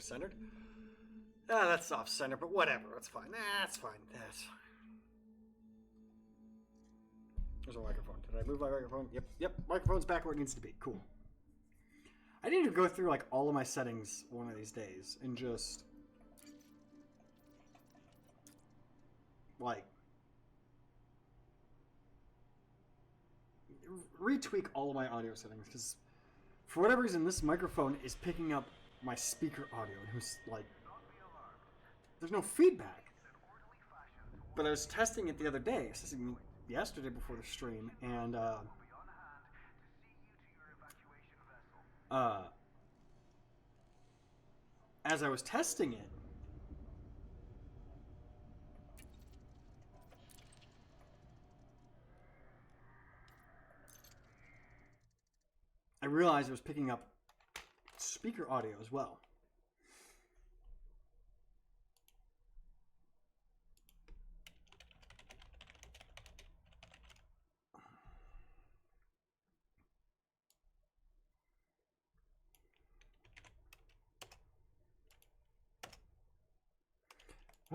centered. Ah, that's off center, but whatever. That's fine. That's fine. That's fine. There's a microphone. Did I move my microphone? Yep. Microphone's back where it needs to be. Cool. I need to go through like all of my settings one of these days and just like retweak all of my audio settings because for whatever reason this microphone is picking up my speaker audio and it was like there's no feedback. But I was testing it the other day. I was testing it yesterday before the stream, and as I was testing it, I realized it was picking up speaker audio as well.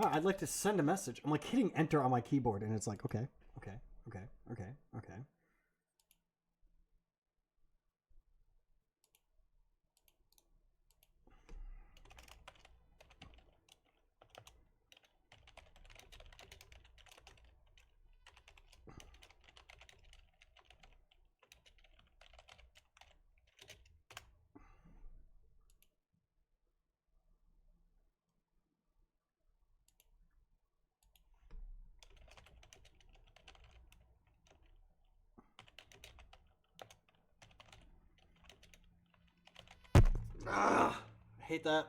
I'd like to send a message. I'm like hitting enter on my keyboard, and it's like, okay. I hate that.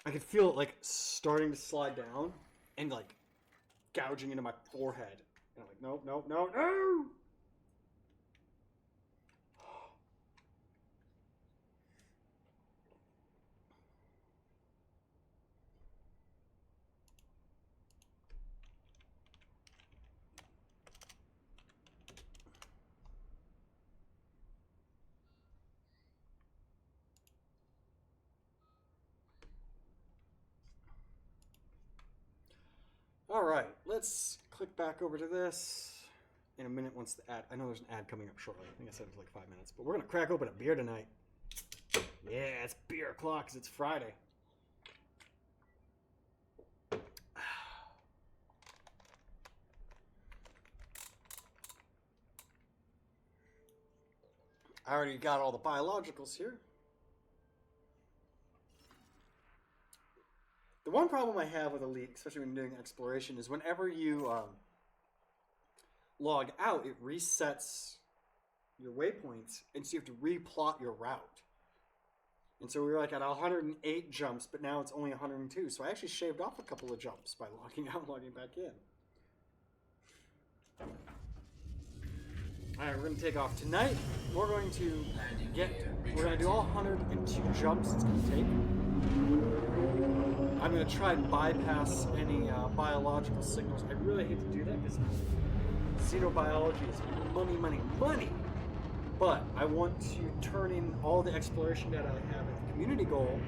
I could feel it like starting to slide down and like gouging into my forehead. And I'm like, no. All right, let's click back over to this in a minute once the ad. I know there's an ad coming up shortly. I think I said it was like 5 minutes, but we're gonna crack open a beer tonight. Yeah, it's beer o'clock because it's Friday. I already got all the biologicals here. The one problem I have with Elite, especially when doing exploration, is whenever you log out, it resets your waypoints, and so you have to replot your route. And so we were like at 108 jumps, but now it's only 102. So I actually shaved off a couple of jumps by logging out and logging back in. All right, we're going to take off tonight. We're going to do all 102 jumps it's going to take. I'm going to try and bypass any biological signals. I really hate to do that because xenobiology is money. But I want to turn in all the exploration data I have at the community goal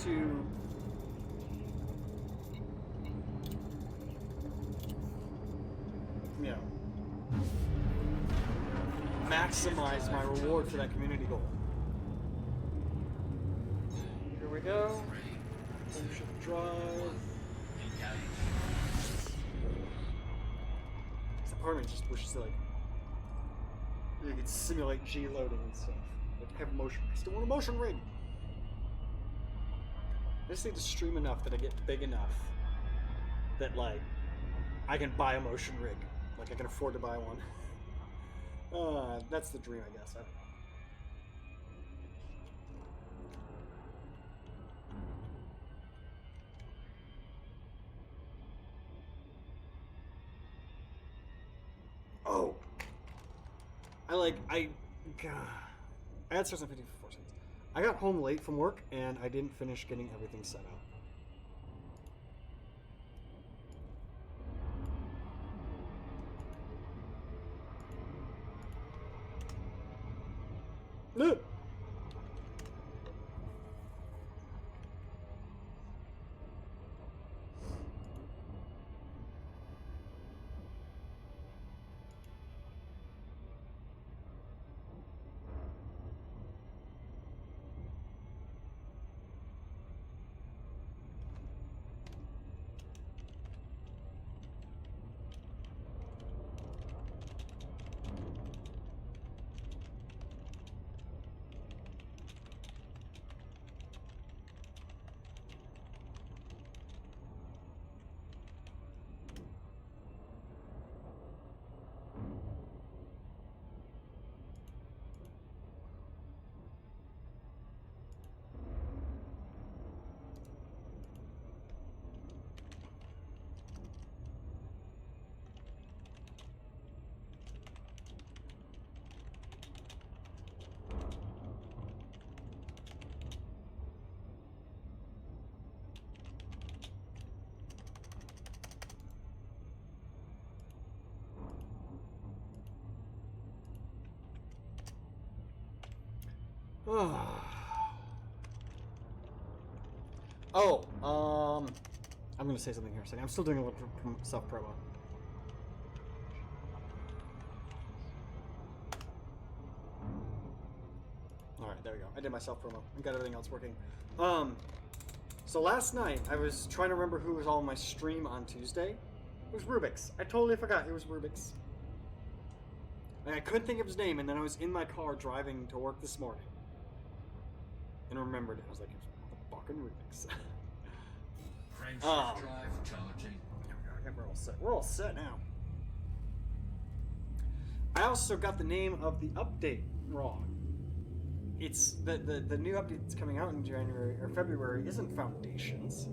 to maximize my reward for that community goal. Here we go. Ownership drive. This apartment just wishes like you could simulate G loading and stuff. Like have motion. I still want a motion rig. I just need to stream enough that I get big enough that like I can buy a motion rig. Like I can afford to buy one. That's the dream, I guess. I don't know. Oh. I had starts on 54 seconds. I got home late from work and I didn't finish getting everything set up. I'm gonna say something here in a second. I'm still doing a little self-promo. Alright, there we go. I did my self-promo. I got everything else working. So last night, I was trying to remember who was on my stream on Tuesday. It was Rubik's. I totally forgot it was Rubik's. And I couldn't think of his name, and then I was in my car driving to work this morning. And remembered it. I was like, it's fucking Rubik's. Frameshift drive charging. Okay, we're all set. We're all set now. I also got the name of the update wrong. It's the new update that's coming out in January or February isn't Foundations.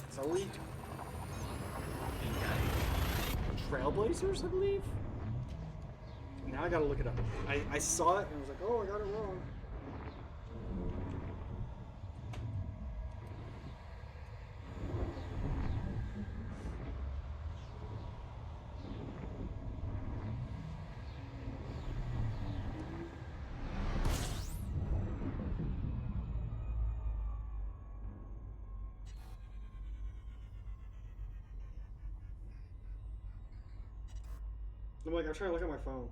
It's Elite. Trailblazers, I believe. Now I gotta look it up. I saw it and I was like, oh, I got it wrong. I'm like, I'm trying to look at my phone.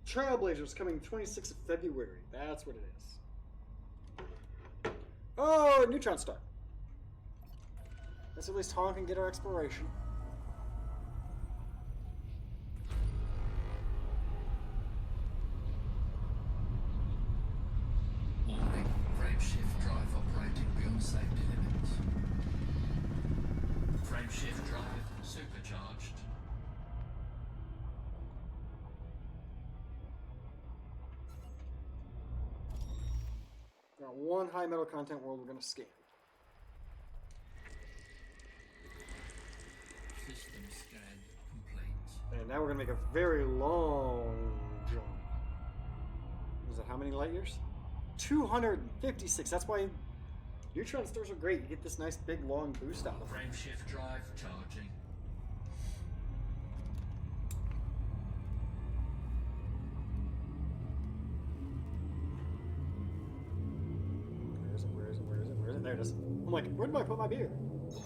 Trailblazers coming 26th of February. That's what it is. Oh, Neutron Star. Let's at least honk and get our exploration. Warning, frameshift drive operating beyond safety limits. Frameshift drive supercharged. Got one high metal content world we're going to scan. System scan complete. And now we're going to make a very long jump. Is that how many light years? 256. That's why neutron stars are great. You get this nice big long boost out of them. Frameshift drive charging. There it is. I'm like, where do I put my beer? 3,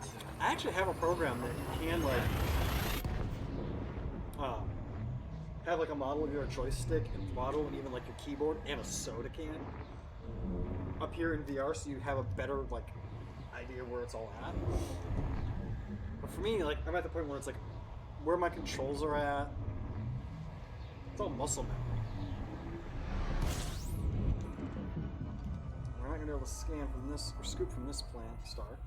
2, I actually have a program that you can like have like a model of your joystick and throttle and even like your keyboard and a soda can up here in VR, so you have a better like idea where it's all at. But for me, like I'm at the point where it's like where my controls are at. It's all muscle memory. We're not gonna be able to scan from this or scoop from this plant star.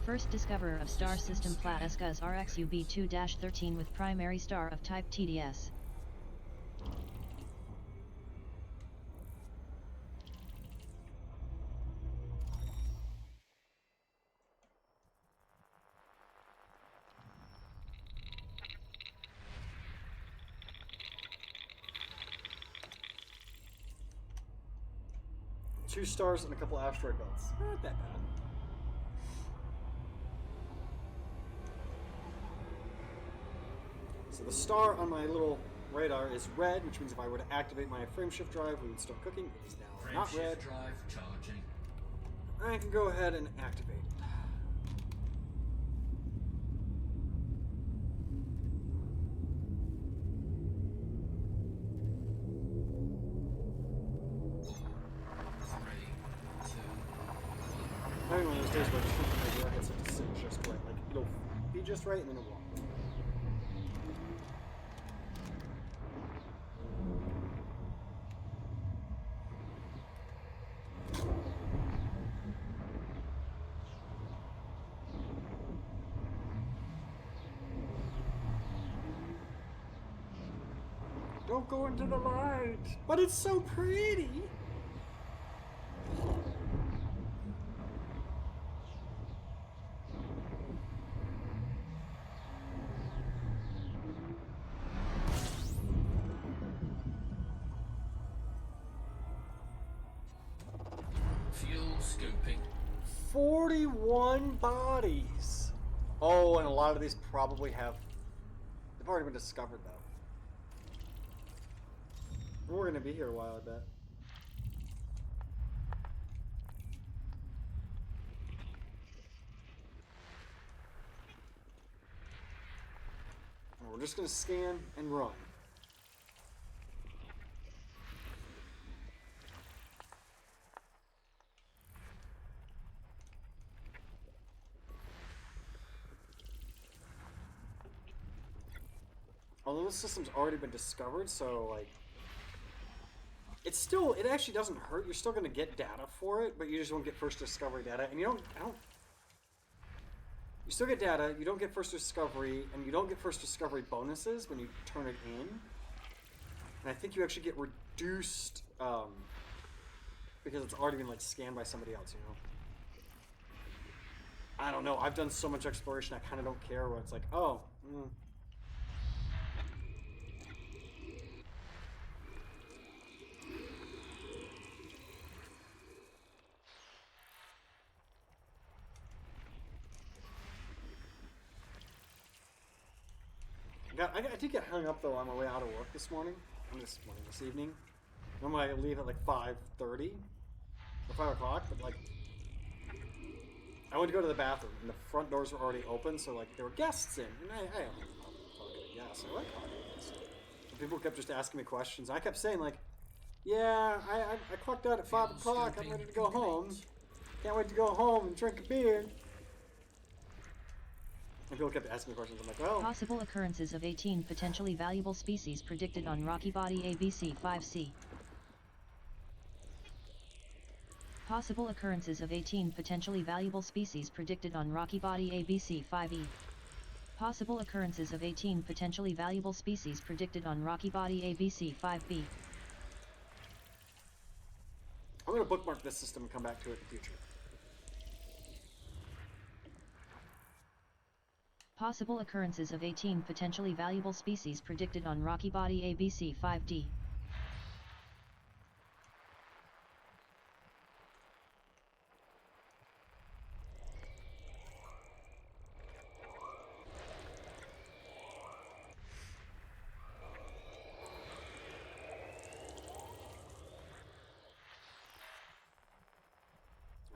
First discoverer of star system Platiscus RXUB2-13 with primary star of type TDS. Two stars and a couple asteroid belts. Not that bad. So the star on my little radar is red, which means if I were to activate my frameshift drive, we would start cooking. It is now not red. frameshift drive charging. I can go ahead and activate it. Having one of those days where I just think my VR headset to sit just right. Like, it'll be just right and then it won't. Don't go into the light! But it's so pretty! scooping. 41 bodies. Oh, and a lot of these probably have... They've already been discovered, though. We're going to be here a while, I bet. We're just going to scan and run. Although this system's already been discovered, so, like... It actually doesn't hurt. You're still going to get data for it, but you just won't get first discovery data. And you still get data, you don't get first discovery, and you don't get first discovery bonuses when you turn it in. And I think you actually get reduced, because it's already been, like, scanned by somebody else, you know? I don't know. I've done so much exploration, I kind of don't care where it's like, oh, I did get hung up though on my way out of work this evening. Normally I leave at like 5:30 or 5 o'clock, but like I went to go to the bathroom and the front doors were already open, so like there were guests in, and I don't guess I like talking to guests. And people kept just asking me questions. I kept saying like, yeah, I clocked out at 5 o'clock. I'm ready to go home. Can't wait to go home and drink a beer. And people kept asking me questions. I'm like, well... Possible occurrences of 18 potentially valuable species predicted on Rocky Body ABC-5C. Possible occurrences of 18 potentially valuable species predicted on Rocky Body ABC-5E. Possible occurrences of 18 potentially valuable species predicted on Rocky Body ABC-5B. I'm going to bookmark this system and come back to it in the future. Possible occurrences of 18 potentially valuable species predicted on Rocky Body ABC-5D.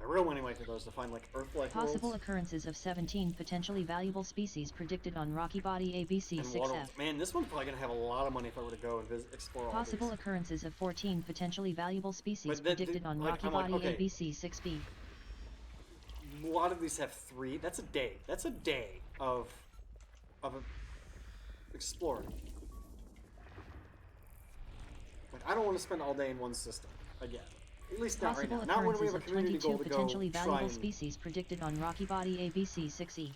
Real money might for those to find like Earth-like Possible worlds. occurrences of 17 potentially valuable species predicted on Rocky Body ABC-6F. Man, this one's probably gonna have a lot of money if I were to go and explore all Possible these. occurrences of 14 potentially valuable species But predicted on like, Rocky I'm like, Body okay. ABC-6B. A lot of these have 3. That's a day. That's a day of exploring. Like, I don't want to spend all day in one system again. At least not right Possible now. Not when we have occurrences a of community 22 goal to go potentially try valuable and, species predicted on Rocky Body ABC-6E.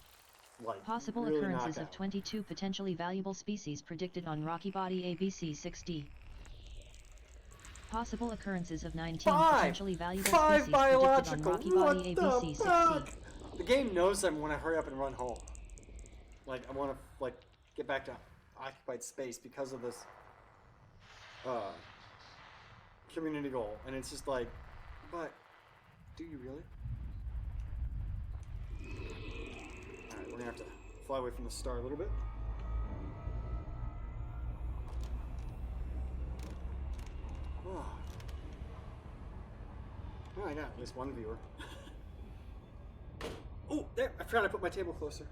like, Possible really occurrences knock of out. 22 potentially valuable species predicted on Rocky Body ABC-6D. Possible occurrences of 19 potentially valuable Five species predicted on biological. Rocky What Body the ABC-6C. fuck? The game knows I want to hurry up and run home. Like, I want to, like, get back to occupied space because of this community goal. And it's just like, but do you really? Alright, we're going to have to fly away from the star a little bit. Oh. Well, I got at least one viewer. Oh, there! I forgot I put my table closer.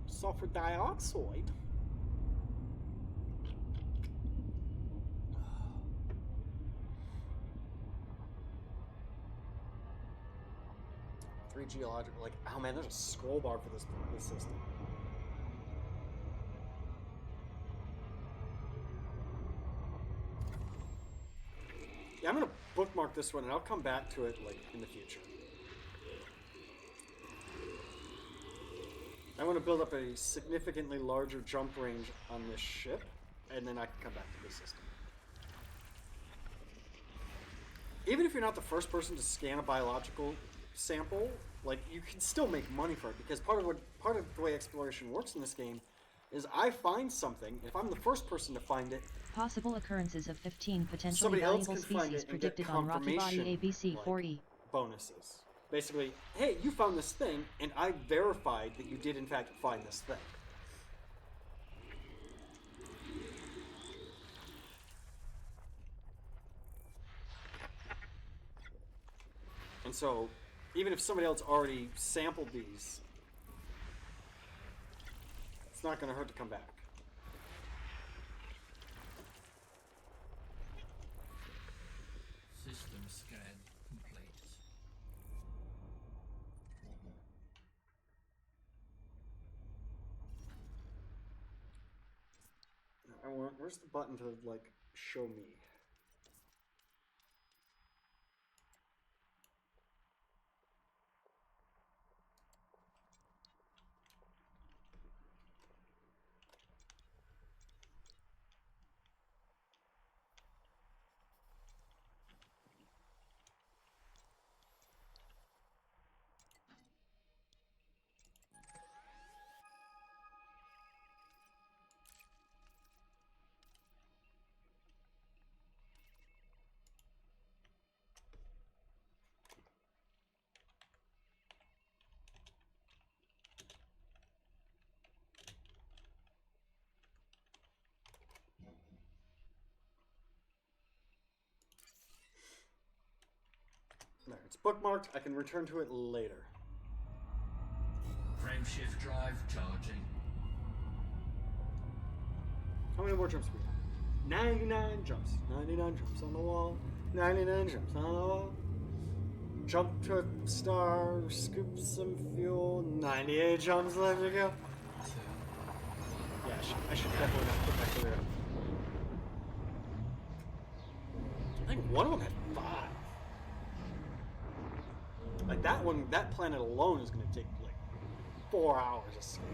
Sulfur dioxide. Three geological, like, oh man, there's a scroll bar for this system. Yeah, I'm gonna bookmark this one and I'll come back to it like in the future. I want to build up a significantly larger jump range on this ship, and then I can come back to this system. Even if you're not the first person to scan a biological sample, like, you can still make money for it, because part of the way exploration works in this game is I find something, if I'm the first person to find it, Possible occurrences of 15 potentially somebody else valuable can find species it and get predicted on Rocky Body confirmation, ABC like, 4E. bonuses. Basically, hey, you found this thing, and I verified that you did in fact find this thing. And so, even if somebody else already sampled these, it's not going to hurt to come back. System scan complete. Where's the button to, like, show me? There, it's bookmarked. I can return to it later. Frameshift drive charging. How many more jumps we got? 99 jumps. 99 jumps on the wall. 99 jumps on the wall. Jump to a star, scoop some fuel. 98 jumps left to go. Yeah, I should definitely not put that career. I think one of them had 5. Like that one, that planet alone is going to take like 4 hours of scan.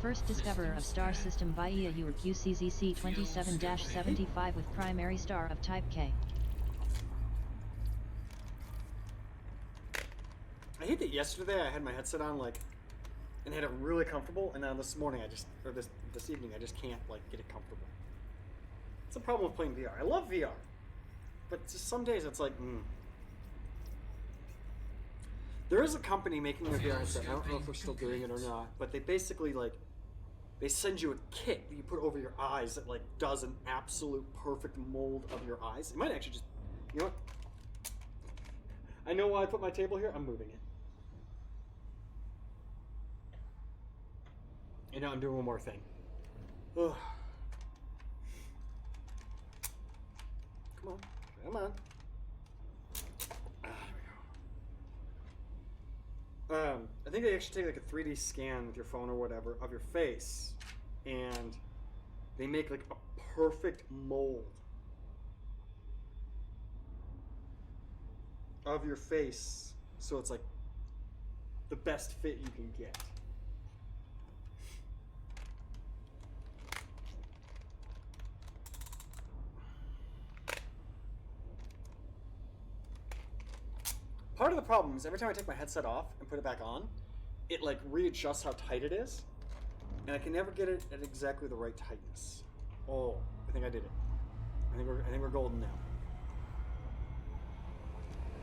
First discoverer of star system Bahia York UCZC 27-75 with primary star of type K. I hate that yesterday I had my headset on like and had it really comfortable, and now this morning this evening I just can't like get it comfortable. It's a problem with playing VR. I love VR, but just some days it's like, There is a company making a VR headset. I don't know if they're still doing it or not, but they basically like they send you a kit that you put over your eyes that like does an absolute perfect mold of your eyes. It might actually just, you know what? I know why I put my table here. I'm moving it. And now I'm doing one more thing. Ugh. Come on. Come on. There we go. I think they actually take like a 3D scan with your phone or whatever of your face, and they make like a perfect mold of your face, so it's like the best fit you can get. Part of the problem is every time I take my headset off and put it back on, it like readjusts how tight it is, and I can never get it at exactly the right tightness. Oh, I think I did it. I think we're golden now.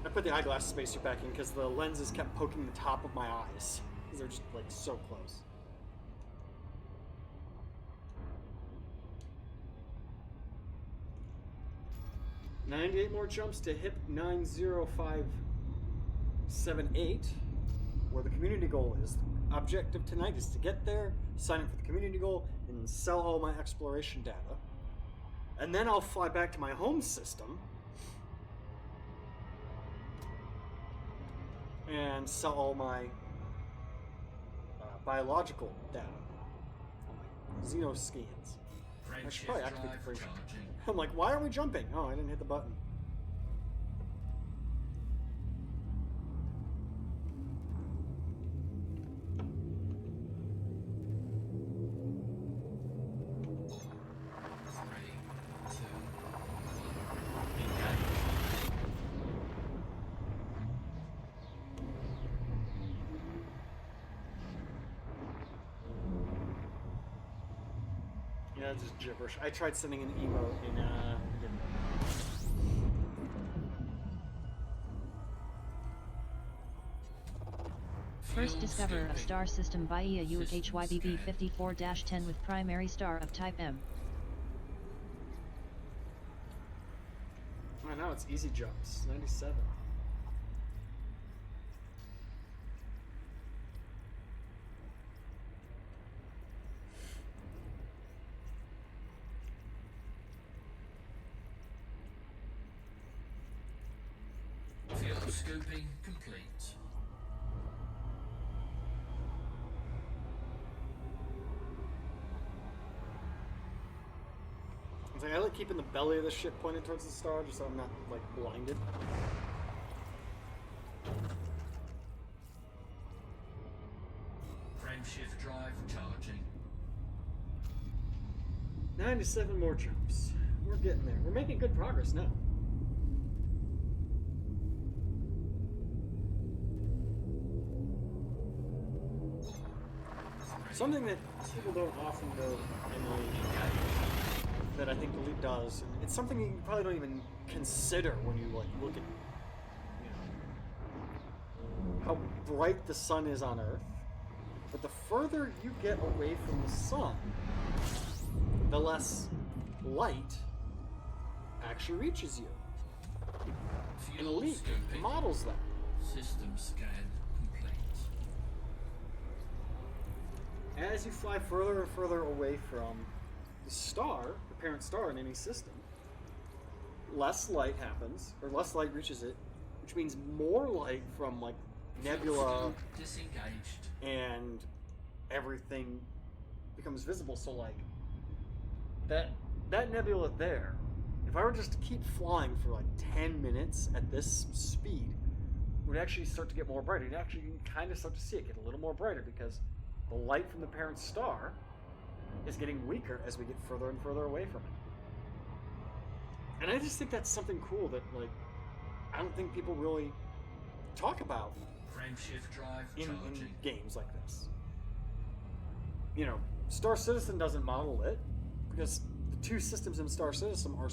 I put the eyeglass spacer back in because the lenses kept poking the top of my eyes because they're just like so close. $98 more jumps to HIP 90578, where the community goal is. The objective tonight is to get there, sign up for the community goal, and sell all my exploration data. And then I'll fly back to my home system and sell all my biological data, all my xenoscans. I should probably activate the frame. I'm like, why are we jumping? Oh, I didn't hit the button. Yeah, it's just gibberish. I tried sending an emote and it didn't work. First Fuel discoverer of scoping. star system Bahia System UHYBB scan. 54-10 with primary star of type M. Oh, now it's easy jumps. 97. Fuel scoping complete. It's like I like keeping the belly of the ship pointed towards the star just so I'm not like blinded. Frameshift drive charging. 97 more jumps. We're getting there. We're making good progress now. Something that people don't often know in the that I think the leap does, and it's something you probably don't even consider when you like look at how bright the sun is on Earth. But the further you get away from the sun, the less light actually reaches you. And Fuel Leap scoping. models that. System scan complete. As you fly further and further away from the star, the parent star in any system, less light happens, or less light reaches it, which means more light from like nebula Fuel disengaged. and everything becomes visible. So like that nebula there, if I were just to keep flying for like 10 minutes at this speed, it would actually start to get more brighter. You'd actually kind of start to see it get a little more brighter because the light from the parent star is getting weaker as we get further and further away from it. And I just think that's something cool that like I don't think people really talk about Frameshift drive in charging. games like this. You know, Star Citizen doesn't model it because the two systems in Star Citizen are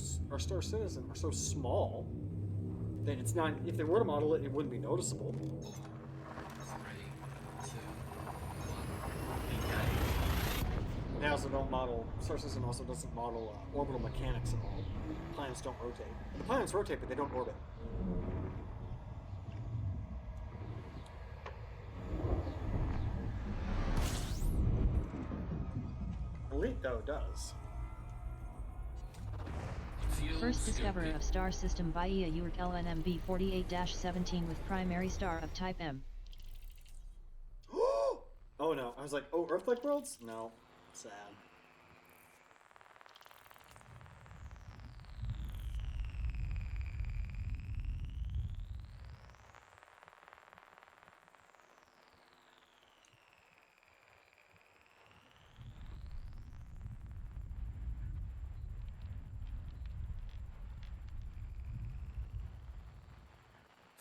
so small that it's not. If they were to model it, it wouldn't be noticeable. 3, 2, 1. Engage. They also don't model. Star Citizen also doesn't model orbital mechanics at all. Planets don't rotate. The planets rotate, but they don't orbit. Elite though does. Fuel First discoverer scoping. of star system Bahia URC LNMB 48-17 with primary star of type M. Oh no! I was like, oh, Earth-like worlds? No, sad.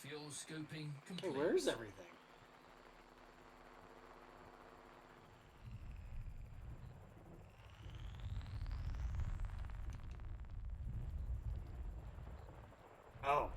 Fuel scoping Hey, complete. where's everything? Oh.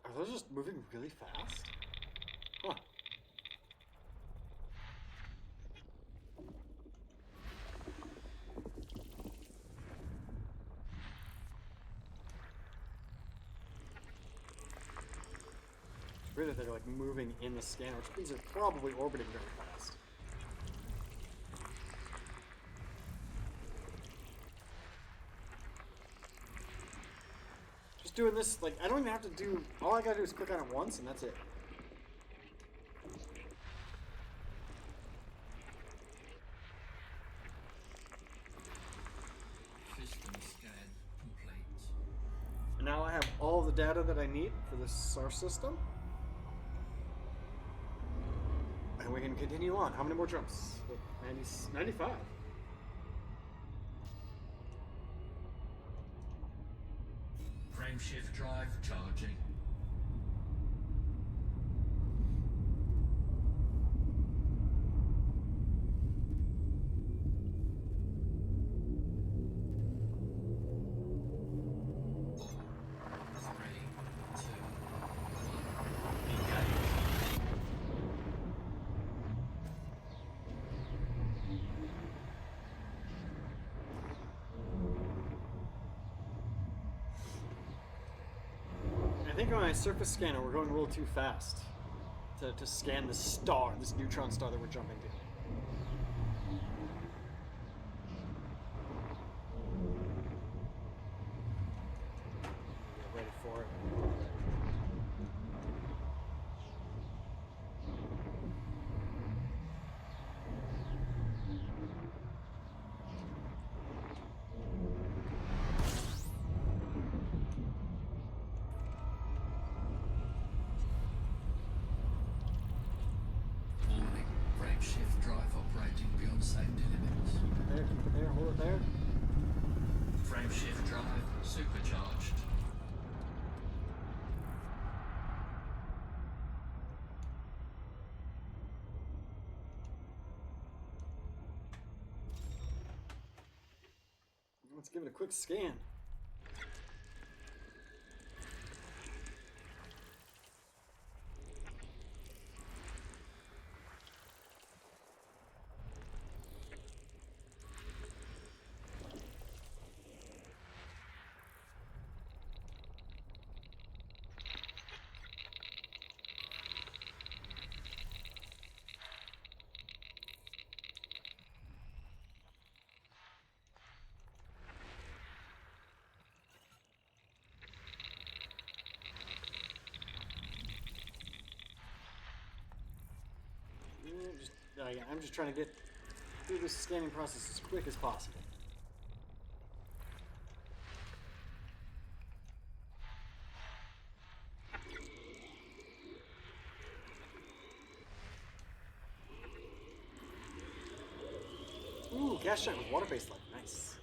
Are those just moving really fast? Huh. Really, they're like moving in the scanner, which means they're probably orbiting very fast. doing this, like, I don't even have to do, all I gotta do is click on it once and that's it. System scan complete. And now I have all the data that I need for this SAR system. And we can continue on. How many more jumps? 95. Frameshift drive charging. Three, two, one, engage. I think on my surface scanner we're going a little too fast to scan this star, this neutron star that we're jumping to. Get ready for it. Warning. Frameshift drive operating beyond safety limits. There, keep it there, hold it there. Frameshift drive supercharged. Let's give it a quick scan. I'm just trying to get through this scanning process as quick as possible. Ooh, gas giant with water-based light. Nice.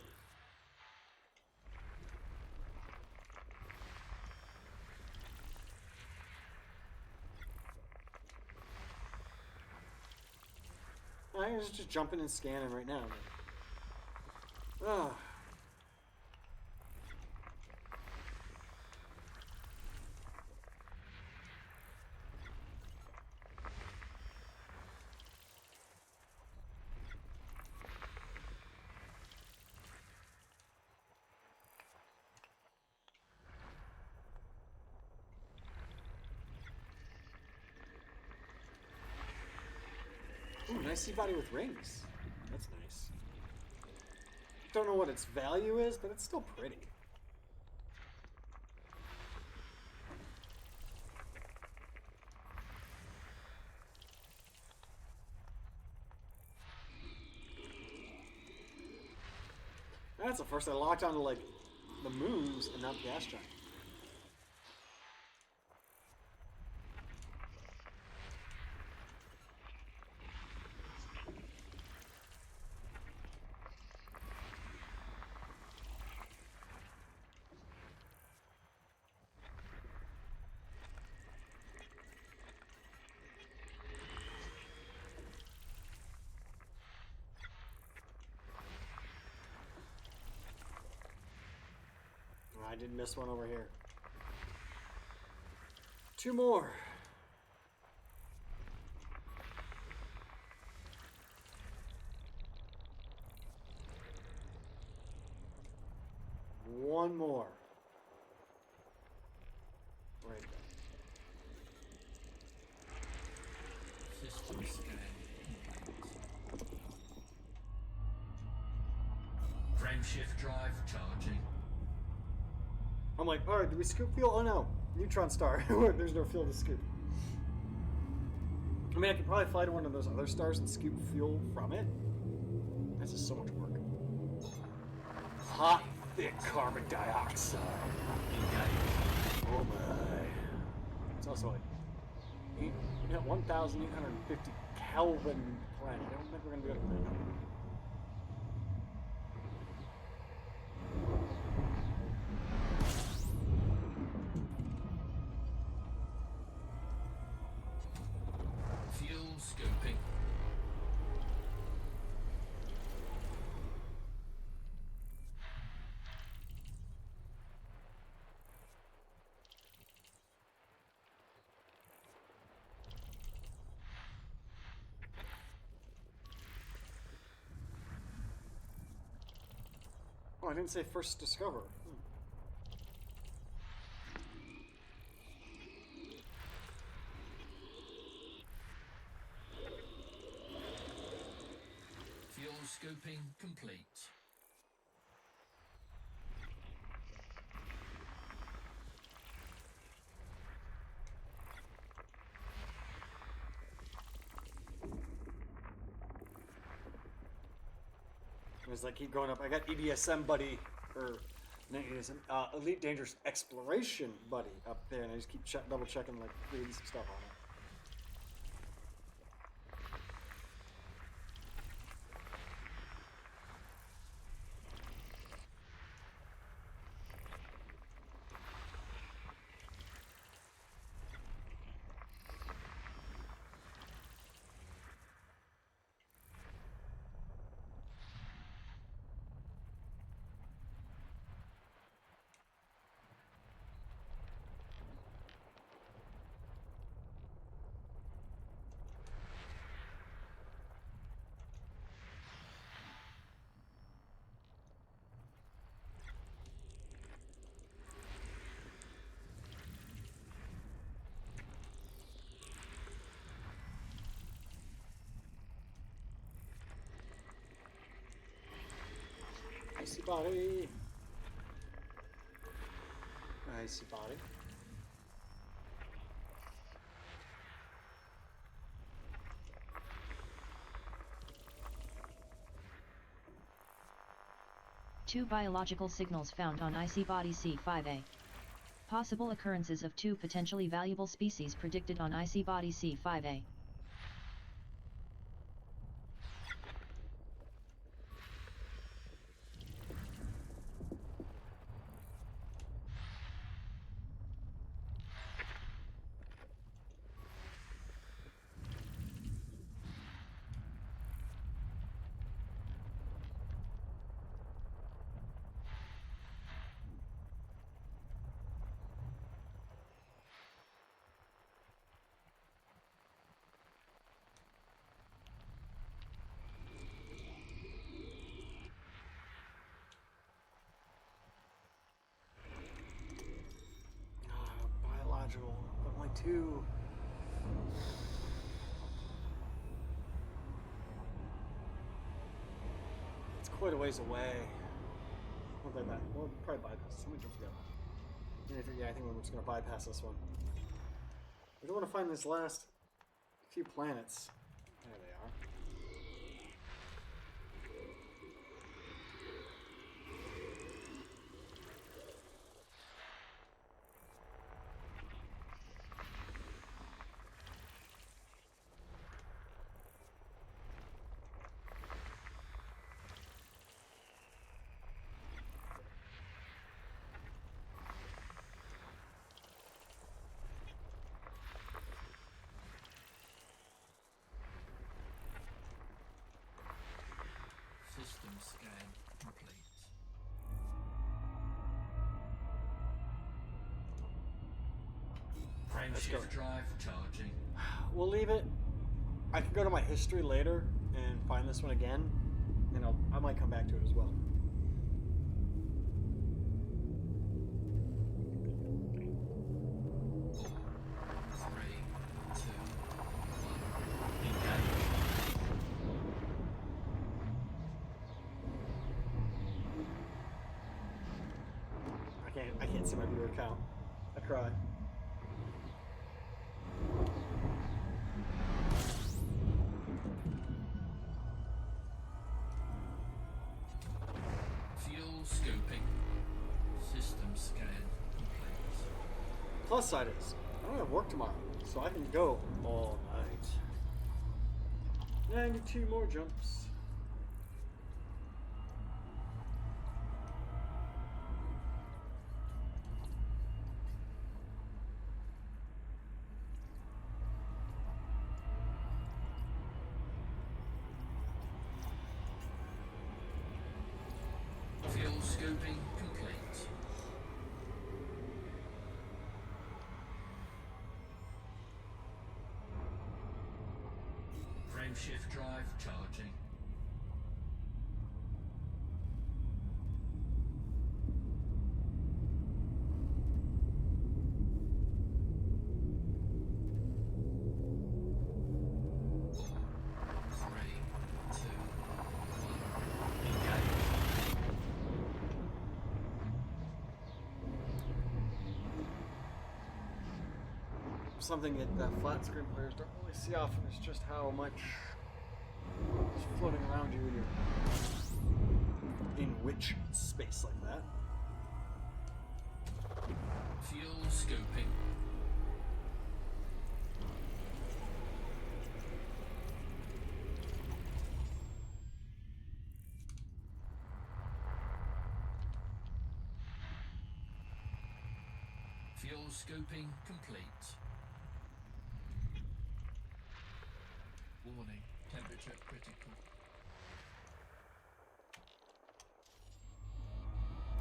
I was just jumping and scanning right now. Ah. Ooh, nice sea body with rings. That's nice. Don't know what its value is, but it's still pretty. That's the first I locked onto like the moons and not the gas giant. I did miss one over here. Two more. One more. Right there. System scan complete. Frameshift drive charging. I'm like, alright, do we scoop fuel? Oh no, neutron star. There's no fuel to scoop. I mean, I could probably fly to one of those other stars and scoop fuel from it. That's just so much work. Hot, thick carbon dioxide. Oh my. It's also like 1,850 Kelvin planet. I don't think we're going to be able to do that. Fuel scoping. Oh, I didn't say first discover. Fuel scoping complete. As I keep going up, I got EDSM buddy, or not EDSM, Elite Dangerous Exploration buddy up there, and I just keep double checking, like, reading some stuff on it. Icy body. Icy body. Two biological signals found on icy body C5a. Possible occurrences of two potentially valuable species predicted on icy body C5a. Biological, but only two. It's quite a ways away. We'll probably bypass this. Let me just go. Yeah, I think we're just going to bypass this one. I do want to find this last few planets. There they are. System scan complete. Let's go. Frameshift drive charging. We'll leave it. I can go to my history later and find this one again, and I might come back to it as well. I can't see my viewer count. I cry. Fuel scoping. System scan complete. Plus side is, I don't have work tomorrow, so I can go all night. 92 more jumps. Fuel scoping complete. Frameshift drive charging. Three, two, one, engage. Something that flat screen players don't really see often is just how much is floating around you when you're in which space like that. Fuel scoping. Fuel scoping complete. Warning, temperature critical.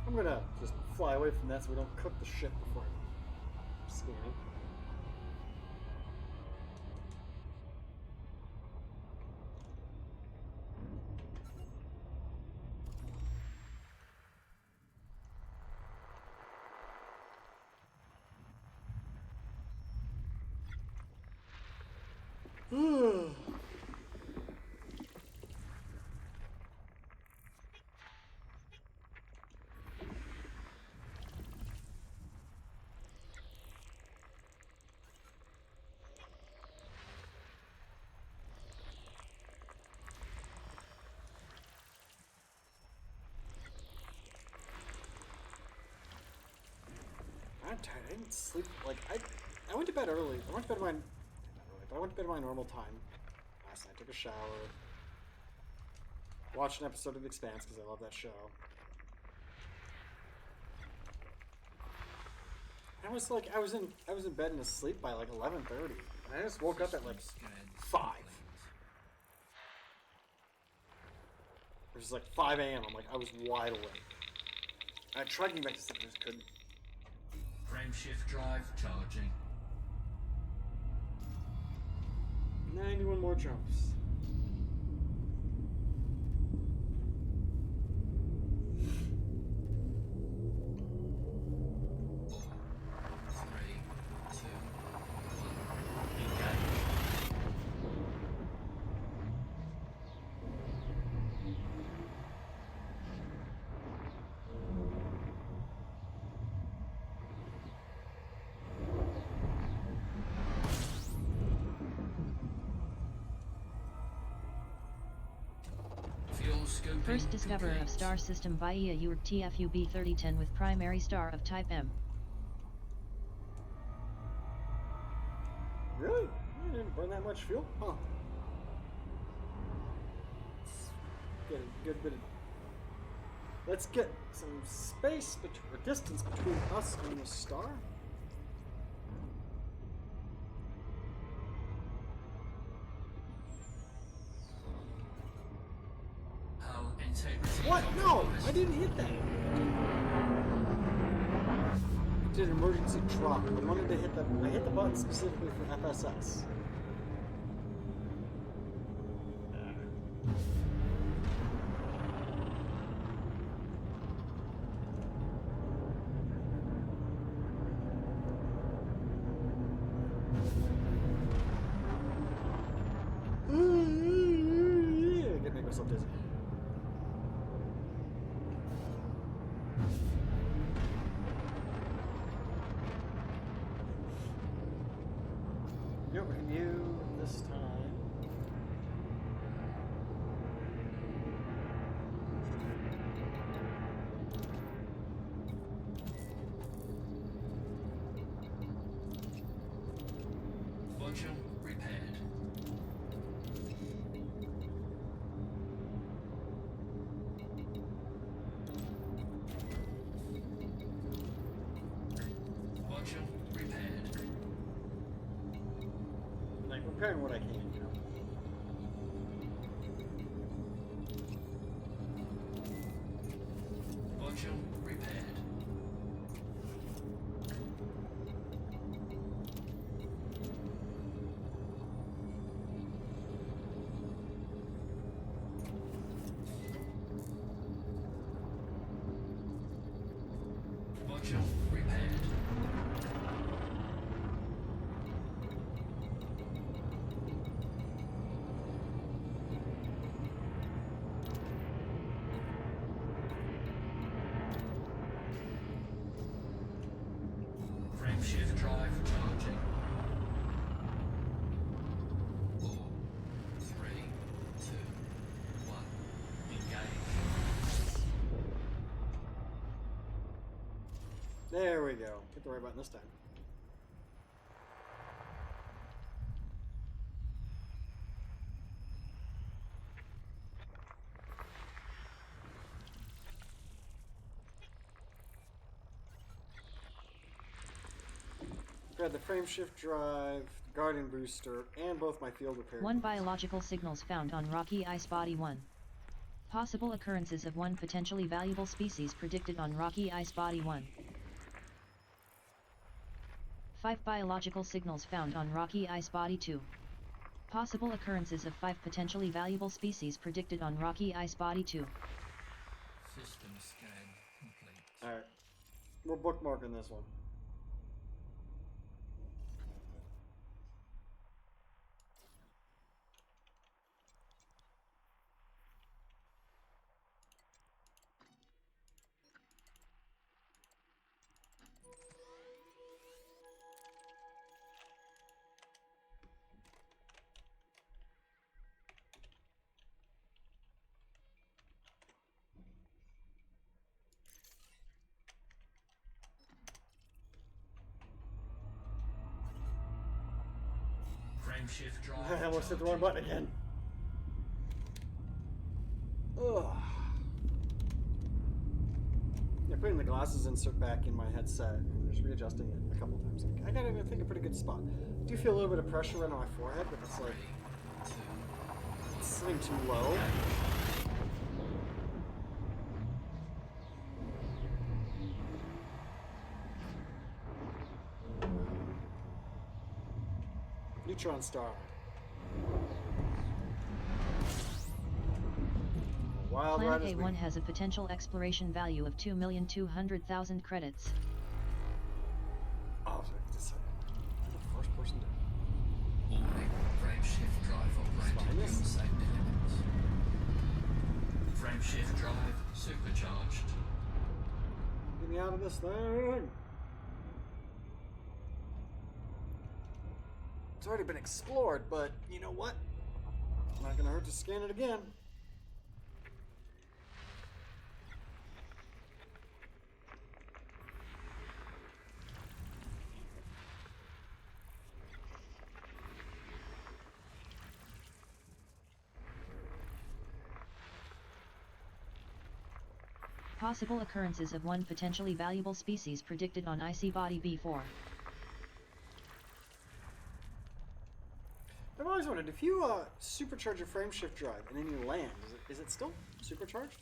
I'm gonna just fly away from that so we don't cook the shit before I'm scanning. I'm tired. I didn't sleep. Like I went to bed early. I went to bed at my but I went to bed at my normal time last night. Took a shower. Watched an episode of The Expanse because I love that show. I was in bed and asleep by like 11:30. And I just woke up at like 5. It was like 5 a.m. I'm like I was wide awake. I tried getting back to sleep, I just couldn't. Frameshift drive charging. 91 more jumps. Three, two, one, engage. Fuel scoping First discoverer of complete. star system via Urk TFUB 3010 with primary star of type M. Really? You didn't burn that much fuel? Huh. Get a good bit of... Let's get some space or distance between us and the star. Hull integrity. What? No! compromised. I didn't hit that! I did emergency drop. I wanted to hit I hit the button specifically for FSS. Get make myself dizzy. You know what we can do this time? Module repaired. Module repaired. Like, repairing what I can, you know. Module repaired. Module repaired. Frameshift drive charging. 4, 3, 2, 1. Engage. There we go. Hit the right button this time. Got the frame shift drive, guardian booster, and both my field repair. 1 units. biological signals found on rocky ice body 1. Possible occurrences of 1 potentially valuable species predicted on rocky ice body 1. 5 biological signals found on rocky ice body 2. Possible occurrences of 5 potentially valuable species predicted on rocky ice body 2. System scan complete. Alright. We're bookmarking this one. Frameshift drive I almost hit the wrong charging. button again. Ugh. Yeah, putting the glasses insert back in my headset and just readjusting it a couple times. Like, I got it, I think, a pretty good spot. I do feel a little bit of pressure right on my forehead, but it's like 3, 2, it's sitting too low. Neutron star. Wild Planet Riders. A1 has a potential exploration value of 2,200,000 credits. Oh, sorry, just a second. I'm the first person to. Warning. Frameshift drive operating Spineless? beyond safety limits. Frameshift drive supercharged. Get me out of this thing. It's already been explored, but you know what? Not gonna hurt to scan it again. Possible occurrences of 1 potentially valuable species predicted on icy body B4. I've always wondered, if you supercharge your frame shift drive and then you land, is it still supercharged?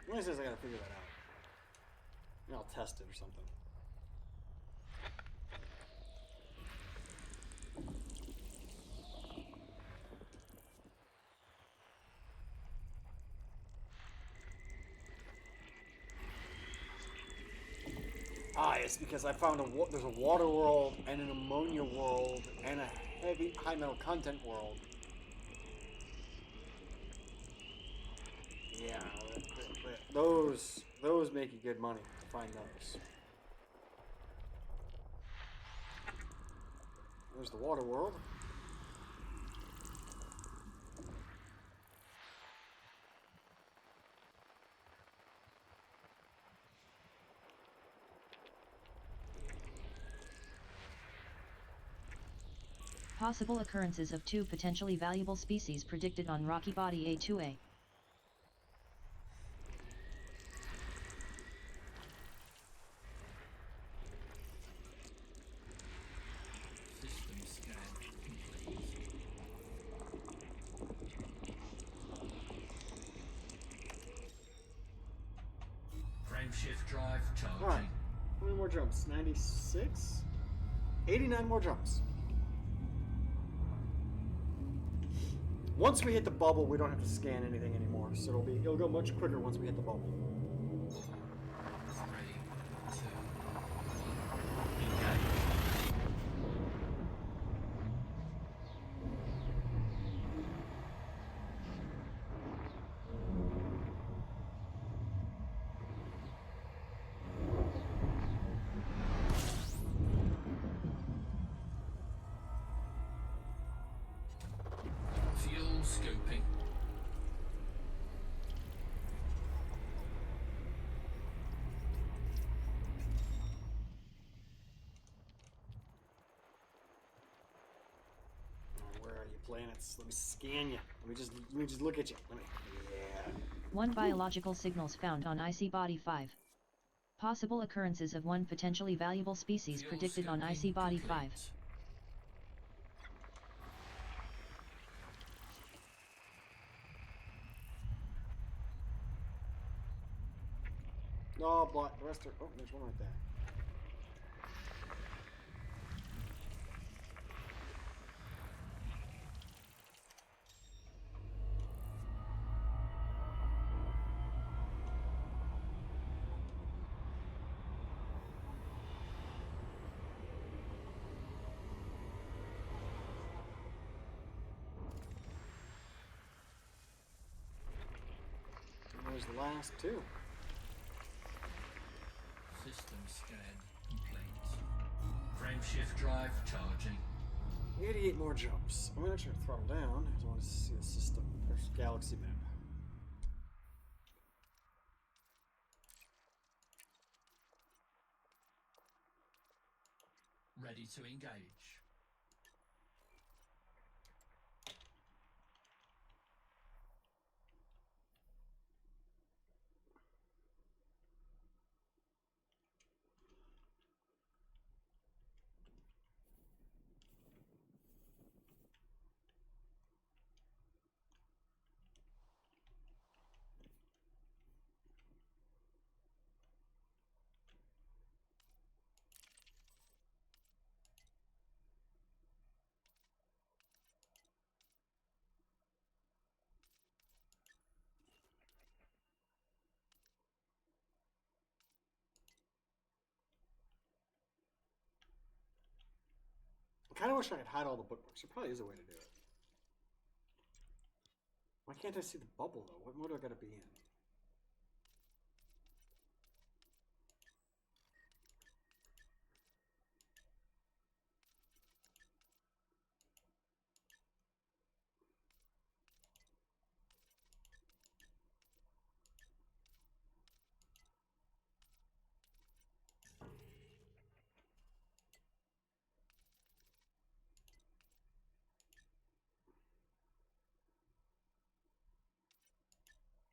One of these days I gotta figure that out. Maybe I'll test it or something. Ah, it's because I found there's a water world and an ammonia world and a heavy high metal content world. Yeah, those make you good money to find those. There's the water world. Possible occurrences of 2 potentially valuable species predicted on rocky body A2A. System scan complete. Frameshift drive charging. Alright. How many more jumps? 96? 89 more jumps. Once we hit the bubble, we don't have to scan anything anymore, so it'll go much quicker once we hit the bubble. 3, 2, 1. Engage. Fuel scooping. Where are you, planets? Let me scan you. Let me just look at you. Yeah. 1 biological signals found on IC Body 5. Possible occurrences of 1 potentially valuable species Fuel predicted on scoping IC Body complete. 5. Oh, block. The rest are. Oh, there's one right there. And there's the last two. System scan complete. Frameshift drive charging. 88 more jumps. I'm gonna actually throttle down. I just want to see the system. There's galaxy map. Ready to engage. I kind of wish I could hide all the bookmarks. There probably is a way to do it. Why can't I see the bubble though? What mode do I gotta be in?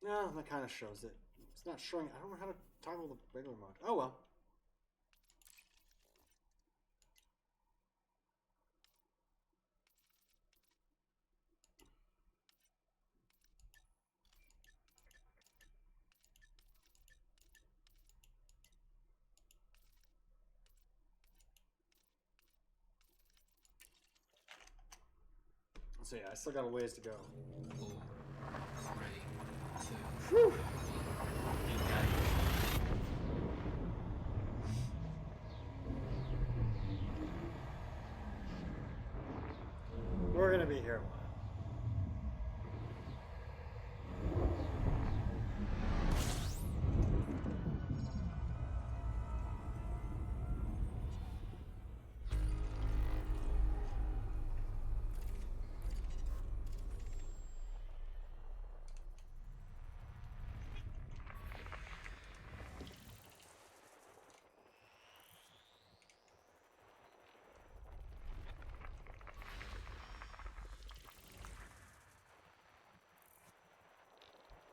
No, that kind of shows it. It's not showing. I don't know how to toggle the regular mode. Oh well. So yeah, I still got a ways to go. 4, 3, 2, Whew. 1. Engage. We're gonna be here a while.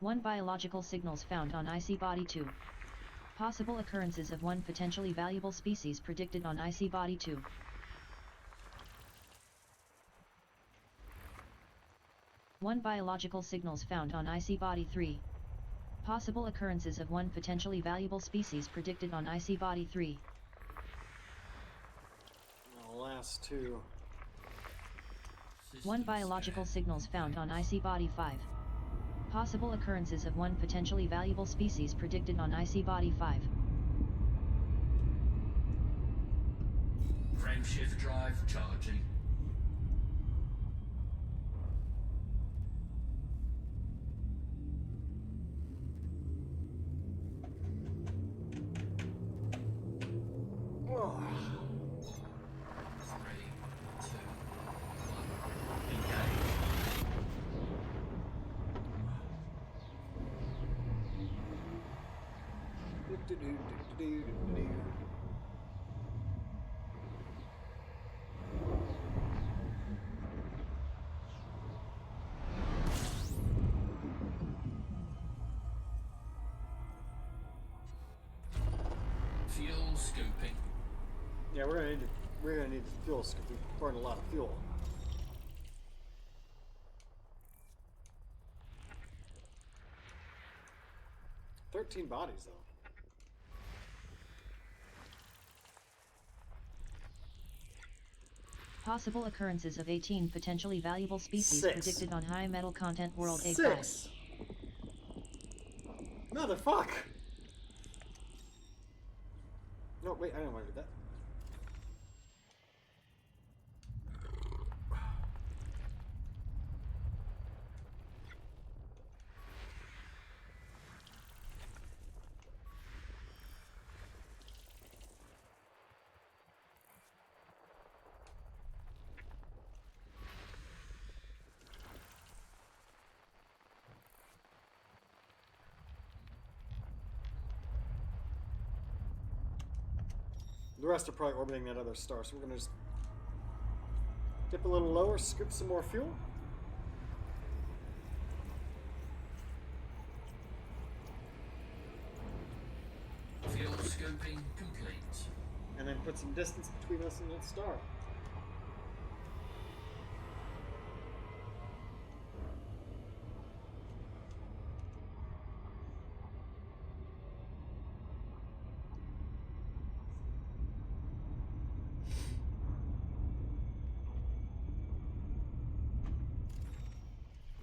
1 biological signals found on icy body 2. Possible occurrences of 1 potentially valuable species predicted on icy body 2. One biological signals found on icy body 3. Possible occurrences of 1 potentially valuable species predicted on icy body 3. The last two. 1 biological signals found on icy body 5. Possible occurrences of 1 potentially valuable species predicted on icy body 5. Frameshift drive charging. Oh. 3, 2, 1. Engage. Fuel scooping. Yeah, we're gonna need the fuel scoop. We burn a lot of fuel. "13 bodies, though. Possible occurrences of 18 potentially valuable species 6. predicted on high metal content world A5. 6! Motherfuck! No, wait, I didn't want to do that. The rest are probably orbiting that other star, so we're gonna just dip a little lower, scoop some more fuel. Fuel scooping complete. And then put some distance between us and that star.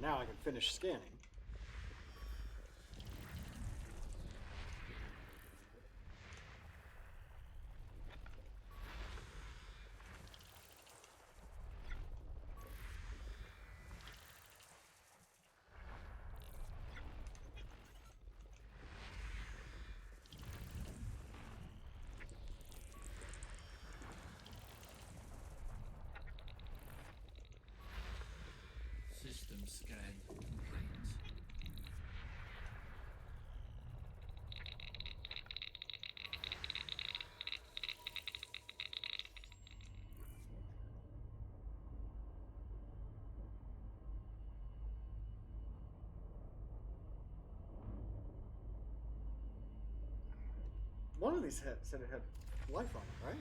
Now I can finish scanning. System scan complete. One of these said it had life on it, right?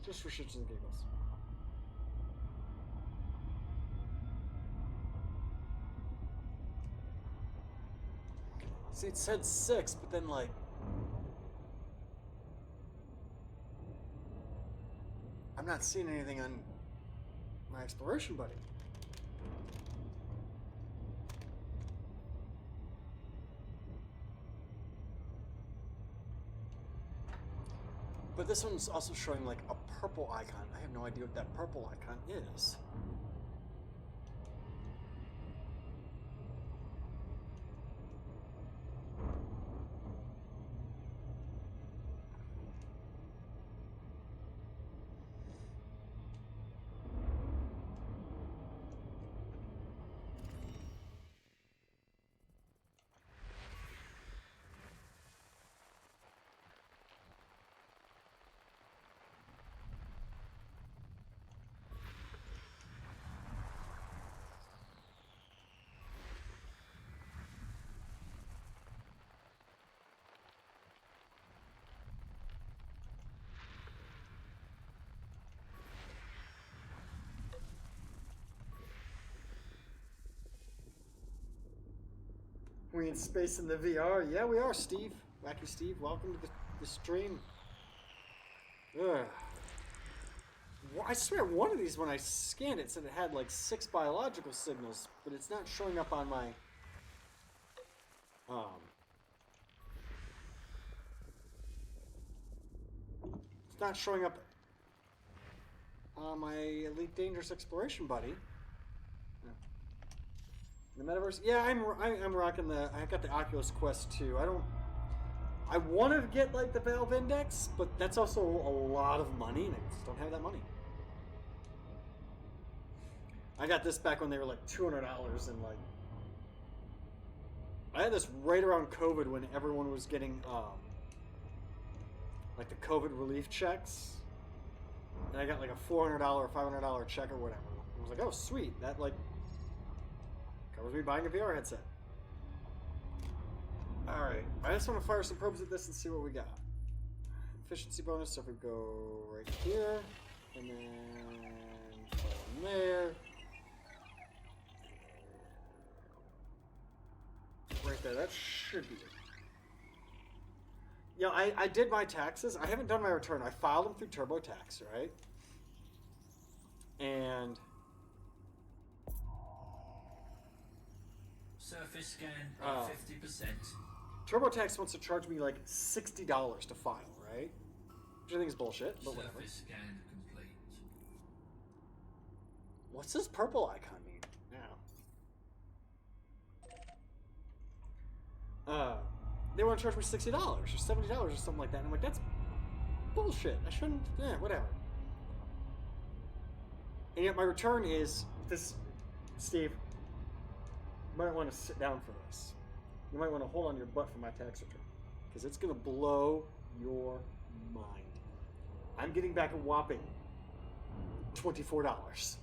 Just for shits and giggles. See, it said 6, but then like... I'm not seeing anything on my exploration buddy. But this one's also showing like a purple icon. I have no idea what that purple icon is. We in space in the VR? Yeah, we are, Steve. Wacky Steve, welcome to the stream. Ugh. I swear one of these, when I scanned it, said it had like 6 biological signals, but it's not showing up on my... It's not showing up on my Elite Dangerous Exploration buddy. The metaverse? Yeah, I'm rocking the... I got the Oculus Quest 2. I want to get like the Valve Index, but that's also a lot of money, and I just don't have that money. I got this back when they were like $200, and like... I had this right around COVID when everyone was getting, like the COVID relief checks. And I got like a $400 or $500 check or whatever. I was like, oh sweet, that like... covers me buying a VR headset. Alright, I just want to fire some probes at this and see what we got. Efficiency bonus, so if we go right here, and then go in there. Right there, that should be it. Yeah, I did my taxes. I haven't done my return. I filed them through TurboTax, right? And... Surface scan by 50%. TurboTax wants to charge me like $60 to file, right? Which I think is bullshit, but whatever. Surface scan complete. What's this purple icon mean now? They want to charge me $60 or $70 or something like that. And I'm like, that's bullshit. I shouldn't, whatever. And yet my return is this, Steve, you might want to sit down for this. You might want to hold on your butt for my tax return, because it's going to blow your mind. I'm getting back a whopping $24.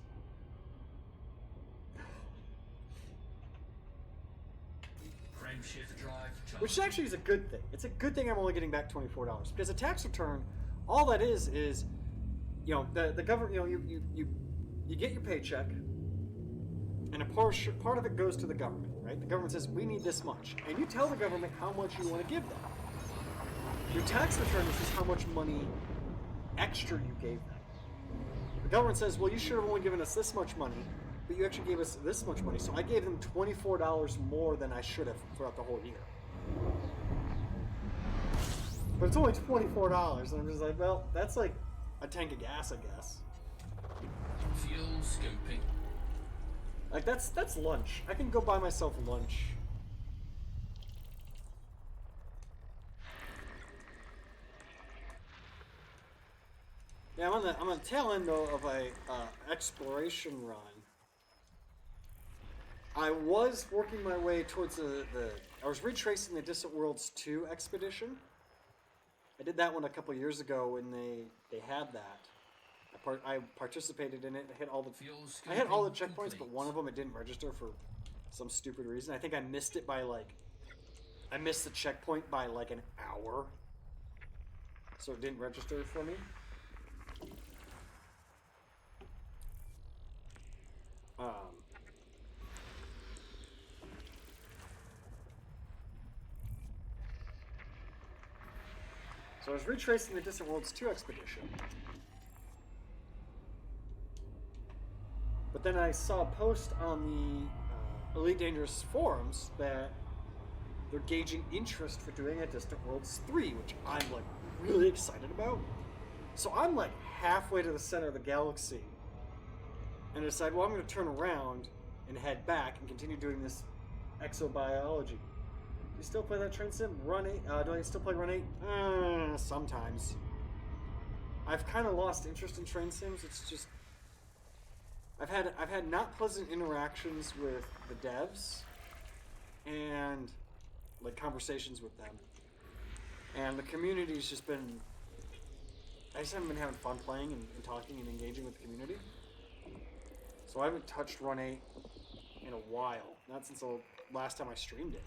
Frame shift drive. Which actually is a good thing. It's a good thing I'm only getting back $24, because a tax return, all that is, you know, the government, you know, you get your paycheck, and a part of it goes to the government, right? The government says, we need this much. And you tell the government how much you want to give them. Your tax return is just how much money extra you gave them. The government says, well, you should have only given us this much money, but you actually gave us this much money. So I gave them $24 more than I should have throughout the whole year. But it's only $24, and I'm just like, well, that's like a tank of gas, I guess. Fuel scoping. Like, that's lunch. I can go buy myself lunch. Yeah, I'm on the tail end though of a exploration run. I was working my way towards I was retracing the Distant Worlds 2 expedition. I did that one a couple years ago when they had that. I participated in it. I hit all the checkpoints, but one of them it didn't register for some stupid reason. I think I missed it by I missed the checkpoint by like an hour, so it didn't register for me. So I was retracing the Distant Worlds 2 expedition. But then I saw a post on the Elite Dangerous forums that they're gauging interest for doing a Distant Worlds 3, which I'm like really excited about. So I'm like halfway to the center of the galaxy, and I decide, well, I'm going to turn around and head back and continue doing this exobiology. Do you still play that train sim? Run 8? Do I still play Run 8? Sometimes. I've kind of lost interest in train sims. It's just I've had not pleasant interactions with the devs and like conversations with them, and the community's just been. I just haven't been having fun playing and talking and engaging with the community. So I haven't touched Run 8 in a while. Not since the last time I streamed it.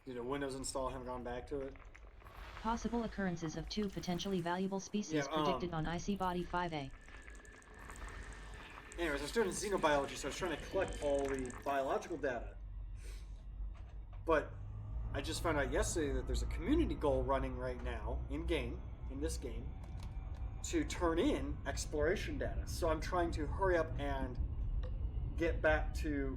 Did a Windows install? Haven't gone back to it. Possible occurrences of 2 potentially valuable species Yeah, predicted on IC Body 5A. Anyways, I was doing xenobiology, so I was trying to collect all the biological data. But I just found out yesterday that there's a community goal running right now in this game, to turn in exploration data. So I'm trying to hurry up and get back to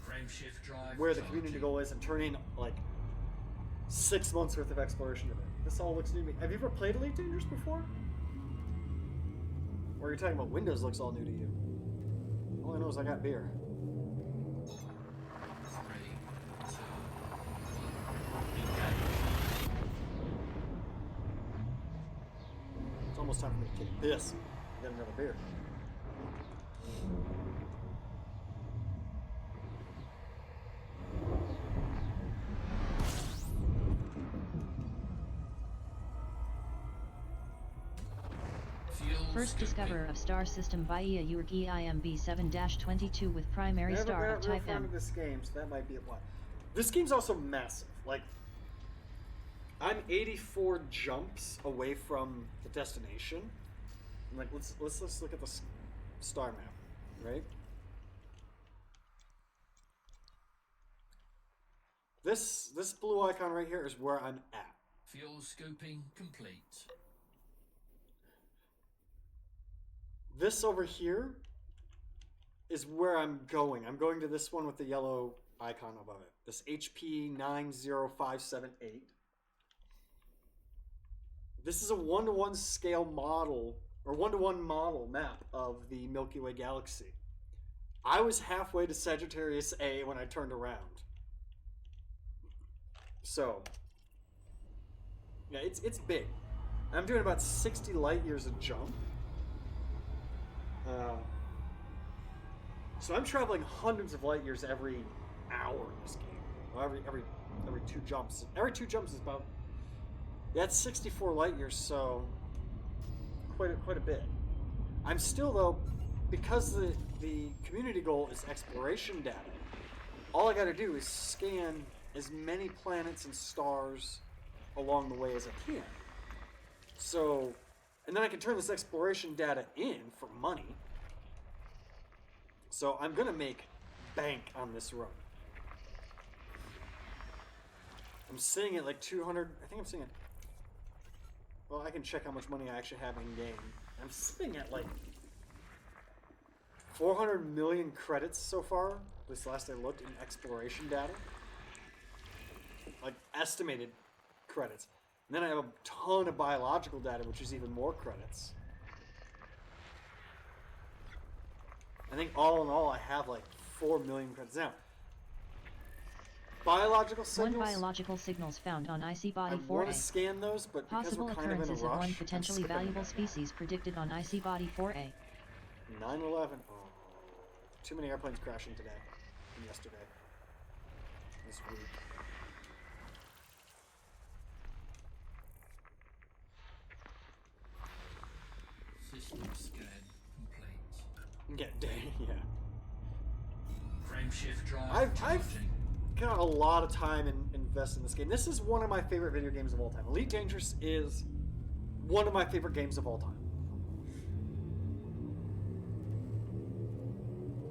Frameshift drive. where the community goal is and turn in like 6 months worth of exploration of it. This all looks new to me. Have you ever played Elite Dangerous before? Or are you talking about Windows looks all new to you? All I know is I got beer. 3, 2, 1. Engage. It's almost time for me to kick this and get another beer. Fuel First scooping. discoverer of star system Bahia Urgi IMB 7-22 with primary Never star got of real type fond M. of this game, so that might be why. This game's also massive. Like, I'm 84 jumps away from the destination. I'm like, let's look at the star map, right? This blue icon right here is where I'm at. Fuel scooping complete. This over here is where I'm going. I'm going to this one with the yellow icon above it. This HP 90578. This is a 1-to-1 scale model, or 1-to-1 model map of the Milky Way galaxy. I was halfway to Sagittarius A when I turned around. So, yeah, it's big. I'm doing about 60 light years a jump. So I'm traveling hundreds of light years every hour in this game. Well, every 2 jumps. Every 2 jumps is about, that's 64 light years, so quite a bit. I'm still though, because the community goal is exploration data. All I got to do is scan as many planets and stars along the way as I can. So, and then I can turn this exploration data in for money. So I'm gonna make bank on this run. I'm sitting at like 200. I think I'm sitting at. Well, I can check how much money I actually have in game. I'm sitting at like 400 million credits so far. This last I looked in exploration data. Like estimated credits. And then I have a ton of biological data, which is even more credits. I think all in all, I have like 4 million credits. Now, biological signals. 1 biological signals found on IC Body I want to 4A. scan those, but because Possible we're kind of in a occurrences rush, of 1 I'm potentially skipping valuable that. species predicted on IC Body 4A. 9/11. Oh, too many airplanes crashing today and yesterday. This week. System scan complete. Yeah, dang, yeah. Frameshift drive I've charging. got a lot of time invested in this game. This is one of my favorite video games of all time. Elite Dangerous is one of my favorite games of all time.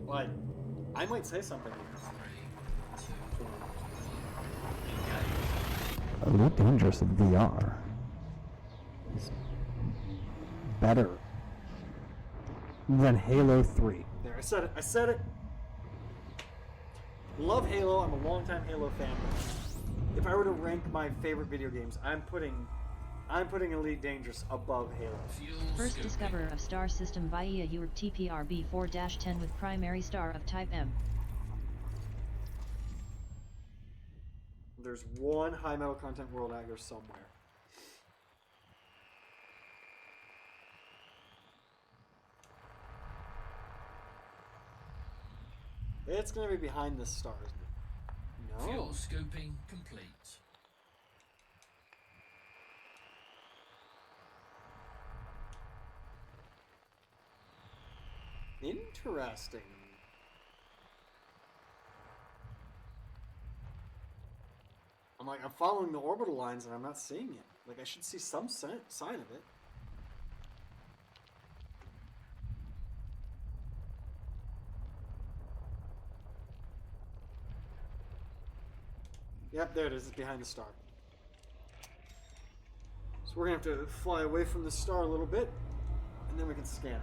Like, I might say something. 3, 2, Elite Dangerous in VR is better than Halo 3. There, I said it. I said it. Love Halo. I'm a longtime Halo fan. If I were to rank my favorite video games, I'm putting Elite Dangerous above Halo. First discoverer of star system via your TPRB 4-10 with primary star of type M. There's one high metal content world out here somewhere. It's gonna be behind this star, isn't it? No. Fuel scooping complete. Interesting. I'm following the orbital lines and I'm not seeing it. Like, I should see some sign of it. Yep, there it is. It's behind the star. So we're going to have to fly away from the star a little bit, and then we can scan it.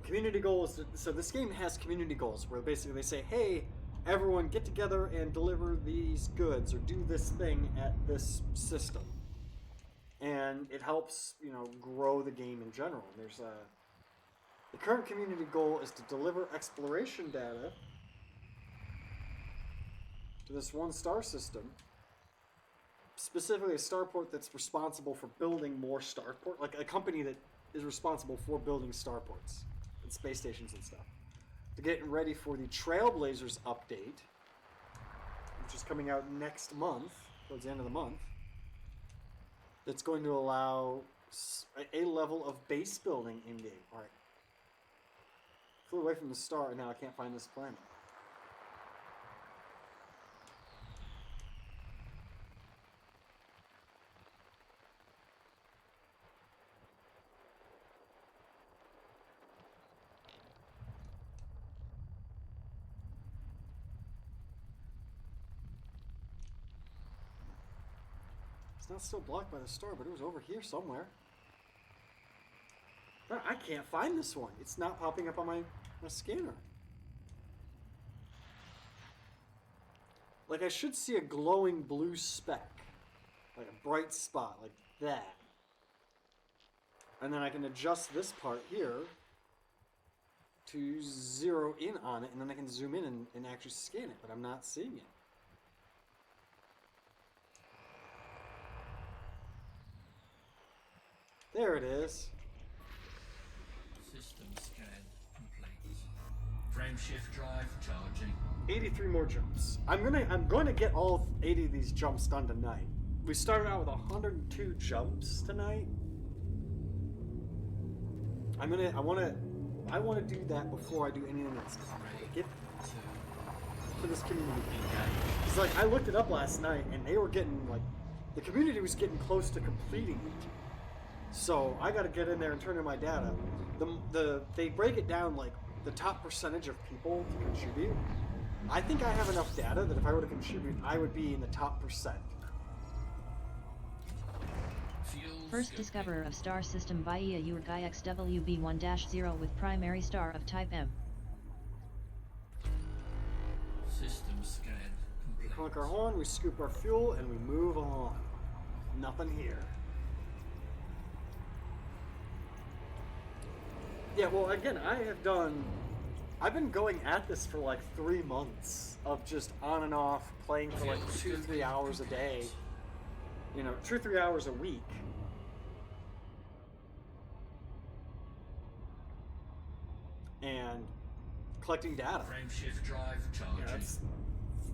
Community goals. So this game has community goals where basically they say, hey, everyone get together and deliver these goods or do this thing at this system. And it helps, grow the game in general. There's the current community goal is to deliver exploration data to this one star system, specifically a starport that's responsible for building more starport, like a company that is responsible for building starports and space stations and stuff. They're getting ready for the Trailblazers update, which is coming out next month, towards the end of the month. That's going to allow a level of base building in game. All right. Flew away from the star, and now I can't find this planet. It's not still blocked by the star, but it was over here somewhere. I can't find this one. It's not popping up on my scanner. Like, I should see a glowing blue speck. Like a bright spot, like that. And then I can adjust this part here to zero in on it, and then I can zoom in and actually scan it, but I'm not seeing it. There it is. System scan complete. Frameshift drive charging. 83 more jumps. I'm gonna get all 80 of these jumps done tonight. We started out with 102 jumps tonight. I wanna do that before I do anything else. Get to this community. It's like I looked it up last night and they were getting the community was getting close to completing it. So I got to get in there and turn in my data. They break it down like the top percentage of people to contribute. I think I have enough data that if I were to contribute, I would be in the top percent. First discoverer of star system via Urgai XWB1-0 with primary star of type M. System scan complete. We honk our horn, we scoop our fuel, and we move on. Nothing here. Yeah, well, again, I've been going at this for like 3 months of just on and off playing for like 2-3 hours a day. 2-3 hours a week. And collecting data. Frameshift drive charging. Yeah, that's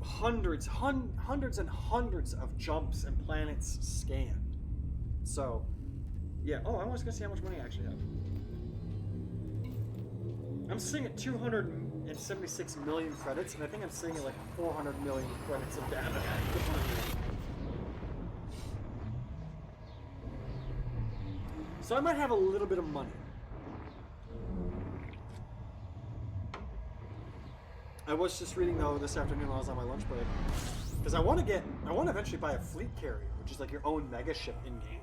hundreds and hundreds of jumps and planets scanned. So, yeah. Oh, I was gonna see how much money I actually have. I'm sitting at 276 million credits, and I think I'm sitting at like 400 million credits of data. So I might have a little bit of money. I was just reading though this afternoon while I was on my lunch break, because I want to eventually buy a fleet carrier, which is like your own mega ship in game.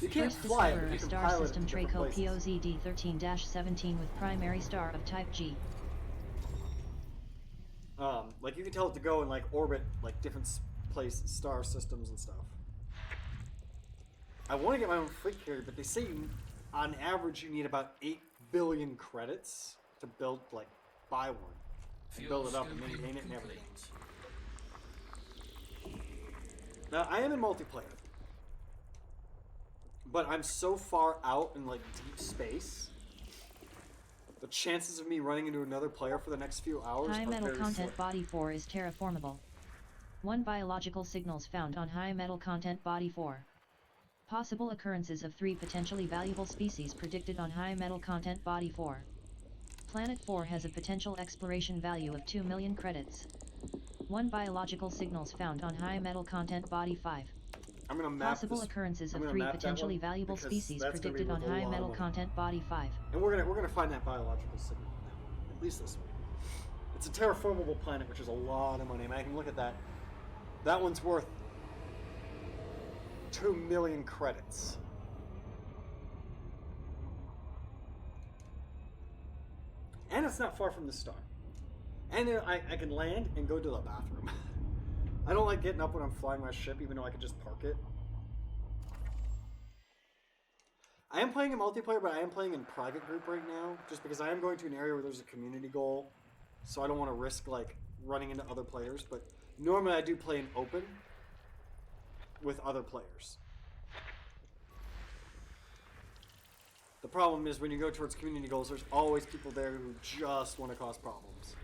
You can't First fly it, discoverer but you of can star pilot system it to different Traco places. POZD 13-17 with primary star of type G. Like you can tell it to go and like orbit like different star systems and stuff. I want to get my own fleet carrier, but they say on average you need about 8 billion credits to build, like, buy one, and build it up and maintain it and everything. Now I am in multiplayer, but I'm so far out in like deep space. The chances of me running into another player for the next few hours High are metal very content slim. body 4 is terraformable. 1 biological signals found on high metal content body 4. Possible occurrences of 3 potentially valuable species predicted on high metal content body 4. Planet 4 has a potential exploration value of 2 million credits. 1 biological signals found on high metal content body 5. I'm gonna map Possible this. occurrences I'm of gonna 3 map that potentially one valuable because species that's gonna be predicted on worth a high lot of metal money. content body 5. And we're gonna find that biological signal now. At least this one. It's a terraformable planet, which is a lot of money. I mean, I can look at that. That one's worth 2 million credits. And it's not far from the star. And I can land and go to the bathroom. I don't like getting up when I'm flying my ship, even though I could just park it. I am playing in multiplayer, but I am playing in private group right now, just because I am going to an area where there's a community goal, so I don't want to risk like running into other players. But normally I do play in open with other players. The problem is when you go towards community goals, there's always people there who just want to cause problems.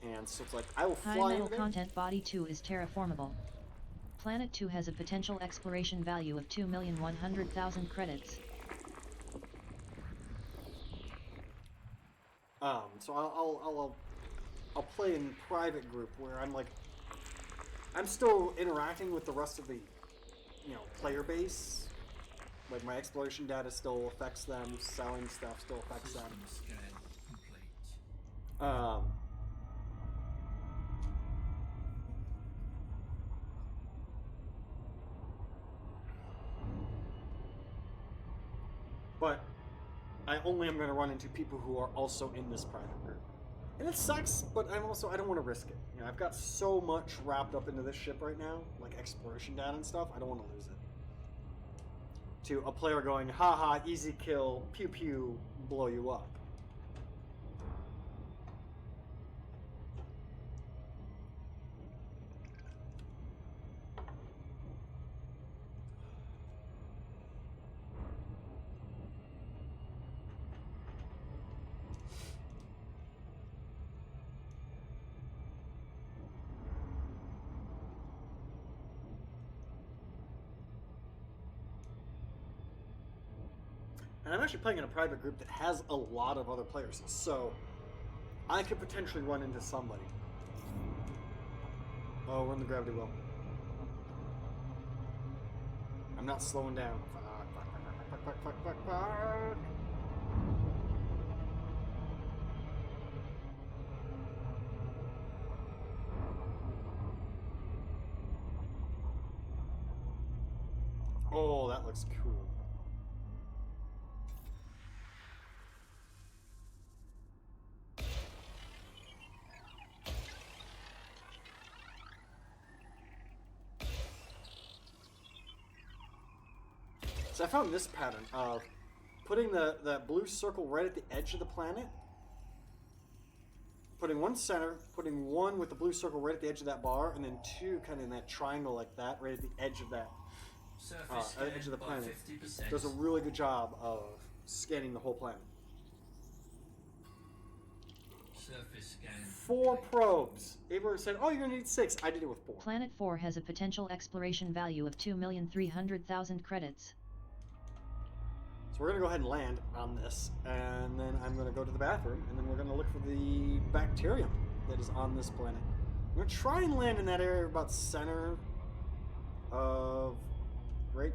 And so it's like, I will High fly metal in there. content body 2 is terraformable. Planet 2 has a potential exploration value of 2,100,000 credits. So I'll play in private group where I'm like, I'm still interacting with the rest of the, player base. Like my exploration data still affects them, selling stuff still affects them. System scan complete. But I only am going to run into people who are also in this private group. And it sucks, but I don't want to risk it. I've got so much wrapped up into this ship right now, like exploration data and stuff, I don't want to lose it. To a player going, haha, easy kill, pew pew, blow you up. And I'm actually playing in a private group that has a lot of other players, so I could potentially run into somebody. Oh, we're in the gravity well. I'm not slowing down. Fuck. Oh, that looks cool. So I found this pattern of putting the blue circle right at the edge of the planet, putting one center, putting one with the blue circle right at the edge of that bar, and then two kind of in that triangle like that, right at the edge of that Surface edge of the by planet. 50%. Does a really good job of scanning the whole planet. Surface scan. 4 probes. Avery said, "Oh, you're gonna need 6." I did it with 4. Planet 4 has a potential exploration value of 2,300,000 credits. So we're gonna go ahead and land on this, and then I'm gonna go to the bathroom, and then we're gonna look for the bacterium that is on this planet. I'm gonna try and land in that area about center of right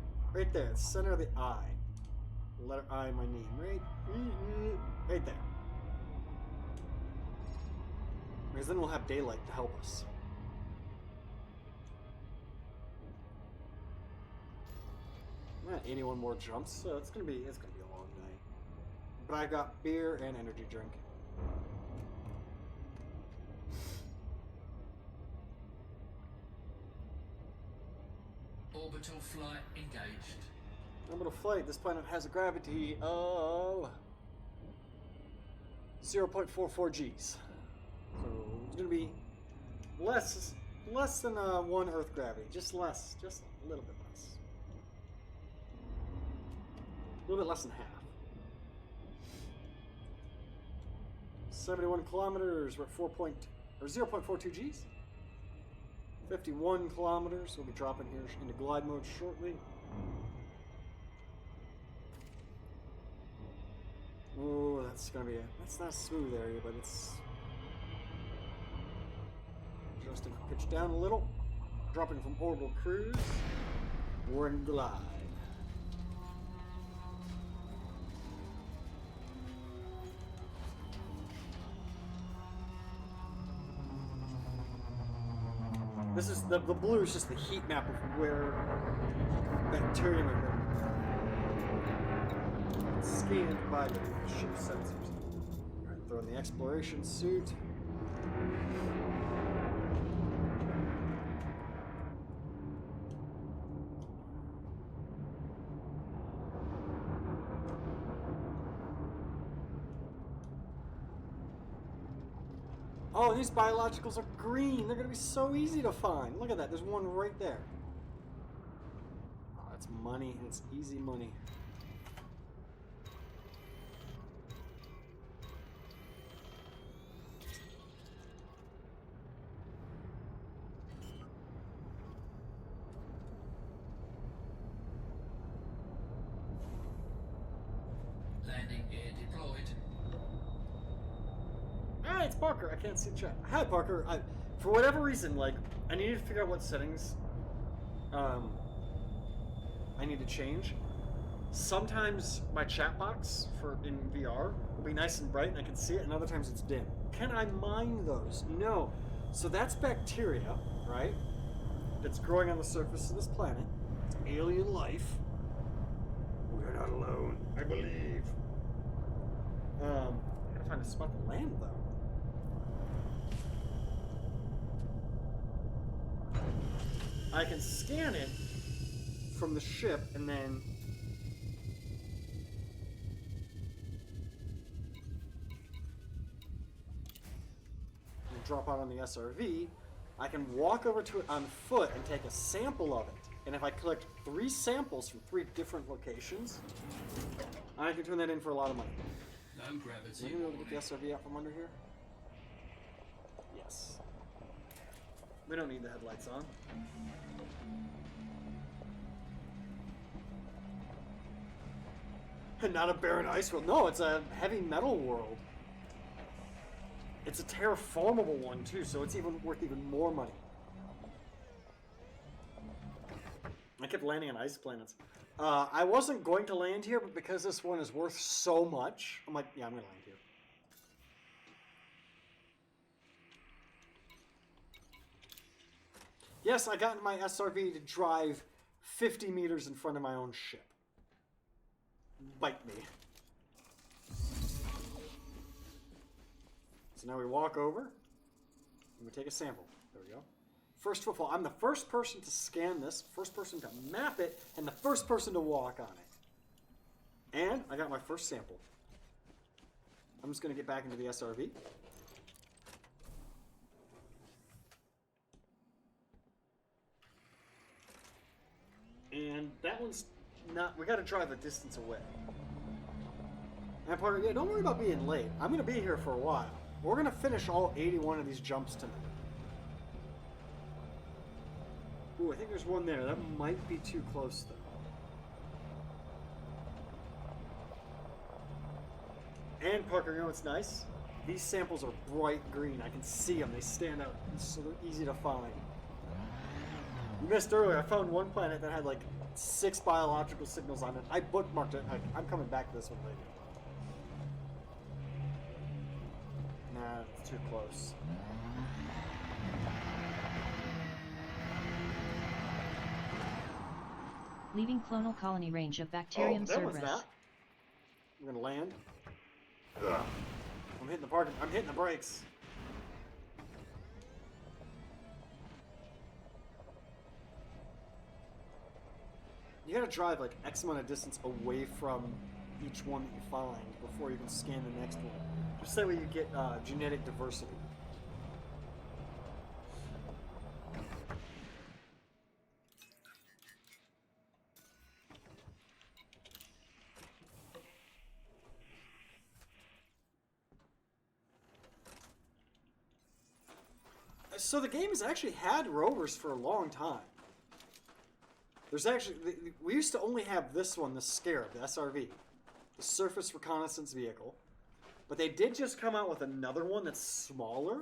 there, center of the eye. Letter I, my name, right there. Because then we'll have daylight to help us. I'm at 81 more jumps, so it's gonna be a long night. But I got beer and energy drink. Orbital flight engaged. Orbital flight. This planet has a gravity of 0.44 Gs. So it's gonna be less than 1 Earth gravity. Just less, just a little bit less. A little bit less than half. 71 kilometers. We're at 0.42 Gs. 51 kilometers. We'll be dropping here into glide mode shortly. Oh, that's gonna be that's not a smooth area, but it's adjusting pitch down a little. Dropping from orbital cruise. We're in glide. This is the blue is just the heat map of where bacterium have been scanned by the ship sensors. Alright, throw in the exploration suit. Oh, these biologicals are green. They're going to be so easy to find. Look at that. There's one right there. Oh, that's money. It's easy money. Landing gear deployed. Hi, it's Parker. I can't see the chat. Hi, Parker. For whatever reason, like, I need to figure out what settings I need to change. Sometimes my chat box in VR will be nice and bright and I can see it, and other times it's dim. Can I mine those? No. So that's bacteria, right? That's growing on the surface of this planet. It's alien life. We're not alone, I believe. I gotta find a spot to land, though. I can scan it from the ship and then drop out on the SRV. I can walk over to it on foot and take a sample of it. And if I collect 3 samples from 3 different locations, I can turn that in for a lot of money. No Am I gravity. going to be able to get the SRV out from under here? Yes. We don't need the headlights on. Not a barren ice world. No, it's a heavy metal world. It's a terraformable one too, so it's even worth even more money. I kept landing on ice planets. I wasn't going to land here, but because this one is worth so much, I'm like, yeah, I'm gonna land here. Yes, I got in my SRV to drive 50 meters in front of my own ship. Bite me. So now we walk over, and we take a sample. There we go. First footfall. I'm the first person to scan this, first person to map it, and the first person to walk on it. And I got my first sample. I'm just going to get back into the SRV. And that one's not... We got to drive a distance away. And part of, yeah, don't worry about being late. I'm going to be here for a while. We're going to finish all 81 of these jumps tonight. Ooh, I think there's one there. That might be too close, though. And, Parker, you know what's nice? These samples are bright green. I can see them. They stand out, so they're easy to find. You missed earlier. I found one planet that had, like, 6 biological signals on it. I bookmarked it. I'm coming back to this one later. Nah, it's too close. Leaving clonal colony range of Bacterium that was Cerberus. that. I'm gonna land. I'm hitting the parking. I'm hitting the brakes. You gotta drive like X amount of distance away from each one that you find before you can scan the next one. Just that way you get genetic diversity. So the game has actually had rovers for a long time. There's actually, we used to only have this one, the Scarab, the SRV, the Surface Reconnaissance Vehicle. But they did just come out with another one that's smaller.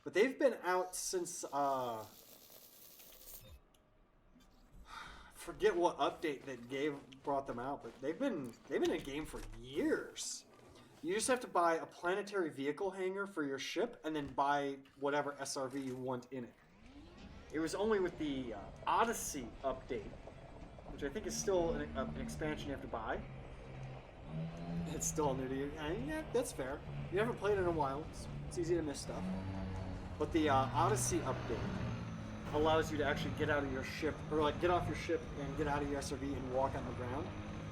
But they've been out since, forget what update that brought them out, but they've been in a game for years. You just have to buy a planetary vehicle hangar for your ship, and then buy whatever SRV you want in it. It was only with the Odyssey update, which I think is still an expansion you have to buy. It's still new to you. Yeah, that's fair. You haven't played it in a while. It's easy to miss stuff. But the Odyssey update allows you to actually get out of your ship, or like get off your ship and get out of your SRV and walk on the ground.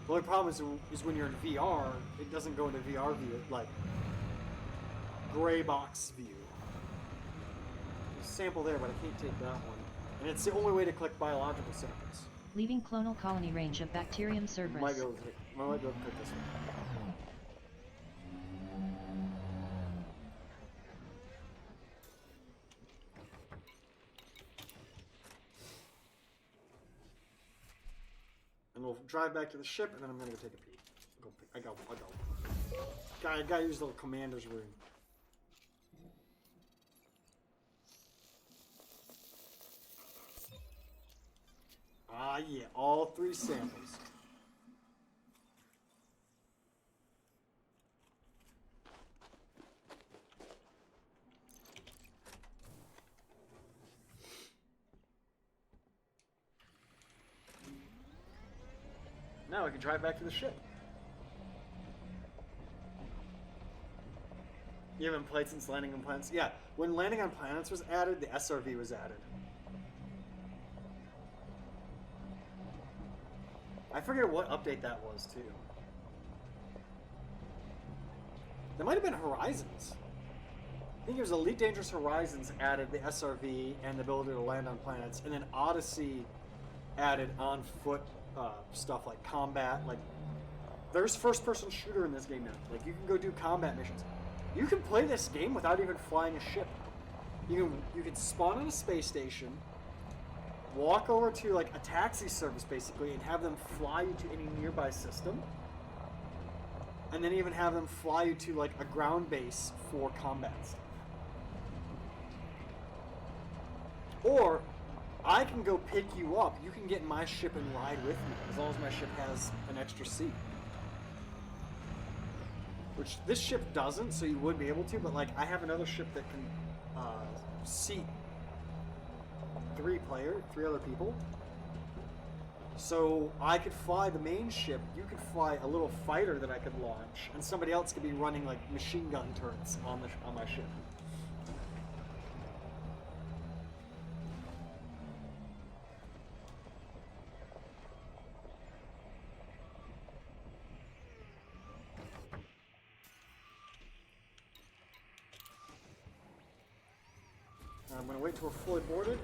The only problem is when you're in VR, it doesn't go into VR view, like gray box view. There's a sample there, but I can't take that one. And it's the only way to collect biological samples. Leaving clonal colony range of Bacterium Cerberus. Might be able to click this one. And we'll drive back to the ship, and then I'm gonna go take a pee. I go. Gotta use the little commander's room. Ah, yeah, all 3 samples. Now I can drive back to the ship. You haven't played since Landing on Planets? Yeah, when Landing on Planets was added, the SRV was added. I forget what update that was, too. That might have been Horizons. I think it was Elite Dangerous Horizons added the SRV and the ability to land on planets, and then Odyssey added on-foot stuff like combat. Like, there's first-person shooter in this game now. Like, you can go do combat missions. You can play this game without even flying a ship. You can spawn on a space station, walk over to like a taxi service basically, and have them fly you to any nearby system, and then even have them fly you to like a ground base for combat stuff. Or I can go pick you up. You can get in my ship and ride with me, as long as my ship has an extra seat. Which this ship doesn't, so you would be able to, but like I have another ship that can seat 3 other people. So I could fly the main ship, you could fly a little fighter that I could launch, and somebody else could be running like machine gun turrets on my ship. I'm going to wait till we're fully boarded.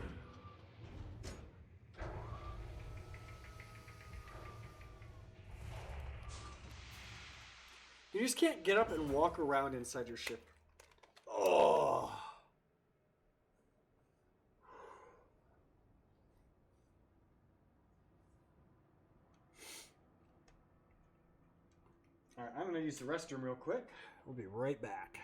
You just can't get up and walk around inside your ship. Oh. Alright, I'm going to use the restroom real quick. We'll be right back.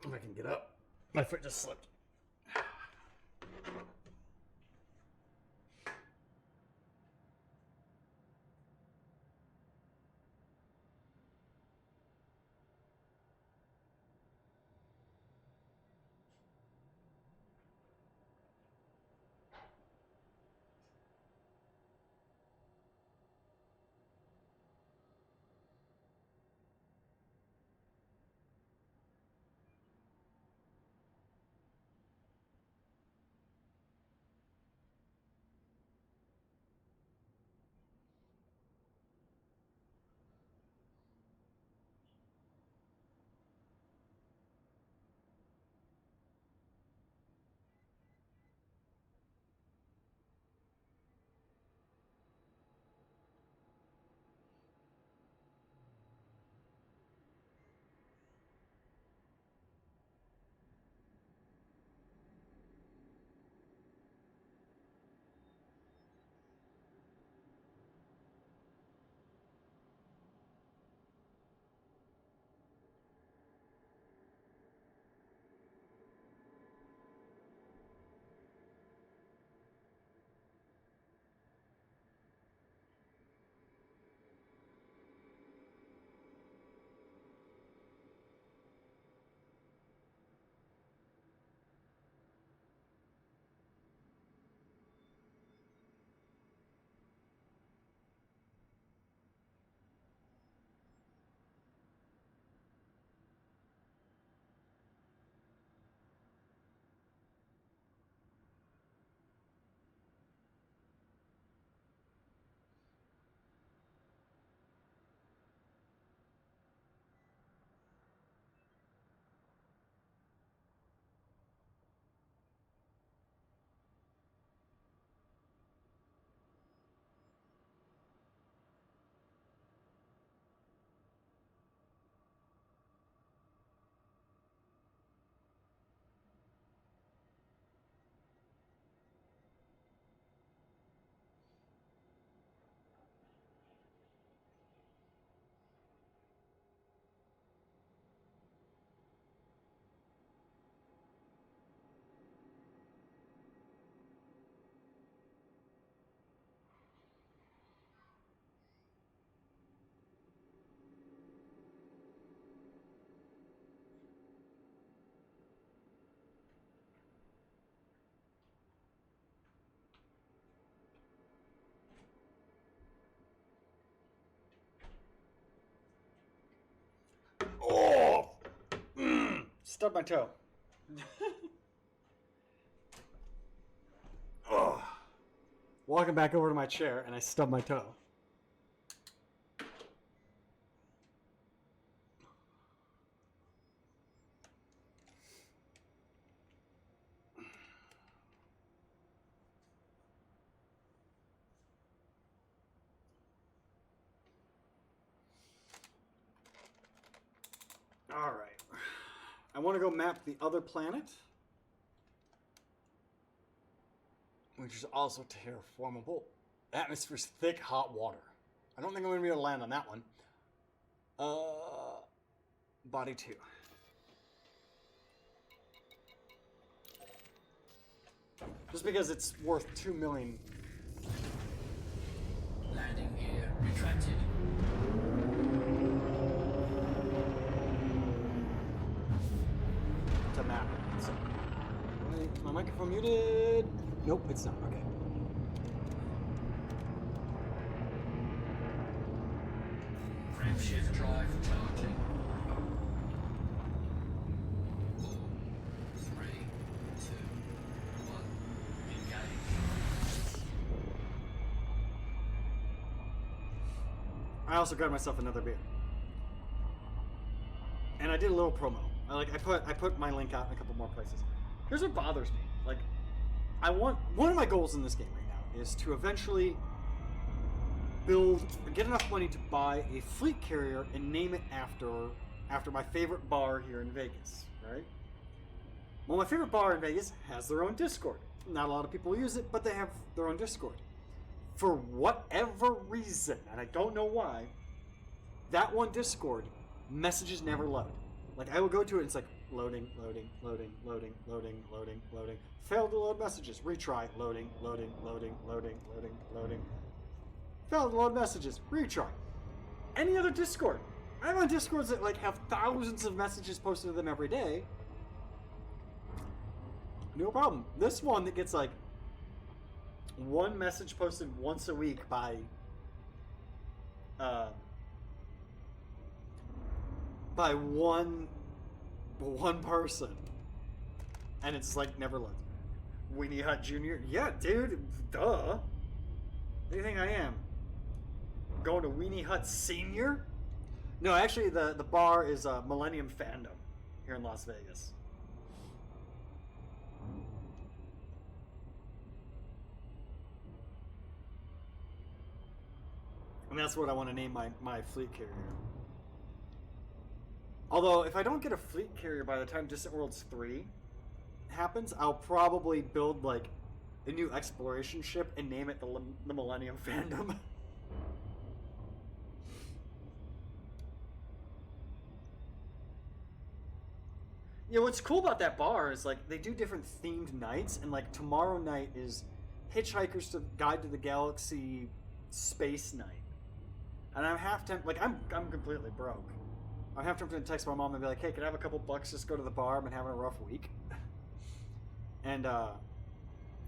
If I can get up. My foot just slipped. stubbed my toe. Ugh. Walking back over to my chair, and I stubbed my toe. All right. I want to go map the other planet, which is also terraformable. Atmosphere's thick, hot water. I don't think I'm going to be able to land on that one. Body 2. Just because it's worth 2 million. Landing gear retracted. To map. So, wait, is my microphone muted? Nope, it's not. Okay. Frameshift drive charging. 4, 3, 2, 1. Engage. I also got myself another beer. And I did a little promo. I put my link out in a couple more places. Here's what bothers me. Like, one of my goals in this game right now is to eventually get enough money to buy a fleet carrier and name it after my favorite bar here in Vegas, right? Well, my favorite bar in Vegas has their own Discord. Not a lot of people use it, but they have their own Discord. For whatever reason, and I don't know why, that one Discord messages never load. Like, I will go to it and it's like, loading. Failed to load messages. Retry. Loading. Failed to load messages. Retry. Any other Discord. I'm on Discords that like have thousands of messages posted to them every day. No problem. This one that gets like one message posted once a week by one person, and it's like never loads. Weenie Hut Jr. Yeah, dude, duh. What do you think I am? Going to Weenie Hut Senior? No, actually, the bar is Millennium Fandom here in Las Vegas. And that's what I want to name my fleet carrier. Although, if I don't get a fleet carrier by the time Distant Worlds 3 happens, I'll probably build, like, a new exploration ship and name it the Millennium Fandom. Yeah, what's cool about that bar is, like, they do different themed nights, and, like, tomorrow night is Hitchhiker's Guide to the Galaxy Space Night. And I'm half tempted, like, I'm completely broke. I'm half tempted to text my mom and be like, hey, can I have a couple bucks, just go to the bar, I've been having a rough week. And,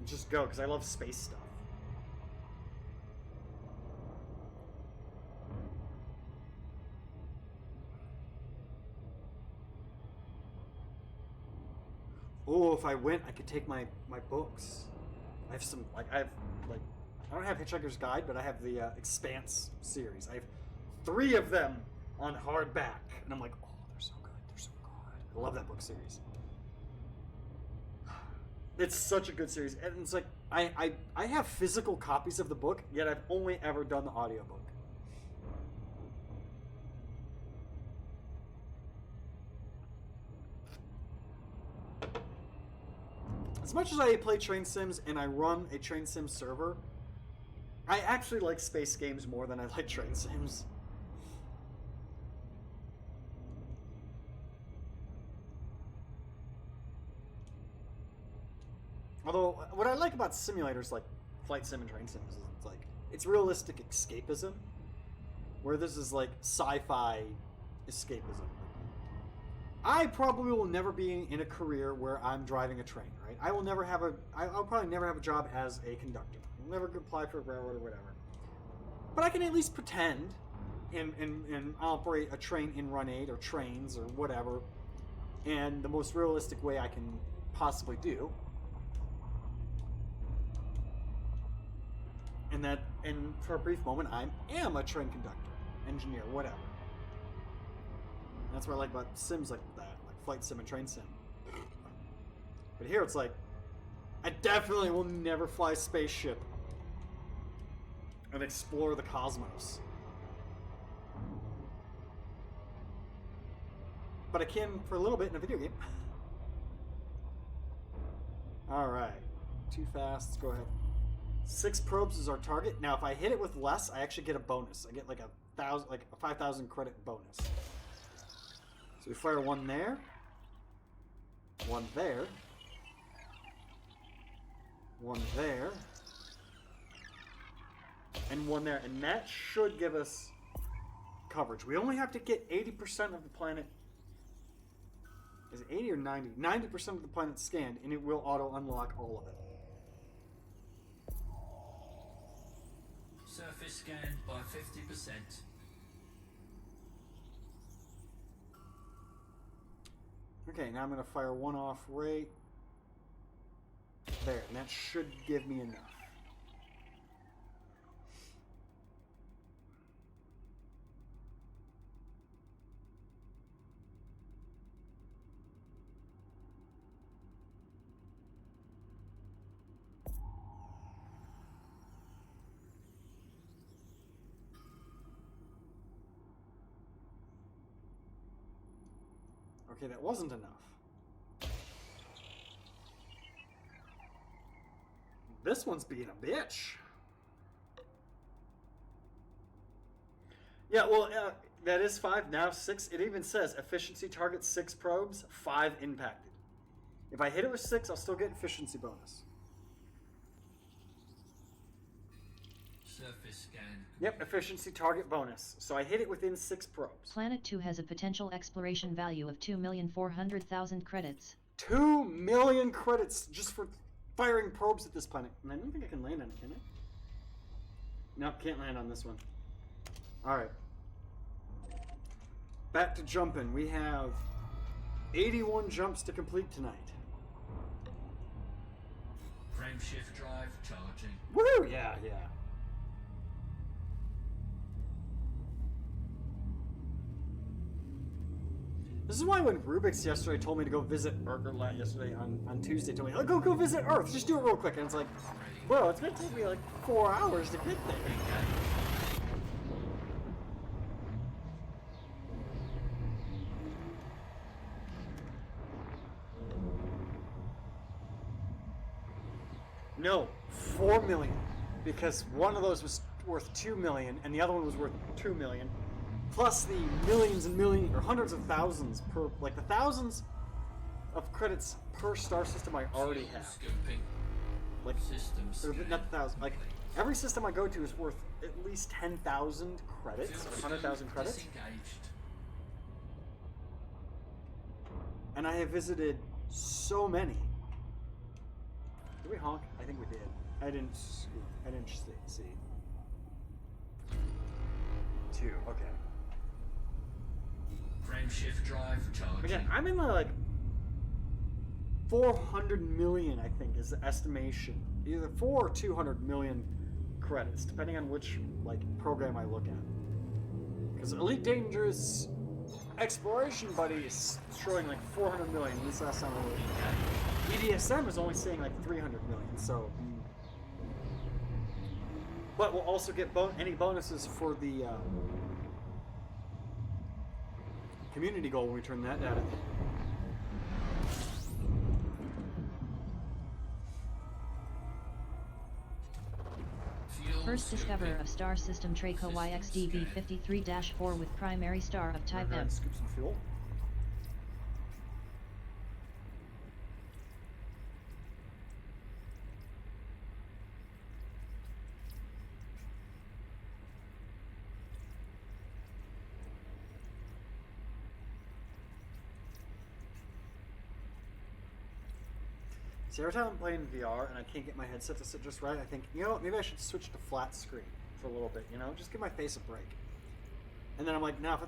just go, because I love space stuff. Oh, if I went, I could take my books. I have some, like, I don't have Hitchhiker's Guide, but I have the Expanse series. I have 3 of them on hardback. And I'm like, oh, they're so good. They're so good. I love that book series. It's such a good series. And it's like, I have physical copies of the book, yet I've only ever done the audiobook. As much as I play train sims and I run a train sim server, I actually like space games more than I like train sims. Although, what I like about simulators like Flight Sim and Train Sims is it's realistic escapism, where this is like sci-fi escapism. I probably will never be in a career where I'm driving a train, right? I'll probably never have a job as a conductor. I'll never apply for a railroad or whatever. But I can at least pretend and operate a train in Run 8 or trains or whatever and the most realistic way I can possibly do. And for a brief moment, I am a train conductor, engineer, whatever. And that's what I like about sims like that, like flight sim and train sim. But here it's like, I definitely will never fly a spaceship and explore the cosmos. But I can for a little bit in a video game. Alright. Too fast. Let's go ahead. 6 probes is our target. Now, if I hit it with less, I actually get a bonus. I get like a 5,000 credit bonus. So we fire one there. One there. One there. And one there. And that should give us coverage. We only have to get 80% of the planet. Is it 80 or 90? 90% of the planet scanned, and it will auto-unlock all of it. Surface scanned by 50%. Okay, now I'm going to fire one off right there, and that should give me enough. Okay, that wasn't enough. This one's being a bitch. Yeah, well, that is 5, now 6. It even says efficiency target 6 probes, 5 impacted. If I hit it with 6, I'll still get efficiency bonus. Surface scan. Yep, efficiency target bonus. So I hit it within 6 probes. Planet 2 has a potential exploration value of 2,400,000 credits. 2 million credits just for firing probes at this planet. And I don't think I can land on it, can I? Nope, can't land on this one. Alright. Back to jumping. We have 81 jumps to complete tonight. Frame shift drive charging. Woo! Yeah, yeah. This is why when Rubik's yesterday told me to go visit Earth, or yesterday on Tuesday told me, oh, go visit Earth, just do it real quick. And it's like, bro, it's gonna take me like 4 hours to get there. No, 4 million. Because one of those was worth 2 million and the other one was worth 2 million. Plus the millions and millions, or hundreds of thousands per, like the thousands of credits per star system I already have. Scoping. Like, System or scan. not the thousand, like every system I go to is worth at least 10,000 credits, or 100,000 credits. Disengaged. And I have visited so many. Did we honk? I think we did. I didn't see. 2, okay. Frame shift drive charging. Again, I'm in the like 400 million, I think, is the estimation. Either 4 or 200 million credits, depending on which like program I look at. Because Elite Dangerous Exploration Buddy is showing like 400 million. At least last time I looked. EDSM is only saying like 300 million. So, but we'll also get any bonuses for the community goal when we turn that data. Fuel First discoverer of star system Traco YXDB 53-4 with primary star of type Go ahead M. and scoop some fuel. See, every time I'm playing VR and I can't get my headset to sit just right, I think, you know what, maybe I should switch to flat screen for a little bit, you know? Just give my face a break. And then I'm like, now if I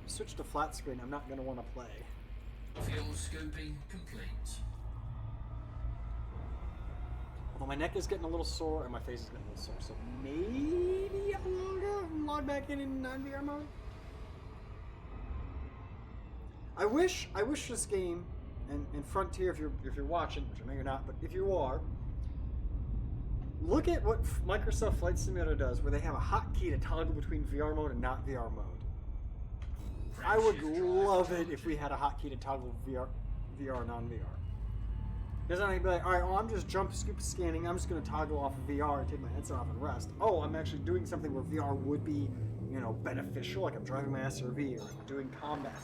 switch to flat screen, I'm not going to want to play. Fuel scooping complete. Although my neck is getting a little sore and my face is getting a little sore, so maybe I'll log back in non-VR mode. I wish this game and Frontier, if you're watching, which I know you're not, but if you are, look at what Microsoft Flight Simulator does, where they have a hotkey to toggle between VR mode and not VR mode. I would love it if we had a hotkey to toggle VR non-VR. Because then I'd be like, all right, well, I'm just scoop scanning. I'm just going to toggle off of VR and take my headset off and rest. Oh, I'm actually doing something where VR would be, beneficial, like I'm driving my SRV or I'm doing combat.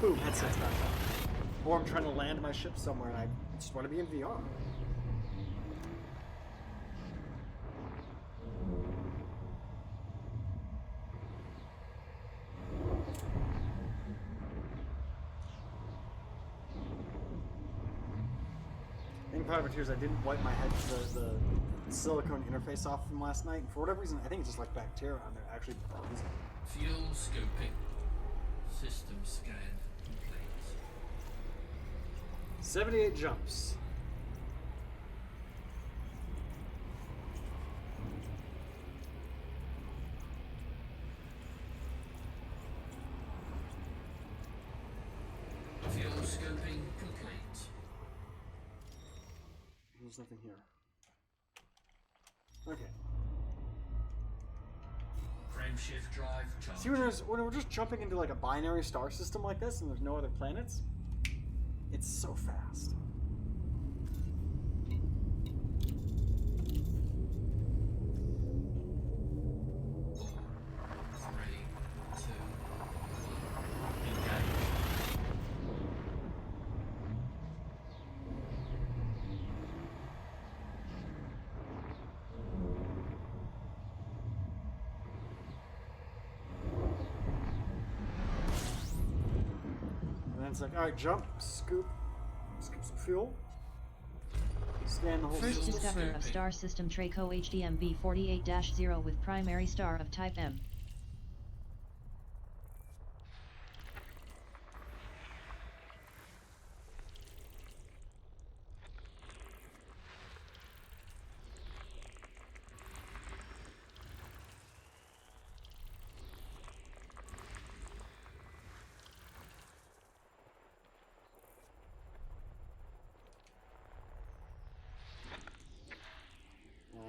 Boom, headset's back on. Or I'm trying to land my ship somewhere and I just want to be in VR. In Privateers, I didn't wipe my head, the silicone interface off from last night, and for whatever reason, I think it's just like bacteria on there, actually burns it. Fuel scooping. System scan complete. 78 jumps. Fuel scooping complete. There's nothing here. Okay. Frameshift drive charged. See, when we're just jumping into like a binary star system like this and there's no other planets, it's so fast. It's like, alright, jump, scoop some fuel, scan the whole First system. discoverer of star system Traco HDM B48-0 with primary star of type M.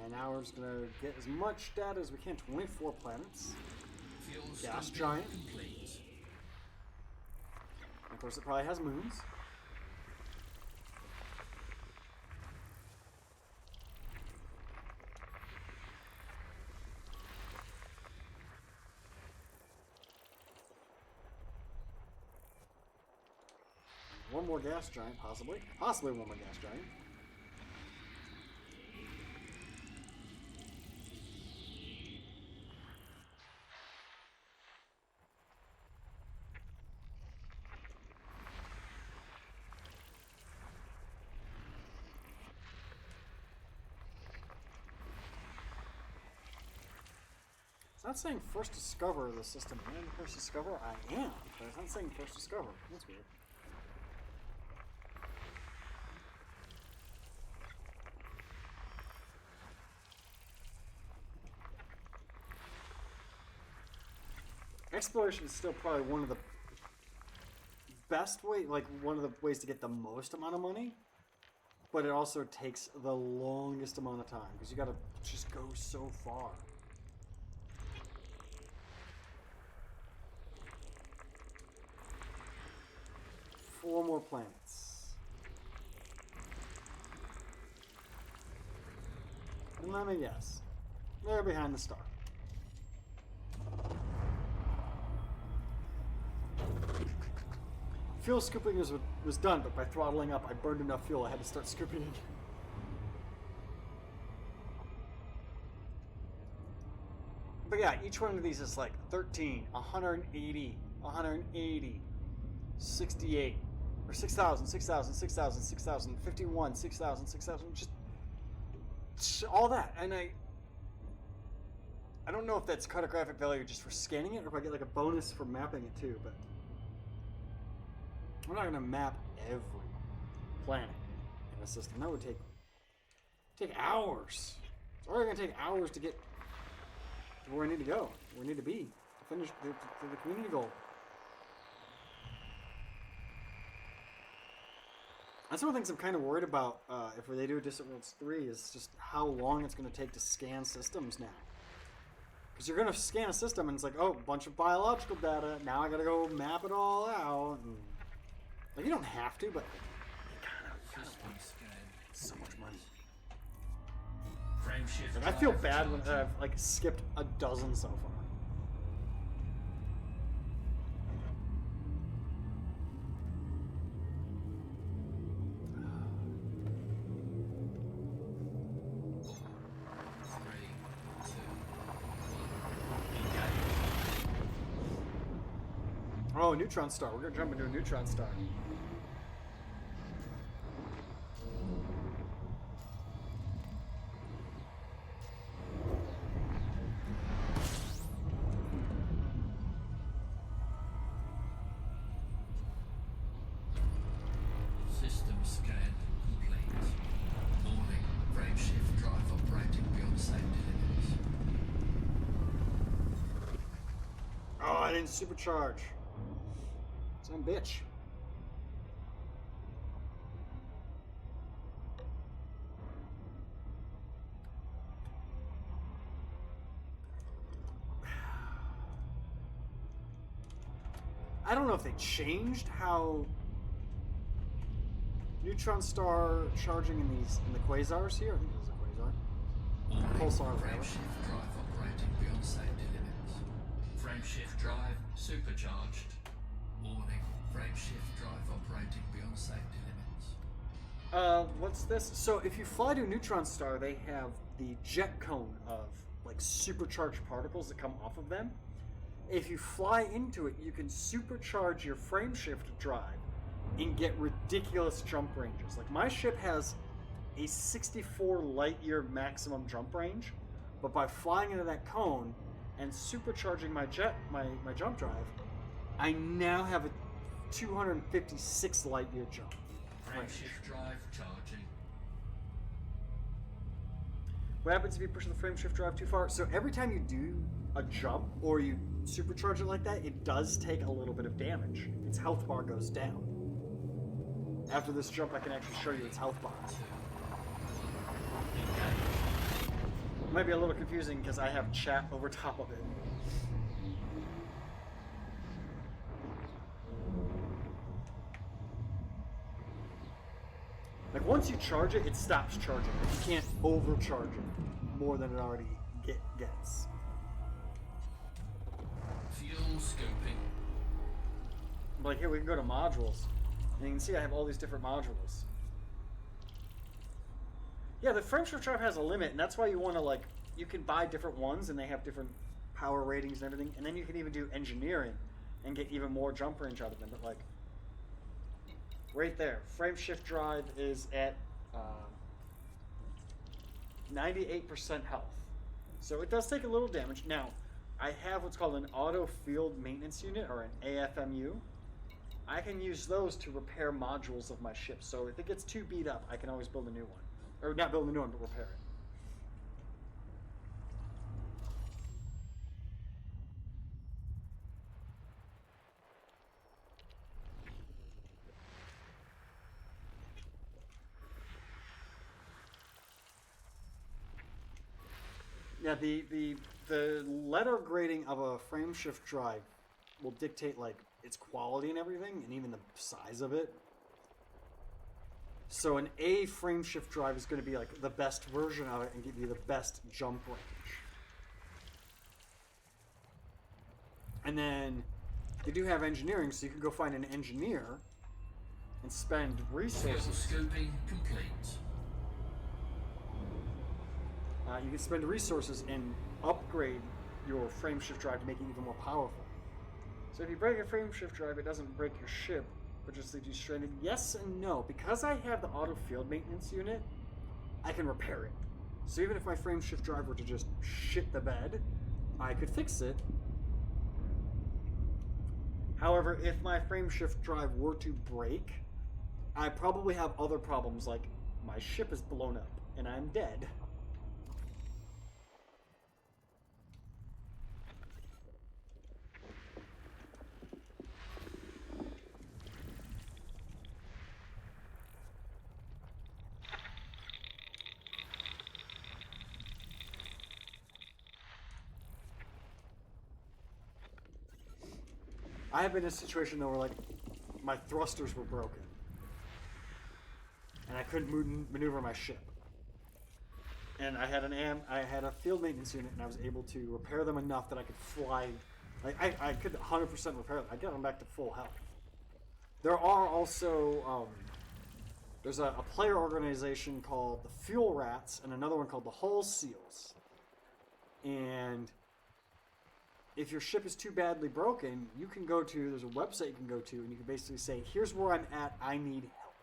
And now we're just gonna get as much data as we can. 24 planets. Fuel Gas scooping giant. complete. And of course, it probably has moons. One more gas giant, possibly. Possibly one more gas giant. It's not saying first discover the system. Am I the first discoverer? I am, but it's not saying first discover. That's weird. Exploration is still probably one of the best one of the ways to get the most amount of money, but it also takes the longest amount of time because you gotta just go so far. Four more planets. And let me guess. They're behind the star. Fuel scooping was done, but by throttling up, I burned enough fuel I had to start scooping again. But yeah, each one of these is like 13, 180, 180, 68, or 6,000, 6,000, 6,000, 6,000, 51, 6,000, 6,000, just all that. And I don't know if that's cartographic value just for scanning it, or if I get like a bonus for mapping it too, but I'm not gonna map every planet in the system. That would take hours. It's already gonna take hours to get to where I need to go, where I need to be, to finish the community goal. That's one of the things I'm kind of worried about if they do Distant Worlds 3 is just how long it's going to take to scan systems now. Because you're going to scan a system and it's like, oh, a bunch of biological data. Now I got to go map it all out. And, like, you don't have to, but you kind of so much money. Frame shift. Like, I feel drive bad when charging. I've like skipped a dozen so far. Three, two, one. Engage. Oh, neutron star. We're gonna jump into a neutron star. System scan complete. Warning. Frame shift drive operating beyond safety limits. Oh, I didn't supercharge. Some bitch. I don't know if they changed how neutron star charging in the quasars here. I think this is a quasar. Warning. Pulsar, whatever. Frame shift drive operating beyond safety limits. Frame shift drive supercharged. Warning. Frame shift drive operating beyond safety limits. What's this? So if you fly to a neutron star, they have the jet cone of like supercharged particles that come off of them. If you fly into it, you can supercharge your frame shift drive and get ridiculous jump ranges. Like my ship has a 64 light year maximum jump range, but by flying into that cone and supercharging my jump drive, I now have a 256 light year jump. Frame shift drive charging. What happens if you push the frame shift drive too far? So every time you do a jump or you supercharge it like that, it does take a little bit of damage. Its health bar goes down. After this jump, I can actually show you its health bar. Engage. It might be a little confusing because I have chat over top of it. Like once you charge it, it stops charging. You can't overcharge it more than it already gets. Fuel scooping. But like here, we can go to modules. And you can see I have all these different modules. Yeah, the frame shift drive has a limit, and that's why you want to like, you can buy different ones and they have different power ratings and everything. And then you can even do engineering and get even more jump range out of them. But like, right there, frame shift drive is at 98% health. So it does take a little damage. Now, I have what's called an auto field maintenance unit, or an AFMU. I can use those to repair modules of my ship. So if it gets too beat up, I can always build a new one. Or not build a new one, but repair it. Yeah, the letter grading of a frame shift drive will dictate like its quality and everything, and even the size of it. So an A frame shift drive is going to be like the best version of it and give you the best jump range. And then they do have engineering, so you can go find an engineer and spend Fuel resources. scooping complete. You can spend resources and upgrade your frame shift drive to make it even more powerful. So if you break a frame shift drive, it doesn't break your ship, but just leaves you stranded. Yes and no. Because I have the auto field maintenance unit, I can repair it. So even if my frame shift drive were to just shit the bed, I could fix it However, if my frame shift drive were to break, I probably have other problems like my ship is blown up and I'm dead. I have been in a situation though where like my thrusters were broken and I couldn't maneuver my ship. And I had a field maintenance unit, and I was able to repair them enough that I could fly. Like I could 100% repair them. I get them back to full health. There are also there's a player organization called the Fuel Rats and another one called the Hull Seals. And if your ship is too badly broken, you can go to, there's a website you can go to, and you can basically say, here's where I'm at, I need help.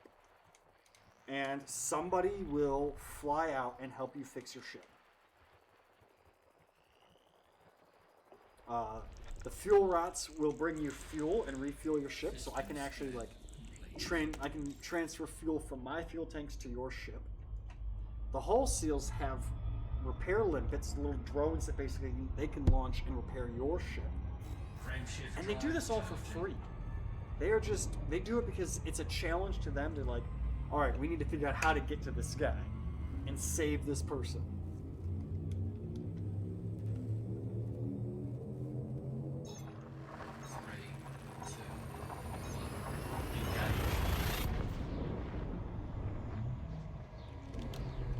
And somebody will fly out and help you fix your ship. The Fuel Rats will bring you fuel and refuel your ship, so I can actually like I can transfer fuel from my fuel tanks to your ship. The Hull Seals have repair limpets, little drones that basically they can launch and repair your ship. And they do this all for free. They do it because it's a challenge to them to like, all right, we need to figure out how to get to this guy and save this person.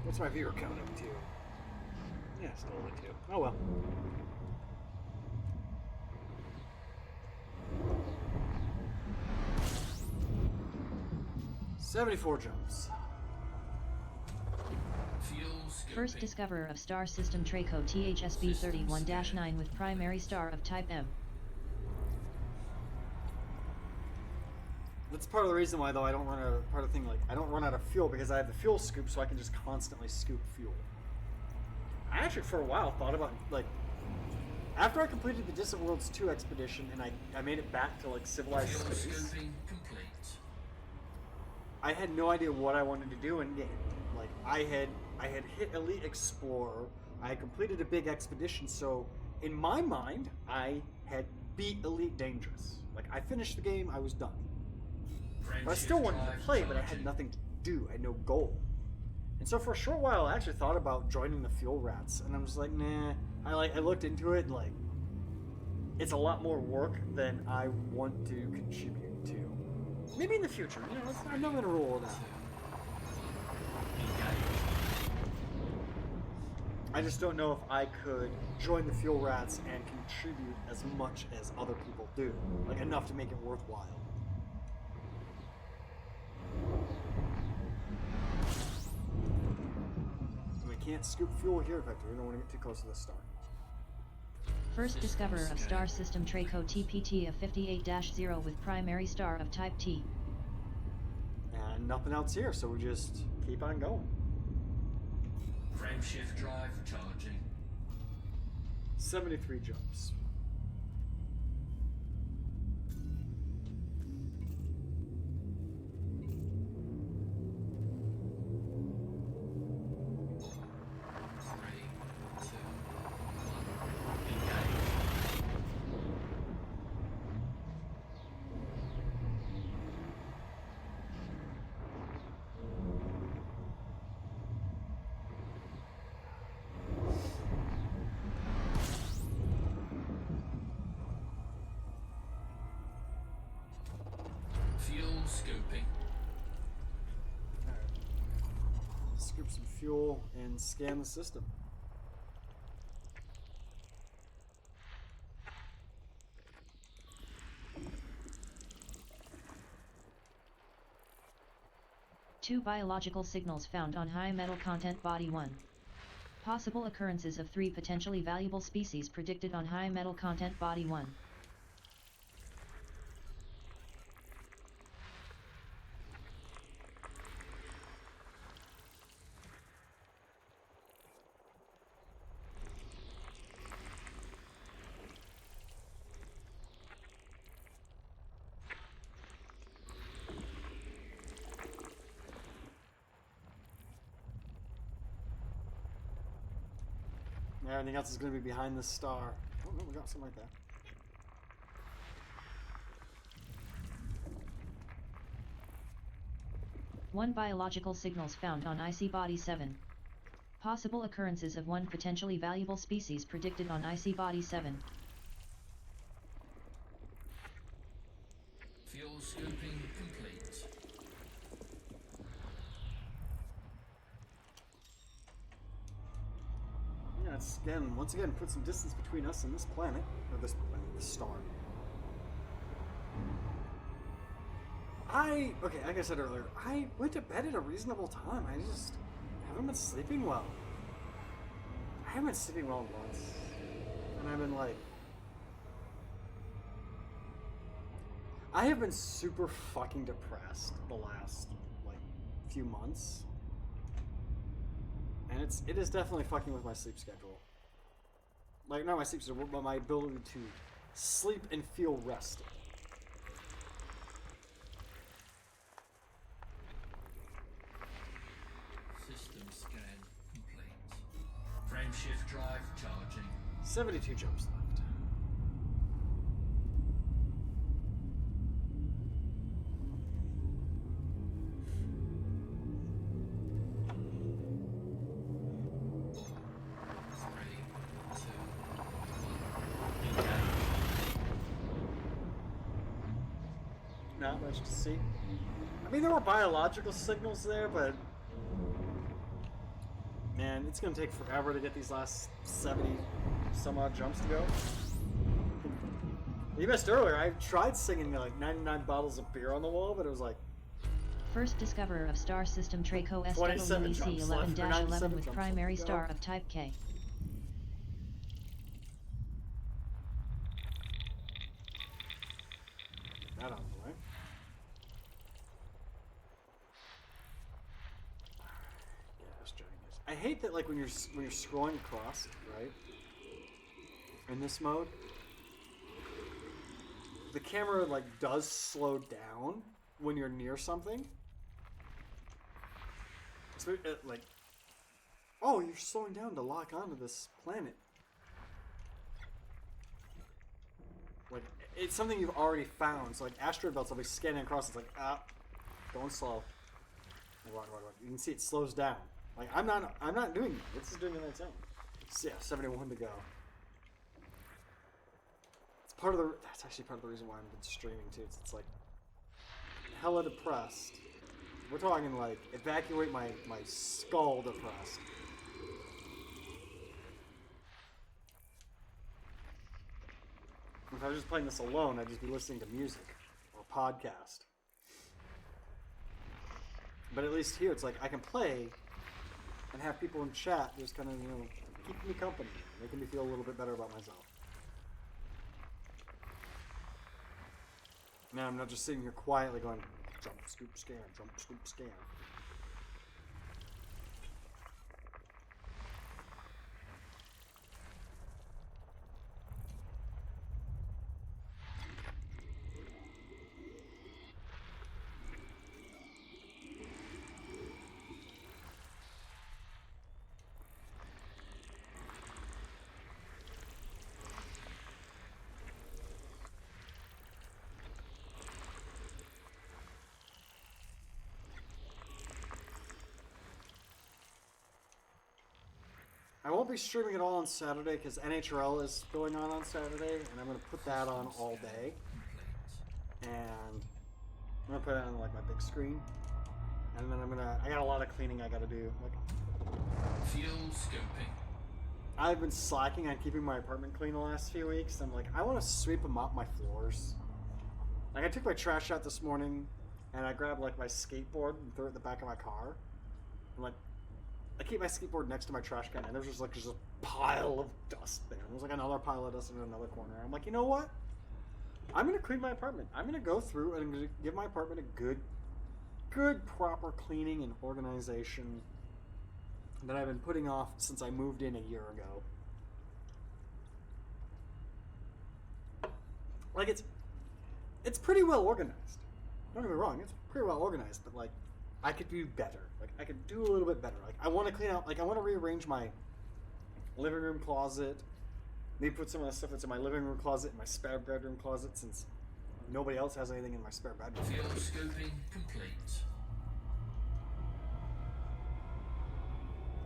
What's my viewer count up to? Yeah, still only 2. Oh well. "74 jumps. First discoverer of star system Traco THSB 31-9 with primary star of type M. That's part of the reason why, though, I don't run out of fuel, because I have the fuel scoop, so I can just constantly scoop fuel. I actually, for a while, thought about, like, after I completed the Distant Worlds 2 expedition and I made it back to, like, civilized space, I had no idea what I wanted to do in game. Like, I had hit Elite Explorer, I had completed a big expedition, so in my mind, I had beat Elite Dangerous. Like, I finished the game, I was done. But I still wanted to play, but I had nothing to do, I had no goal. And so for a short while, I actually thought about joining the Fuel Rats, and I'm just like, nah. I looked into it, like, it's a lot more work than I want to contribute to. Maybe in the future, you know, I'm not gonna roll it out. I just don't know if I could join the Fuel Rats and contribute as much as other people do, like enough to make it worthwhile. We can't scoop fuel here, in fact, we don't want to get too close to the star. First discoverer of star system Traco TPT of 58-0 with primary star of type T. And nothing else here, so we just keep on going. Frameshift drive charging. 73 jumps. Fuel scooping. Alright. Scoop some fuel and scan the system. Two biological signals found on high metal content body 1. Possible occurrences of 3 potentially valuable species predicted on high metal content body 1. Everything else is going to be behind this star. Oh, no, we got something like that. One biological signals found on IC Body 7. Possible occurrences of one potentially valuable species predicted on IC Body 7. Fuel scooping complete. Yeah, it's once again, put some distance between us and this planet, or this star. Okay, like I said earlier, I went to bed at a reasonable time. I just haven't been sleeping well. I haven't been sleeping well once. And I've been like... I have been super fucking depressed the last, like, few months. And it is definitely fucking with my sleep schedule. Like, not my sleep schedule, but my ability to sleep and feel rested. System scan complete. Frameshift drive charging. 72 jumps left. Not much to see. I mean, there were biological signals there, but man, it's gonna take forever to get these last 70 some odd jumps to go. You missed earlier. I tried singing like 99 bottles of beer on the wall, but it was like First discoverer of star system Traco 27 jumps left, or 97 SWEC-11-11 with jumps primary left to go. star of type K. that out of the way. Yeah, let's try this. I hate that, like when you're scrolling across, right? In this mode, the camera like does slow down when you're near something. So like, oh, you're slowing down to lock onto this planet. Like, it's something you've already found. So like, asteroid belts, I'll be scanning across. It's like, going slow. What? You can see it slows down. Like, I'm not doing that. This is doing it on its own. So, yeah, 71 to go. That's actually part of the reason why I've been streaming too. It's like hella depressed. We're talking like evacuate my skull depressed. If I was just playing this alone, I'd just be listening to music or podcast. But at least here, it's like I can play and have people in chat just kind of, keep me company, making me feel a little bit better about myself. Now I'm not just sitting here quietly going, jump, scoop, scan, jump, scoop, scan. I won't be streaming it all on Saturday because NHRL is going on Saturday, and I'm going to put that on all day. And I'm going to put it on like my big screen. And then I got a lot of cleaning I got to do. Fuel scoping. I've been slacking on keeping my apartment clean the last few weeks. I'm like, I want to sweep and mop my floors. Like, I took my trash out this morning, and I grabbed like my skateboard and threw it in the back of my car. I'm like, I keep my skateboard next to my trash can, and there's just a pile of dust there. There's like another pile of dust in another corner. I'm like, you know what? I'm gonna clean my apartment. I'm gonna go through and I'm gonna give my apartment a good proper cleaning and organization that I've been putting off since I moved in a year ago. Like, it's pretty well organized. Don't get me wrong, it's pretty well organized, but like, I could do better. Like, I could do a little bit better. Like, I want to clean out, like, I want to rearrange my living room closet. Maybe put some of the stuff that's in my living room closet in my spare bedroom closet, since nobody else has anything in my spare bedroom. Fuel scooping complete.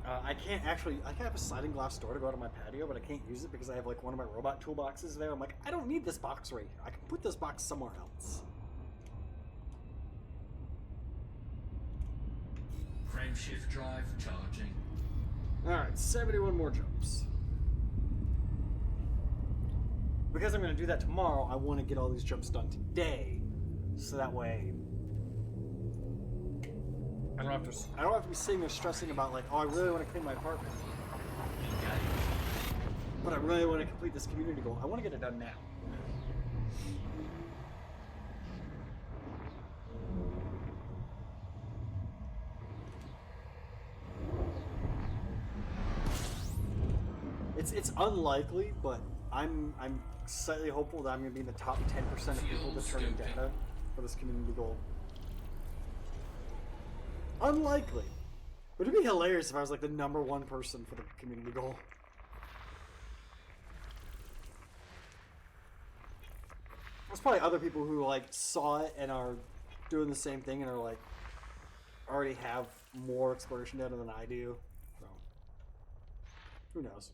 I can't have a sliding glass door to go out on my patio, but I can't use it because I have like one of my robot toolboxes there. I'm like, I don't need this box right here. I can put this box somewhere else. Frameshift drive charging. Alright, 71 more jumps. Because I'm going to do that tomorrow, I want to get all these jumps done today, so that way I don't have to be sitting there stressing about like, oh, I really want to clean my apartment, Engage. but I really want to complete this community goal. I want to get it done now. It's unlikely, but I'm slightly hopeful that I'm going to be in the top 10% of people determining data for this community goal. Unlikely. But it'd be hilarious if I was like the #1 person for the community goal. There's probably other people who like saw it and are doing the same thing and are like already have more exploration data than I do. So who knows?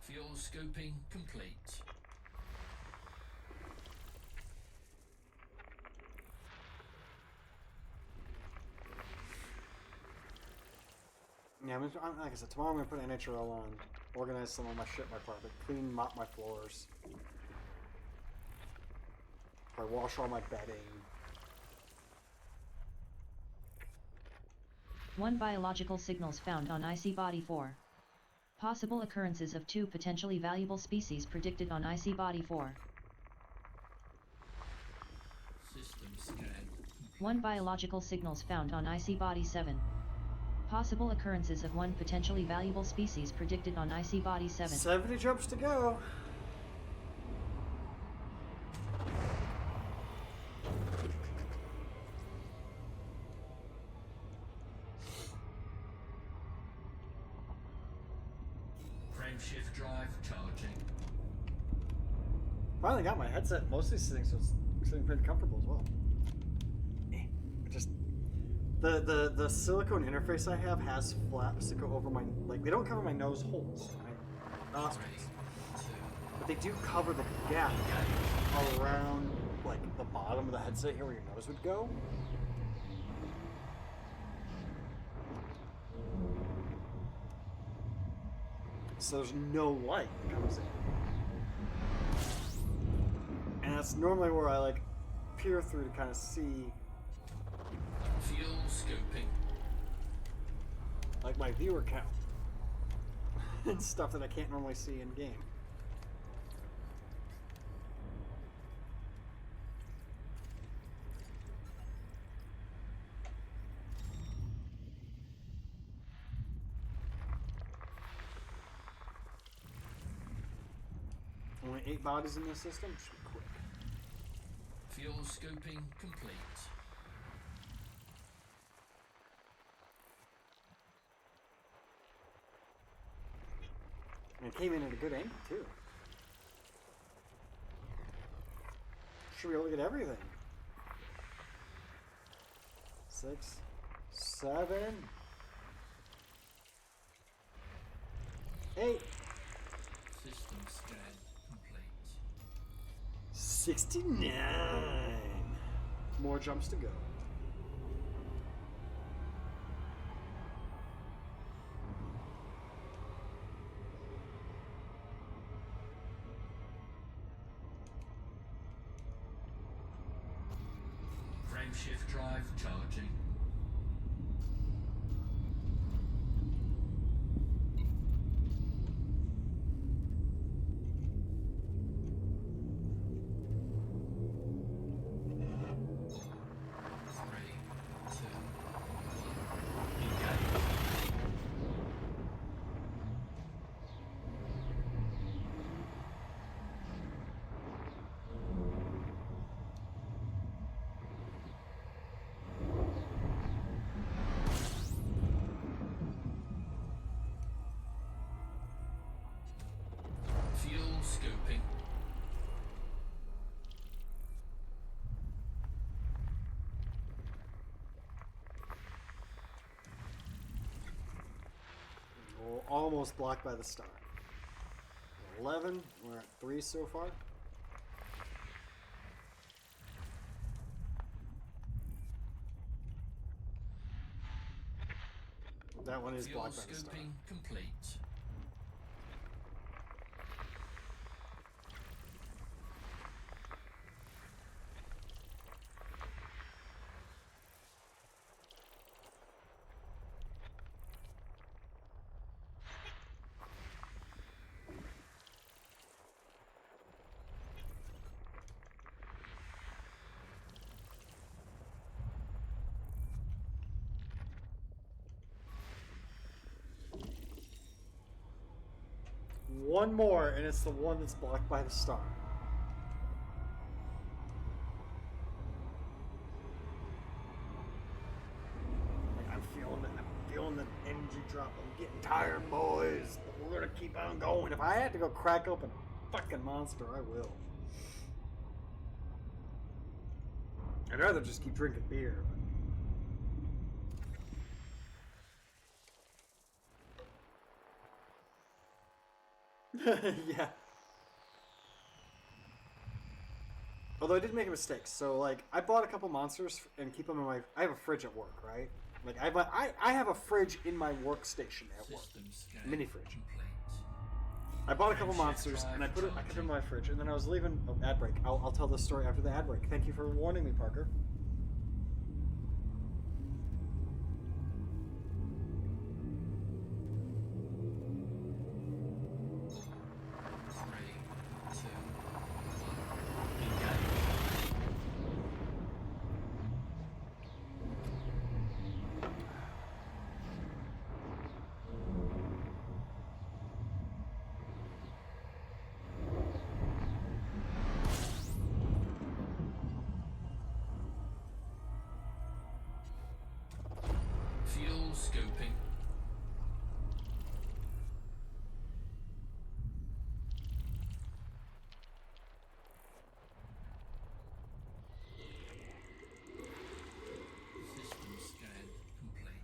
Fuel scooping complete. Yeah, like I said, tomorrow I'm going to put NHRL on, organize some of my shit in my carpet, mop my floors, probably wash all my bedding. 1 biological signals found on IC Body 4. Possible occurrences of 2 potentially valuable species predicted on IC Body 4. System scan. 1 biological signals found on IC Body 7. Possible occurrences of 1 potentially valuable species predicted on IC Body 7. 70 jumps to go. Frameshift drive charging. Finally got my headset mostly sitting, so it's sitting pretty comfortable as well. Just the silicone interface I have has flaps that go over my, like, they don't cover my nose holes, nostrils, but they do cover the gap around like the bottom of the headset here where your nose would go. So there's no light that comes in. And that's normally where I like peer through to kind of see Fuel scooping. like my viewer count and stuff that I can't normally see in game. Only 8 bodies in this system. Should be quick. Fuel scooping complete. And it came in at a good angle too. Should be able to get everything. 6, 7, 8. System scan complete. 69. More jumps to go. Frameshift drive charging. Engage. 3, 2, 1. almost blocked by the star. 11. We're at 3 so far. That one is Fuel blocked by the star. scooping complete. One more, and it's the one that's blocked by the star. Like, I'm feeling the energy drop. I'm getting tired, boys. But we're gonna keep on going. If I had to go crack open a fucking monster, I will. I'd rather just keep drinking beer. Yeah. Although I did make a mistake. So, like, I bought a couple monsters and keep them in my... I have a fridge at work, right? Like, I have a fridge in my workstation at work. System scan Mini fridge. complete. I bought a couple monsters and I kept them in my fridge. And then I was leaving... Oh, ad break. I'll tell this story after the ad break. Thank you for warning me, Parker. Fuel scooping. System scan complete.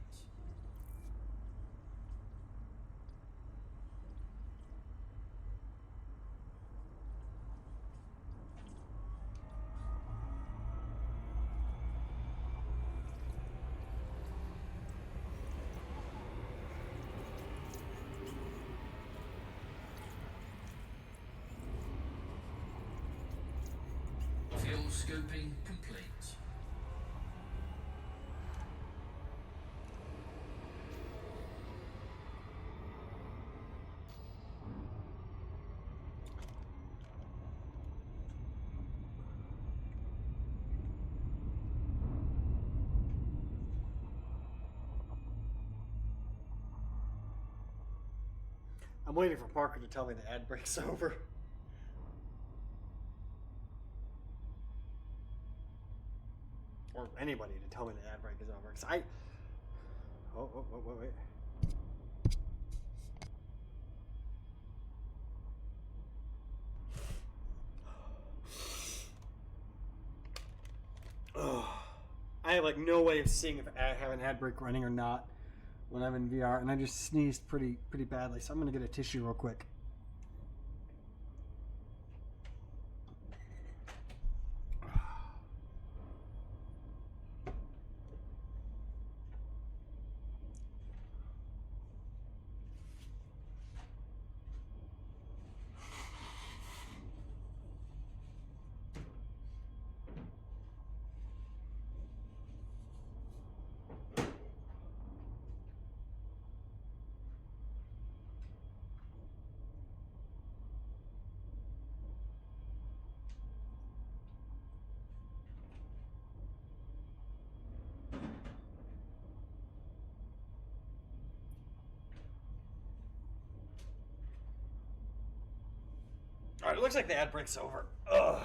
Fuel scooping complete. I'm waiting for Parker to tell me the ad break's over. Or anybody to tell me the ad break is over. Because I... Oh, wait. I have like no way of seeing if I have an ad break running or not when I'm in VR, and I just sneezed pretty badly, so I'm gonna get a tissue real quick. Alright, it looks like the ad break's over. Ugh.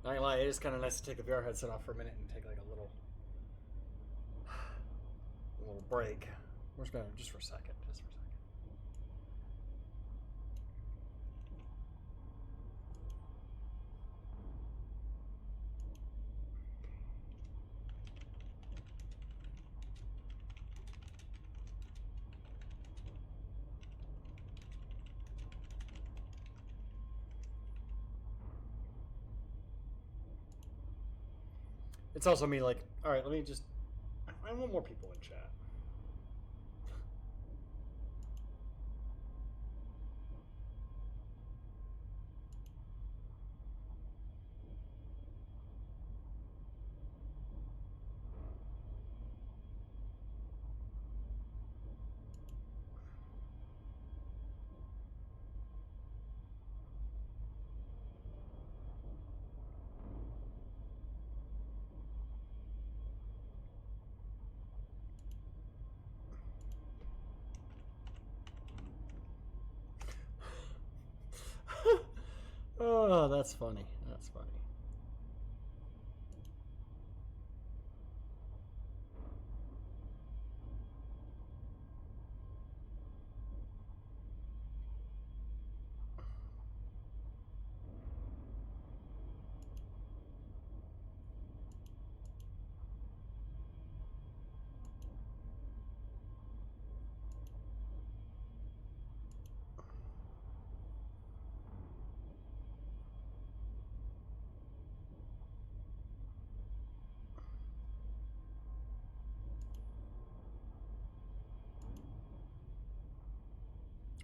Not gonna lie, it is kind of nice to take the VR headset off for a minute and take like a little break. We're just gonna, just for a second. It's also me like, all right, let me just. I want more people in chat. Oh, that's funny. That's funny.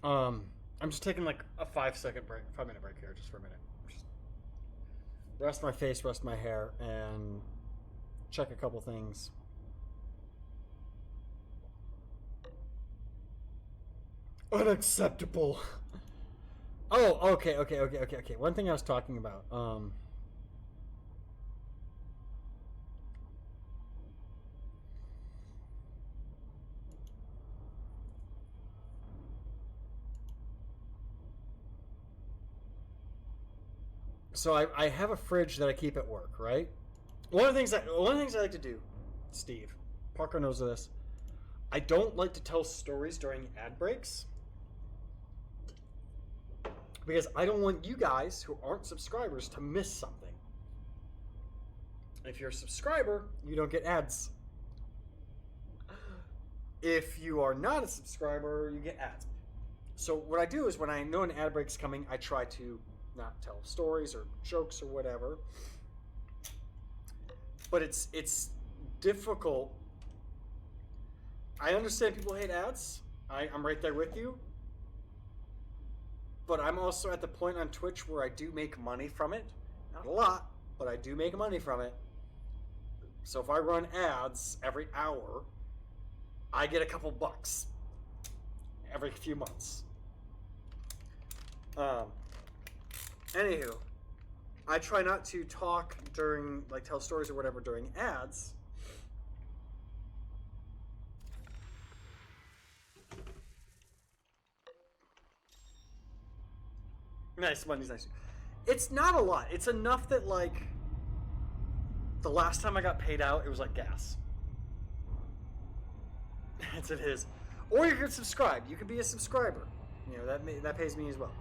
I'm just taking like a 5-second break, 5-minute break here, just for a minute. Just rest my face, rest my hair, and check a couple things. Unacceptable. Oh, okay. One thing I was talking about. So I have a fridge that I keep at work, right? One of the things I like to do, Steve, Parker knows this. I don't like to tell stories during ad breaks because I don't want you guys who aren't subscribers to miss something. If you're a subscriber, you don't get ads. If you are not a subscriber, you get ads. So what I do is when I know an ad break's coming, I try to not tell stories or jokes or whatever. But it's difficult. I understand people hate ads. I'm right there with you. But I'm also at the point on Twitch where I do make money from it. Not a lot, but I do make money from it. So if I run ads every hour, I get a couple bucks every few months. Anywho, I try not to talk during, like, tell stories or whatever during ads. Nice, money's nice. It's not a lot. It's enough that, like, the last time I got paid out, it was like gas. That's it is. Or you can subscribe. You can be a subscriber. You know, that pays me as well.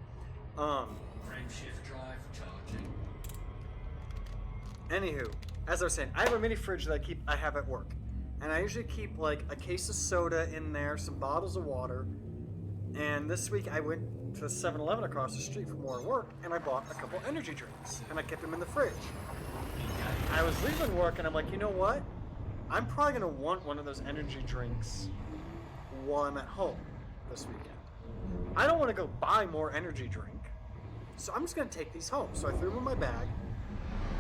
Frameshift drive charging. Anywho, as I was saying, I have a mini fridge that I have at work. And I usually keep like a case of soda in there, some bottles of water. And this week I went to 7-Eleven across the street from where I work and I bought a couple energy drinks and I kept them in the fridge. I was leaving work and I'm like, you know what? I'm probably going to want one of those energy drinks while I'm at home this weekend. I don't want to go buy more energy drink. So I'm just going to take these home. So I threw them in my bag,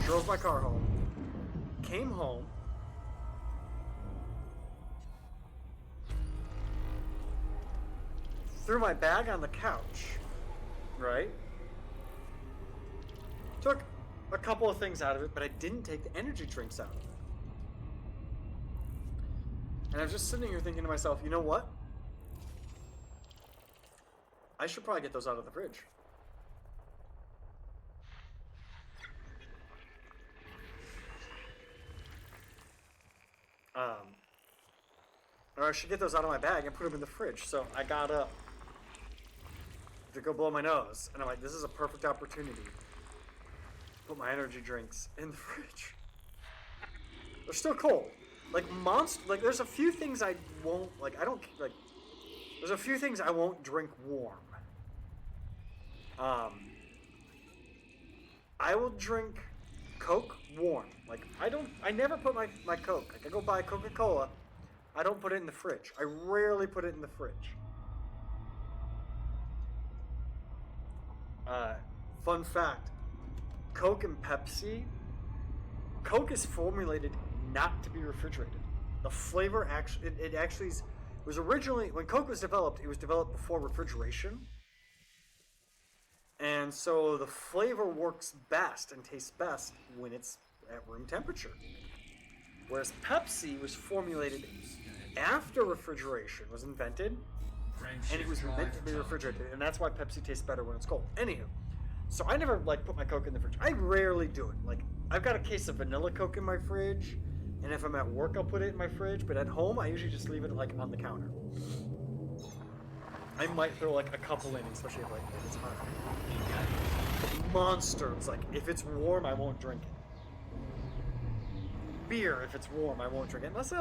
drove my car home, came home, threw my bag on the couch, right? Took a couple of things out of it, but I didn't take the energy drinks out of it. And I was just sitting here thinking to myself, you know what? I should probably get those out of the fridge. Or I should get those out of my bag and put them in the fridge. So I got up to go blow my nose. And I'm like, this is a perfect opportunity to put my energy drinks in the fridge. They're still cold. There's a few things I won't, there's a few things I won't drink warm. I will drink Coke warm. Like, I never put my Coke. Like, I go buy Coca-Cola. I don't put it in the fridge. I rarely put it in the fridge. Fun fact, Coke and Pepsi, Coke is formulated not to be refrigerated. The flavor actually, it actually was originally, when Coke was developed, it was developed before refrigeration. And so the flavor works best and tastes best when it's at room temperature. Whereas Pepsi was formulated after refrigeration was invented, and it was meant to be refrigerated, and that's why Pepsi tastes better when it's cold. Anywho, so I never like put my Coke in the fridge. I rarely do it. Like, I've got a case of vanilla Coke in my fridge, and if I'm at work, I'll put it in my fridge. But at home, I usually just leave it like on the counter. I might throw like a couple in, especially if like it's hot. Monster. It's like if it's warm, I won't drink it. Beer, if it's warm, I won't drink it. Unless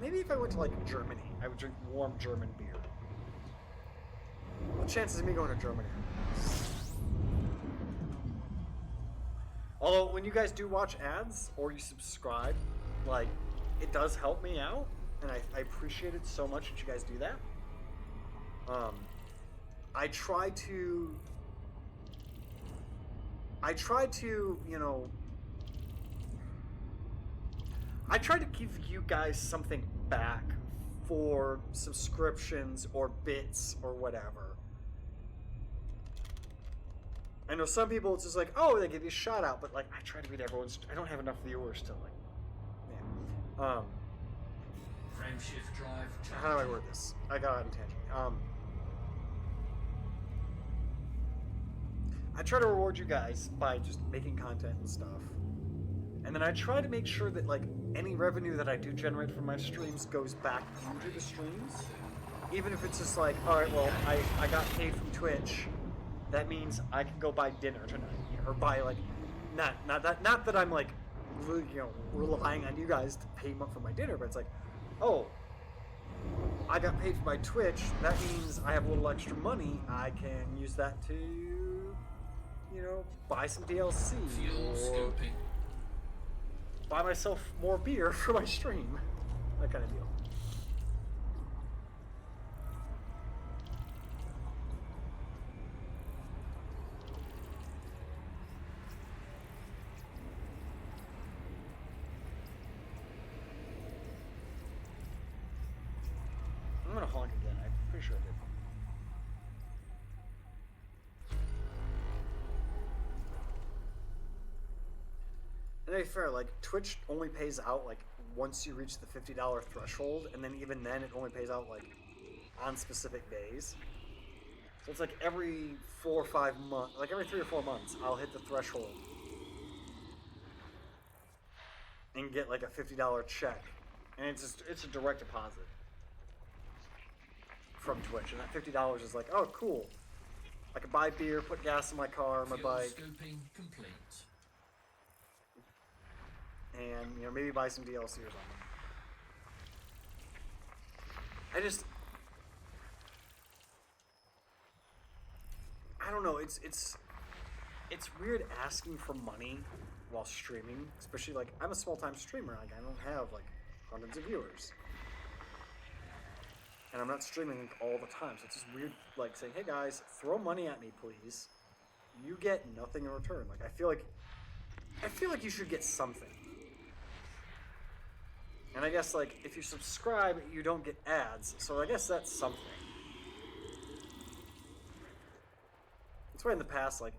maybe if I went to like Germany, I would drink warm German beer. The chances of me going to Germany. Although, when you guys do watch ads or you subscribe, like, it does help me out, and I appreciate it so much that you guys do that. I try to, you know, I try to give you guys something back for subscriptions or bits or whatever. I know some people, it's just like, oh, they give you a shout out, but like, I try to read everyone's. I don't have enough viewers to like. Yeah. Frameshift drive. How do I word this? I got on a tangent. I try to reward you guys by just making content and stuff, and then I try to make sure that like any revenue that I do generate from my streams goes back into the streams, even if it's just like, all right, well, I got paid from Twitch. That means I can go buy dinner tonight, or buy like, not that I'm like, you know, relying on you guys to pay for my dinner, but it's like, oh, I got paid for my Twitch. That means I have a little extra money. I can use that to, you know, buy some DLC or buy myself more beer for my stream, that kind of deal. I'm gonna honk again. I'm pretty sure I did. And to be fair, like, Twitch only pays out like once you reach the $50 threshold, and then even then it only pays out like on specific days. So it's like every 4 or 5 months, like every 3 or 4 months, I'll hit the threshold and get like a $50 check, and it's a direct deposit from Twitch, and that $50 is like, oh, cool. I can buy beer, put gas in my car, my bike, Scooping complete. and you know, maybe buy some DLC or something. I don't know. It's weird asking for money while streaming, especially like I'm a small-time streamer. Like I don't have like hundreds of viewers. And I'm not streaming like, all the time, so it's just weird, like saying, "Hey guys, throw money at me, please." You get nothing in return. Like I feel like you should get something. And I guess like if you subscribe, you don't get ads, so I guess that's something. That's why in the past, like,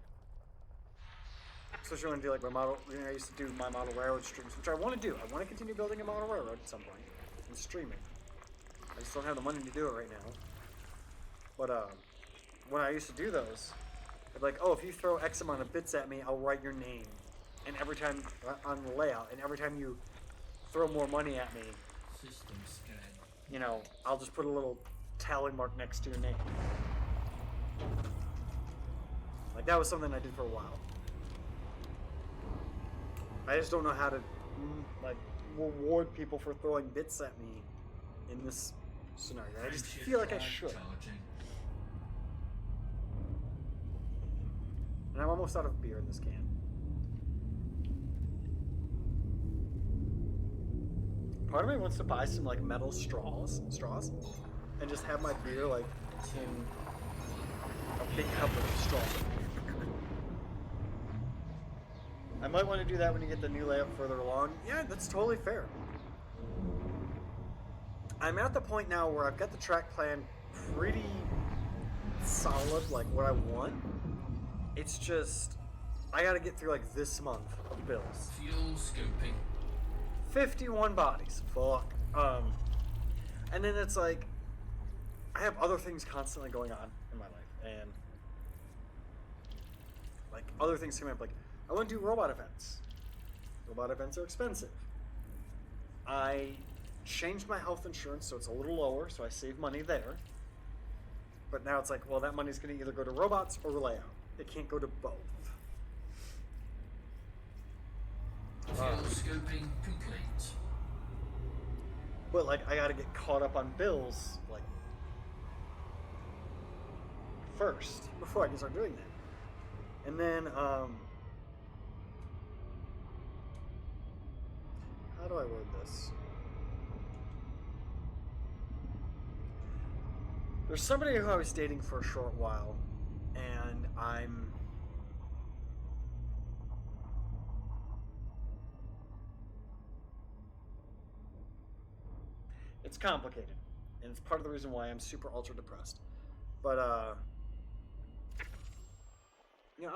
especially when I do like my model, I used to do my model railroad streams, which I want to do. I want to continue building a model railroad at some point and streaming. I just don't have the money to do it right now. But when I used to do those, I'd be like, oh, if you throw X amount of bits at me, I'll write your name. And every time on the layout, and every time you throw more money at me, System scan. you know, I'll just put a little tally mark next to your name. Like that was something I did for a while. I just don't know how to like reward people for throwing bits at me in this scenario. I just feel like I should. Charging. And I'm almost out of beer in this can. Part of me wants to buy some like metal straws, and just have my beer like in a big cup of straws. I might want to do that when you get the new layout further along. Yeah, that's totally fair. I'm at the point now where I've got the track plan pretty solid, like what I want. It's just, I gotta get through like this month of bills. Fuel scooping. 51 bodies. Fuck. And then it's like, I have other things constantly going on in my life, and like other things coming up. Like, I want to do robot events. Robot events are expensive. I changed my health insurance so it's a little lower, so I save money there. But now it's like, well, that money's going to either go to robots or layout. It can't go to both. Fuel scooping complete. But like, I got to get caught up on bills like first before I can start doing that. And then how do I word this? There's somebody who I was dating for a short while, and it's complicated, and it's part of the reason why I'm super ultra depressed. But I'm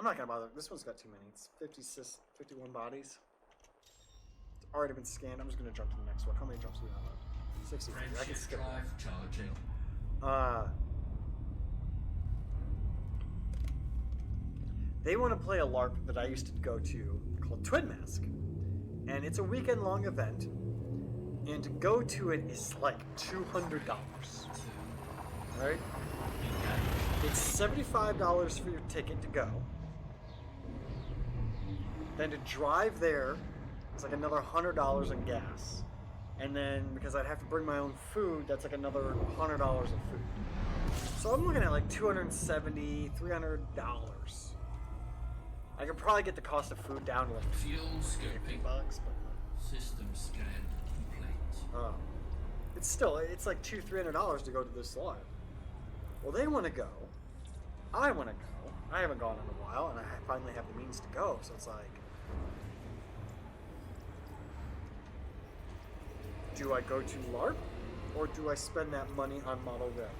not gonna bother. This one's got too many. It's 51 bodies. It's already been scanned. I'm just gonna jump to the next one. How many jumps do we have left? 63. I can Frameshift skip drive charging. They want to play a LARP that I used to go to called Twin Mask, and it's a weekend-long event. And to go to it is like $200, right? It's $75 for your ticket to go. Then to drive there, it's like another $100 in gas. And then because I'd have to bring my own food, that's like another $100 of food. So I'm looking at like $270, $300. I could probably get the cost of food down to like Fuel scoping. $50, but System scan complete. it's like $200-$300 to go to this live. Well, they want to go. I want to go. I haven't gone in a while, and I finally have the means to go. So it's like, do I go to LARP, or do I spend that money on Model Railroad?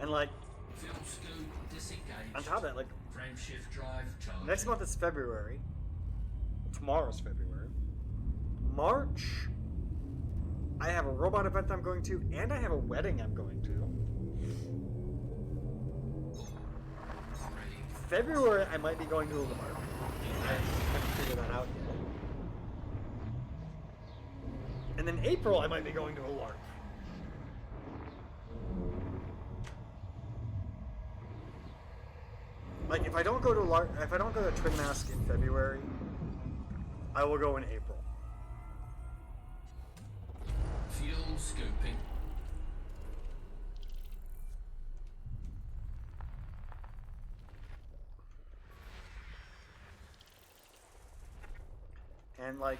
And like, Fuel scoop disengaged. on top of that, like, Frameshift drive charging. next month is February. Tomorrow's February. March, I have a robot event I'm going to, and I have a wedding I'm going to. February, I might be going to a LARP. I haven't figured that out yet. And then April, I might be going to a LARP. Like, if I don't go to LARP, if I don't go to Twin Mask in February, I will go in April. Fuel scooping. And like,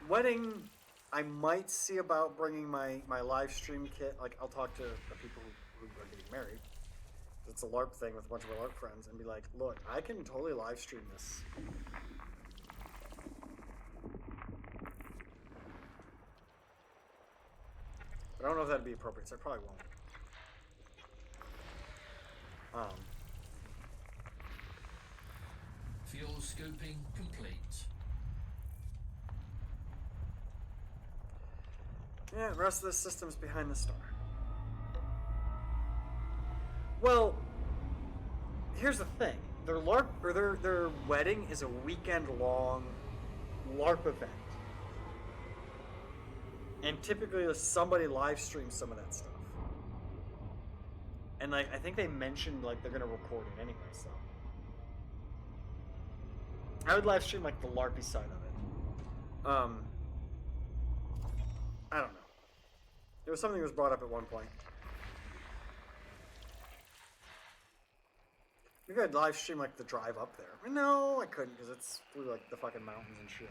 wedding, I might see about bringing my live stream kit. Like, I'll talk to the people who are getting married. It's a LARP thing with a bunch of our LARP friends, and be like, look, I can totally live stream this. But I don't know if that'd be appropriate, so I probably won't. Fuel scooping complete. Yeah, the rest of the system's behind the star. Well, here's the thing. Their LARP, or their wedding is a weekend-long LARP event. And typically somebody live streams some of that stuff. And like, I think they mentioned like they're gonna record it anyway, so. I would live stream like the LARPy side of it. I don't know. It was something that was brought up at one point. Maybe I'd live stream like the drive up there. No, I couldn't because it's through like the fucking mountains and shit.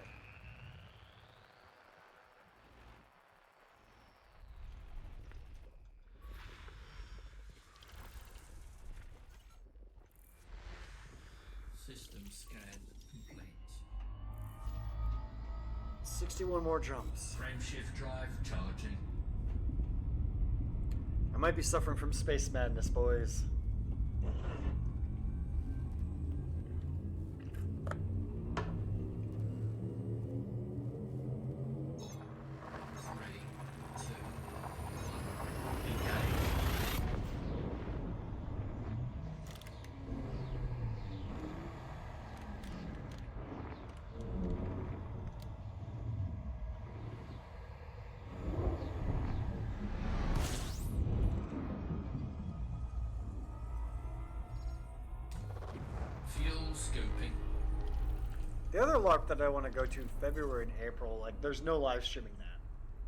System scan complete. 61 more jumps. Frameshift drive charging. I might be suffering from space madness, boys. Three, two, one. Engage. Fuel scooping. The other LARP that I want to go to in February and April, like, there's no live streaming that.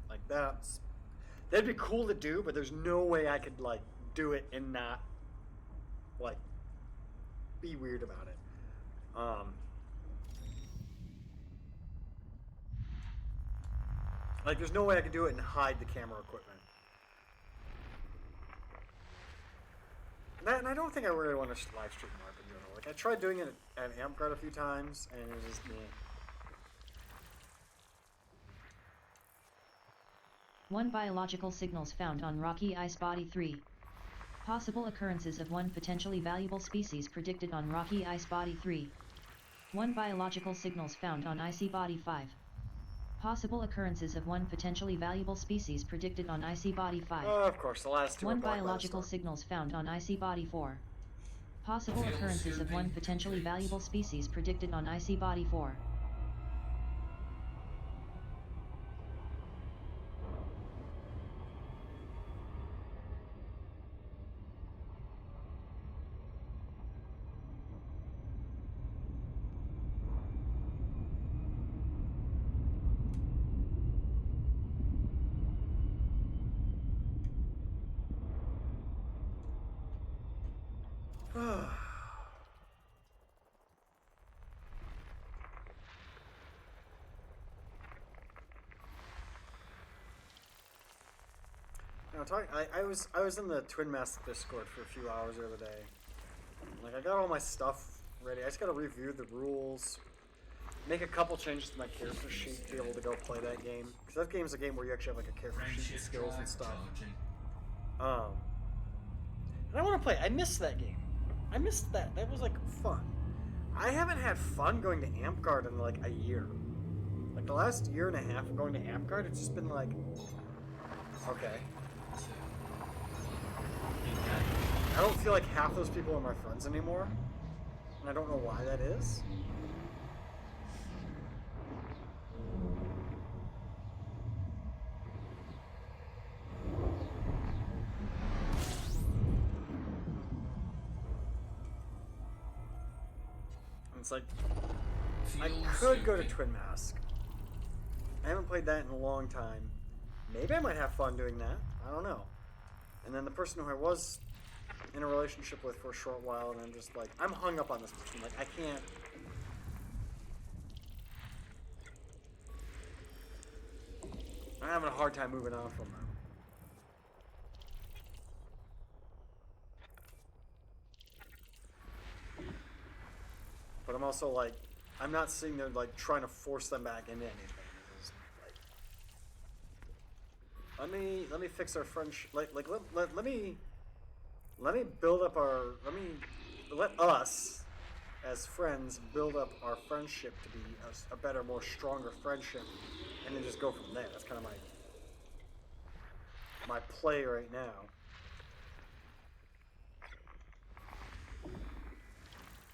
Like, that'd be cool to do, but there's no way I could, like, do it and not, like, be weird about it. Like, there's no way I could do it and hide the camera equipment. And I don't think I really want to live stream LARP in general. Like, I tried doing it at AmpGuard a few times, and it was just me. One biological signals found on rocky ice body 3. Possible occurrences of one potentially valuable species predicted on rocky ice body 3. One biological signals found on icy body 5. Possible occurrences of one potentially valuable species predicted on icy body 5. Of course, the last two One are blocked by the biological storm. signals found on icy body 4. Possible Field occurrences of one survey potentially complete. valuable species predicted on icy body 4. No, I was in the Twin Mask Discord for a few hours the other day. Like, I got all my stuff ready. I just gotta review the rules, make a couple changes to my character sheet to be able to go play that game. Because that game's a game where you actually have like a character sheet and Frameshift skills and drive stuff. charging. And I want to play. I missed that game. I missed that. That was like fun. I haven't had fun going to AmpGuard in like a year. Like the last year and a half of going to AmpGuard, it's just been like, okay. I don't feel like half those people are my friends anymore, and I don't know why that is. And it's like, I Fuel could go to scooping. Twin Mask. I haven't played that in a long time. Maybe I might have fun doing that. I don't know. And then the person who I was in a relationship with for a short while, and I'm just like, I'm hung up on this person. Like, I can't. I'm having a hard time moving on from them. But I'm also like, I'm not sitting there like trying to force them back into anything. It's like, let me fix our friendship. Let me build up our. Let us, as friends, build up our friendship to be a better, more stronger friendship, and then just go from there. That's kind of my play right now.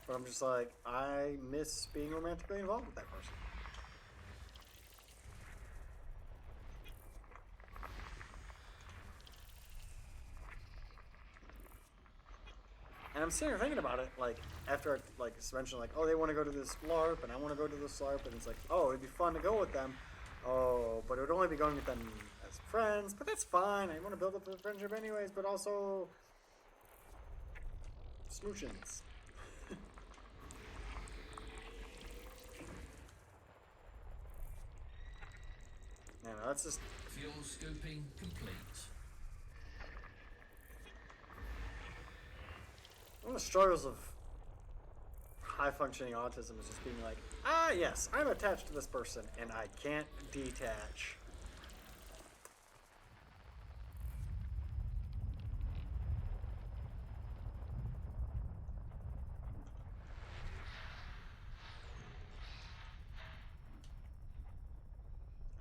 But I'm just like, I miss being romantically involved with that person. And I'm sitting here thinking about it, like, after I, like, it's mentioned, like, oh, they want to go to this LARP, and I want to go to this LARP, and it's like, oh, it'd be fun to go with them. Oh, but it would only be going with them as friends, but that's fine. I want to build up the friendship anyways, but also smoochins. that's just... Fuel scooping complete. One of the struggles of high-functioning autism is just being like, ah, yes, I'm attached to this person, and I can't detach.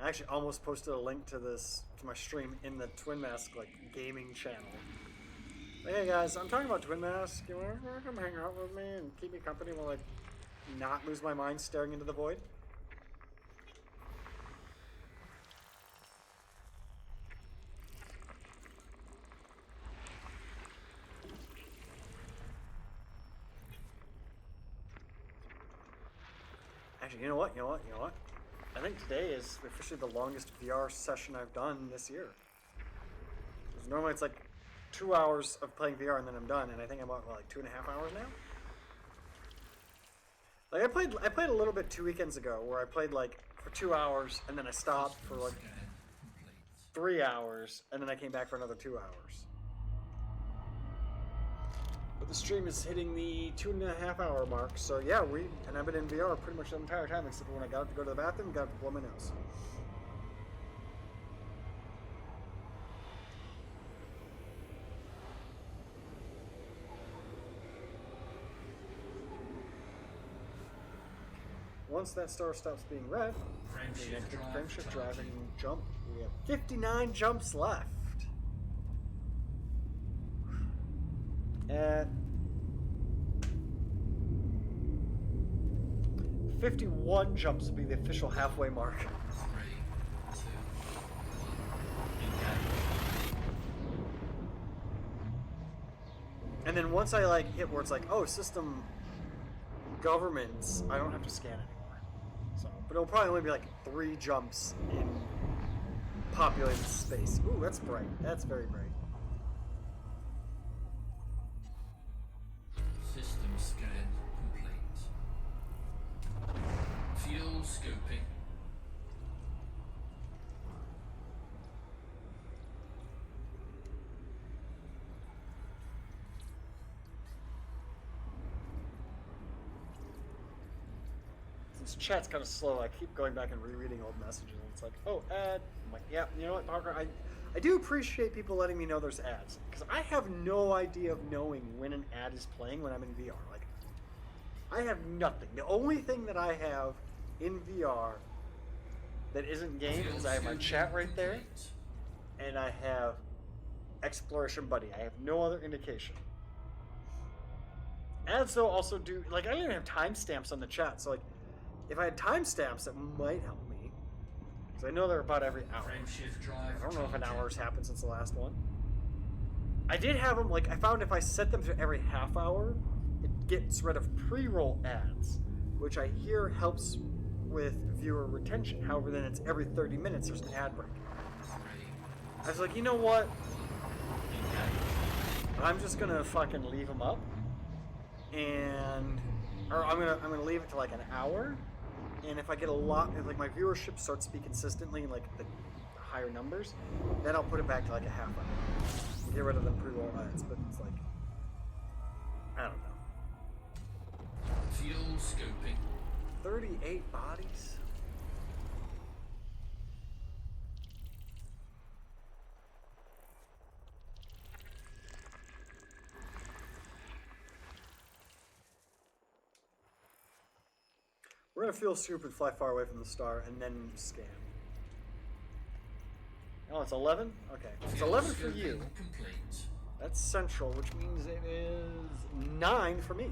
I actually almost posted a link to my stream in the Twin Mask, like, gaming channel. Hey guys, I'm talking about Twin Mask. You want to come hang out with me and keep me company while I not lose my mind staring into the void? Actually, you know what? I think today is officially the longest VR session I've done this year. 'Cause normally it's like 2 hours of playing VR and then I'm done, and I think I'm at like 2.5 hours now. Like I played a little bit 2 weekends ago where I played like for 2 hours and then I stopped for like 3 hours and then I came back for another 2 hours. But the stream is hitting the 2.5 hour mark, so yeah, and I've been in VR pretty much the entire time except for when I got to go to the bathroom, got to blow my nose. Once that star stops being red, the next frameshift driving jump. We have 59 jumps left. At 51 jumps will be the official halfway mark. 3, 2, 1, engage. And then once I like hit where it's like, oh, system governments, I don't have to scan anymore. So, but it'll probably only be like 3 jumps in populated space. Ooh, that's bright. That's very bright. System scan complete. Fuel scooping. Since chat's kind of slow, I keep going back and rereading old messages, and it's like, oh, ad. I'm like, yeah, you know what, Parker? I do appreciate people letting me know there's ads, because I have no idea of knowing when an ad is playing when I'm in VR. Like, I have nothing. The only thing that I have in VR that isn't game is I have my chat right there, and I have Exploration Buddy. I have no other indication. Ads, though, also do, like, I don't even have timestamps on the chat, so, like, if I had timestamps, that might help me. Because I know they're about every hour. Frameshift drive. I don't know if an hour's happened since the last one. I did have them, like, I found if I set them to every half hour, it gets rid of pre-roll ads, which I hear helps with viewer retention. However, then it's every 30 minutes there's an ad break. I was like, you know what? I'm just gonna fucking leave them up, or I'm gonna leave it to like an hour, and if I get a lot, if like my viewership starts to be consistently in like the higher numbers, then I'll put it back to like a half hour. Get rid of them pre-roll ads, but it's like, I don't know. Fuel scooping. 38 bodies? We're gonna fuel scoop and fly far away from the star and then scan. Oh, it's 11? Okay. It's Fuel 11 for scooping you. Complete. That's central, which means it is 9 for me.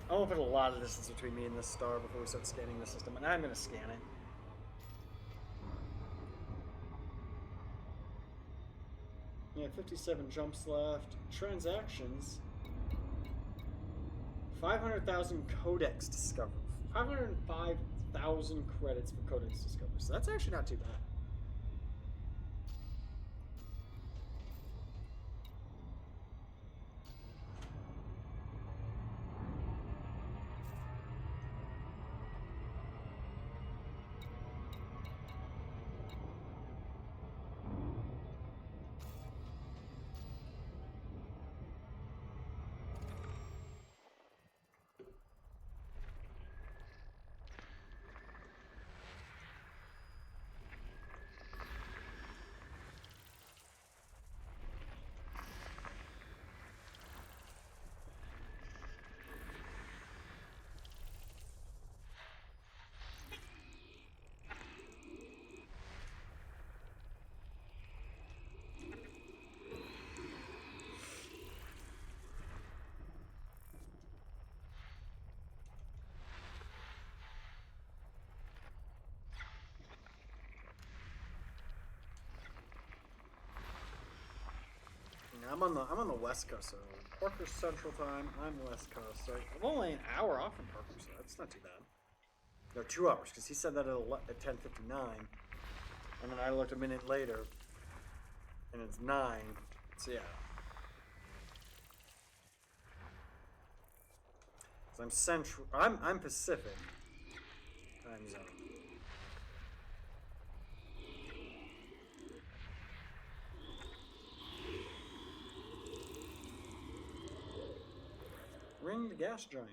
I want to put a lot of distance between me and this star before we start scanning the system, and I'm going to scan it. Yeah, 57 jumps left. Transactions. 500,000 codex discovered. 505,000 credits for codex discovery. So that's actually not too bad. I'm on the West Coast, so Parker's Central Time. I'm West Coast, so I'm only an hour off from Parker, so that's not too bad. No, 2 hours, because he said that at 10:59, and then I looked a minute later, and it's 9. So yeah. So I'm Central. I'm Pacific time zone. Ring the gas giant.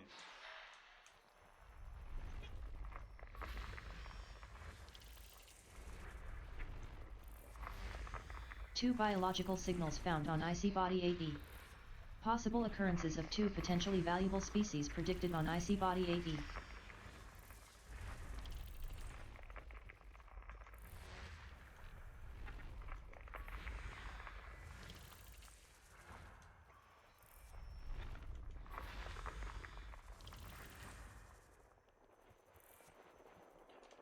Two biological signals found on icy body 8E. Possible occurrences of two potentially valuable species predicted on icy body 8E.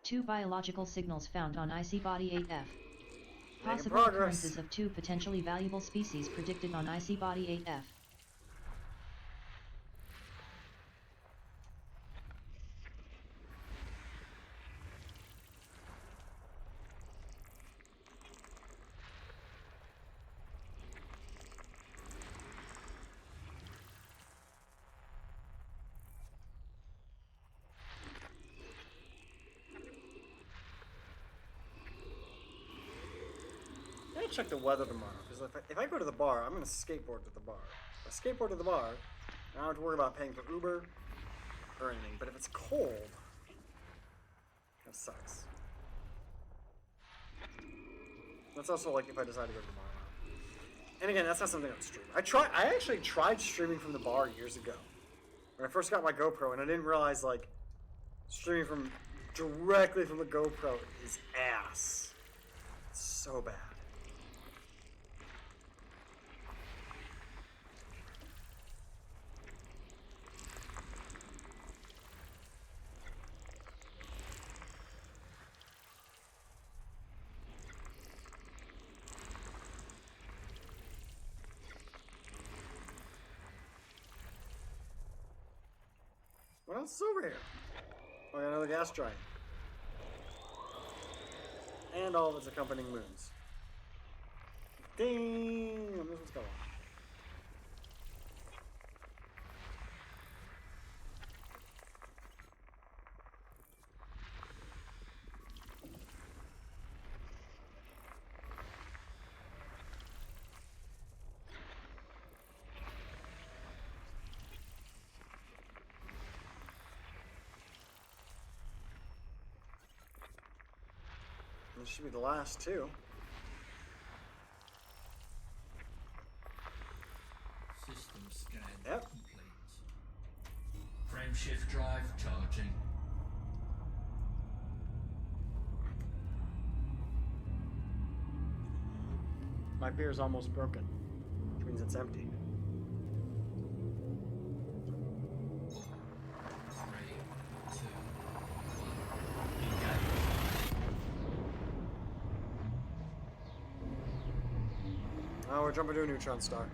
Two biological signals found on icy body 8F. Possible occurrences of two potentially valuable species predicted on icy body 8F. I gotta check the weather tomorrow, because if I go to the bar, I'm gonna skateboard to the bar. If I skateboard to the bar, I don't have to worry about paying for Uber or anything. But if it's cold, that sucks. That's also like if I decide to go to the bar. And again, that's not something I would stream. I actually tried streaming from the bar years ago when I first got my GoPro, and I didn't realize like streaming from directly from the GoPro is ass. It's so bad. What else is over here? Oh, I got another gas giant. And all of its accompanying moons. Ding! This one's going. This should be the last two. System scan Yep. complete. Frameshift drive charging. My beer is almost broken, which means it's empty. 3, 2, 1. Engage. Oh, we're jumping to a neutron star.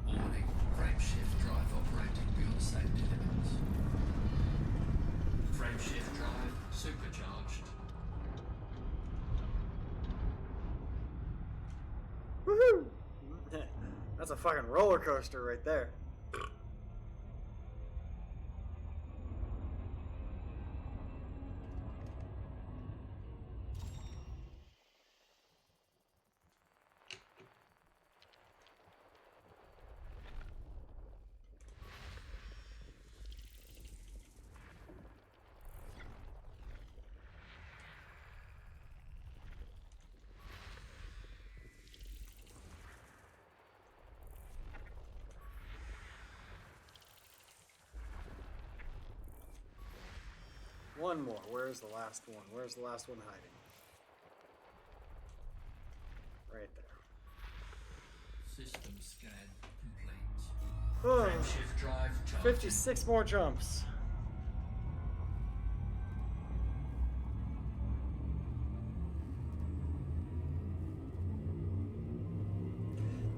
Warning. Frameshift drive operating beyond safety limits. Frameshift drive supercharged. Woohoo! That's a fucking roller coaster right there. One more. Where's the last one? Where's the last one hiding? Right there. System scan complete. Oh, Frameshift drive charging. 56 more jumps.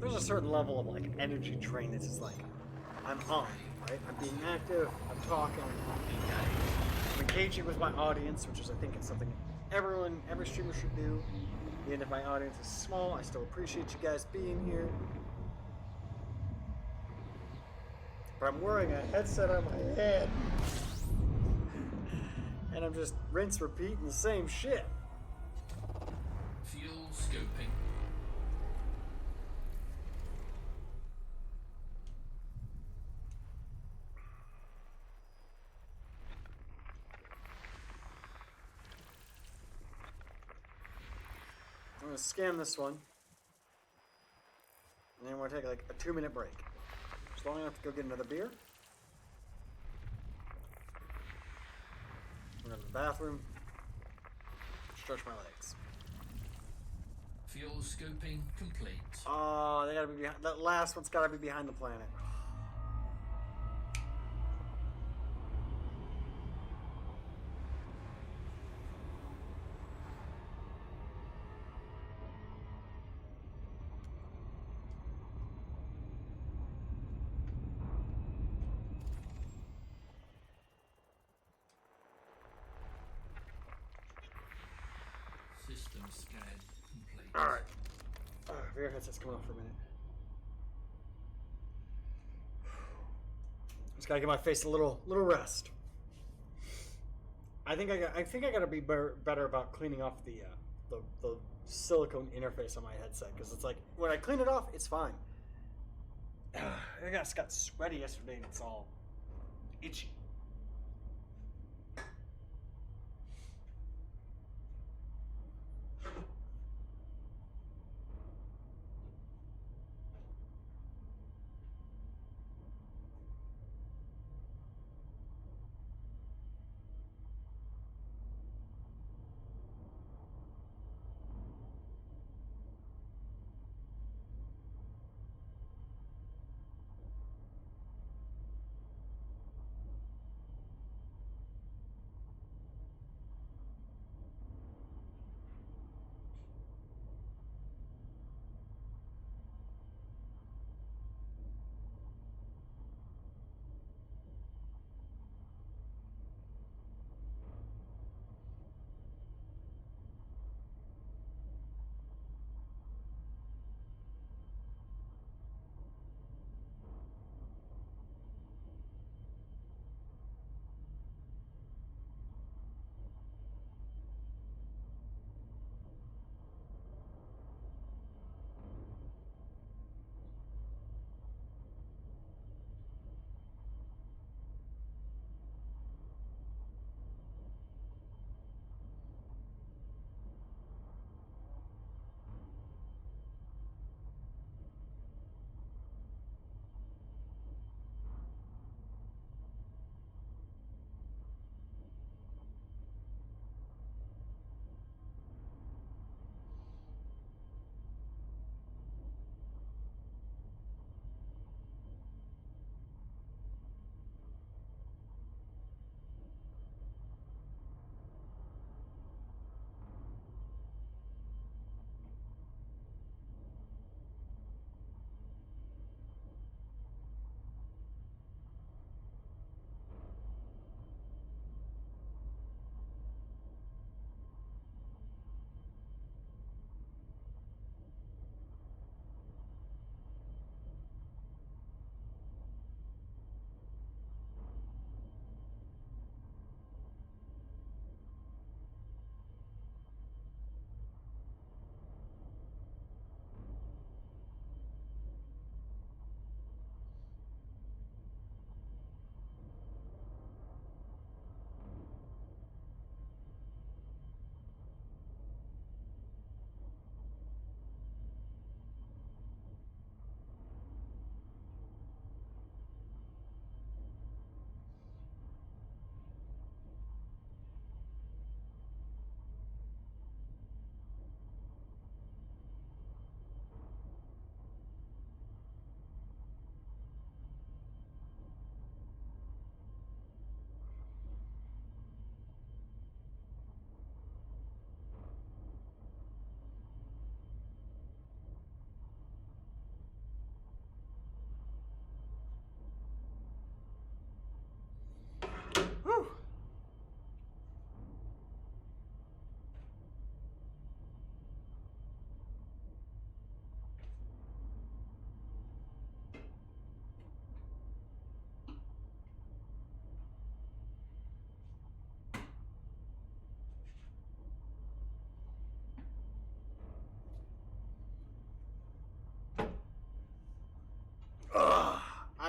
There's a certain level of like energy drain that's just like I'm on, right? I'm being active, I'm talking, I'm engaging with my audience, which is I think it's something every streamer should do. Even if my audience is small, I still appreciate you guys being here. But I'm wearing a headset on my head. And I'm just rinse repeating the same shit. Fuel scoping. I'm gonna scan this one. And then we're gonna take like a 2-minute break. Just long enough to go get another beer. I'm going to the bathroom. Stretch my legs. Fuel scoping complete. Oh, they gotta be behind. That last one's gotta be behind the planet. System scan complete. Alright. Rear headset's coming off for a minute. Just gotta give my face a little rest. I think I gotta be better about cleaning off the silicone interface on my headset, because it's like when I clean it off, it's fine. I got sweaty yesterday and it's all itchy.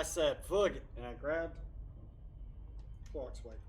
said, "Fuck it," and I grabbed Clorox wipe.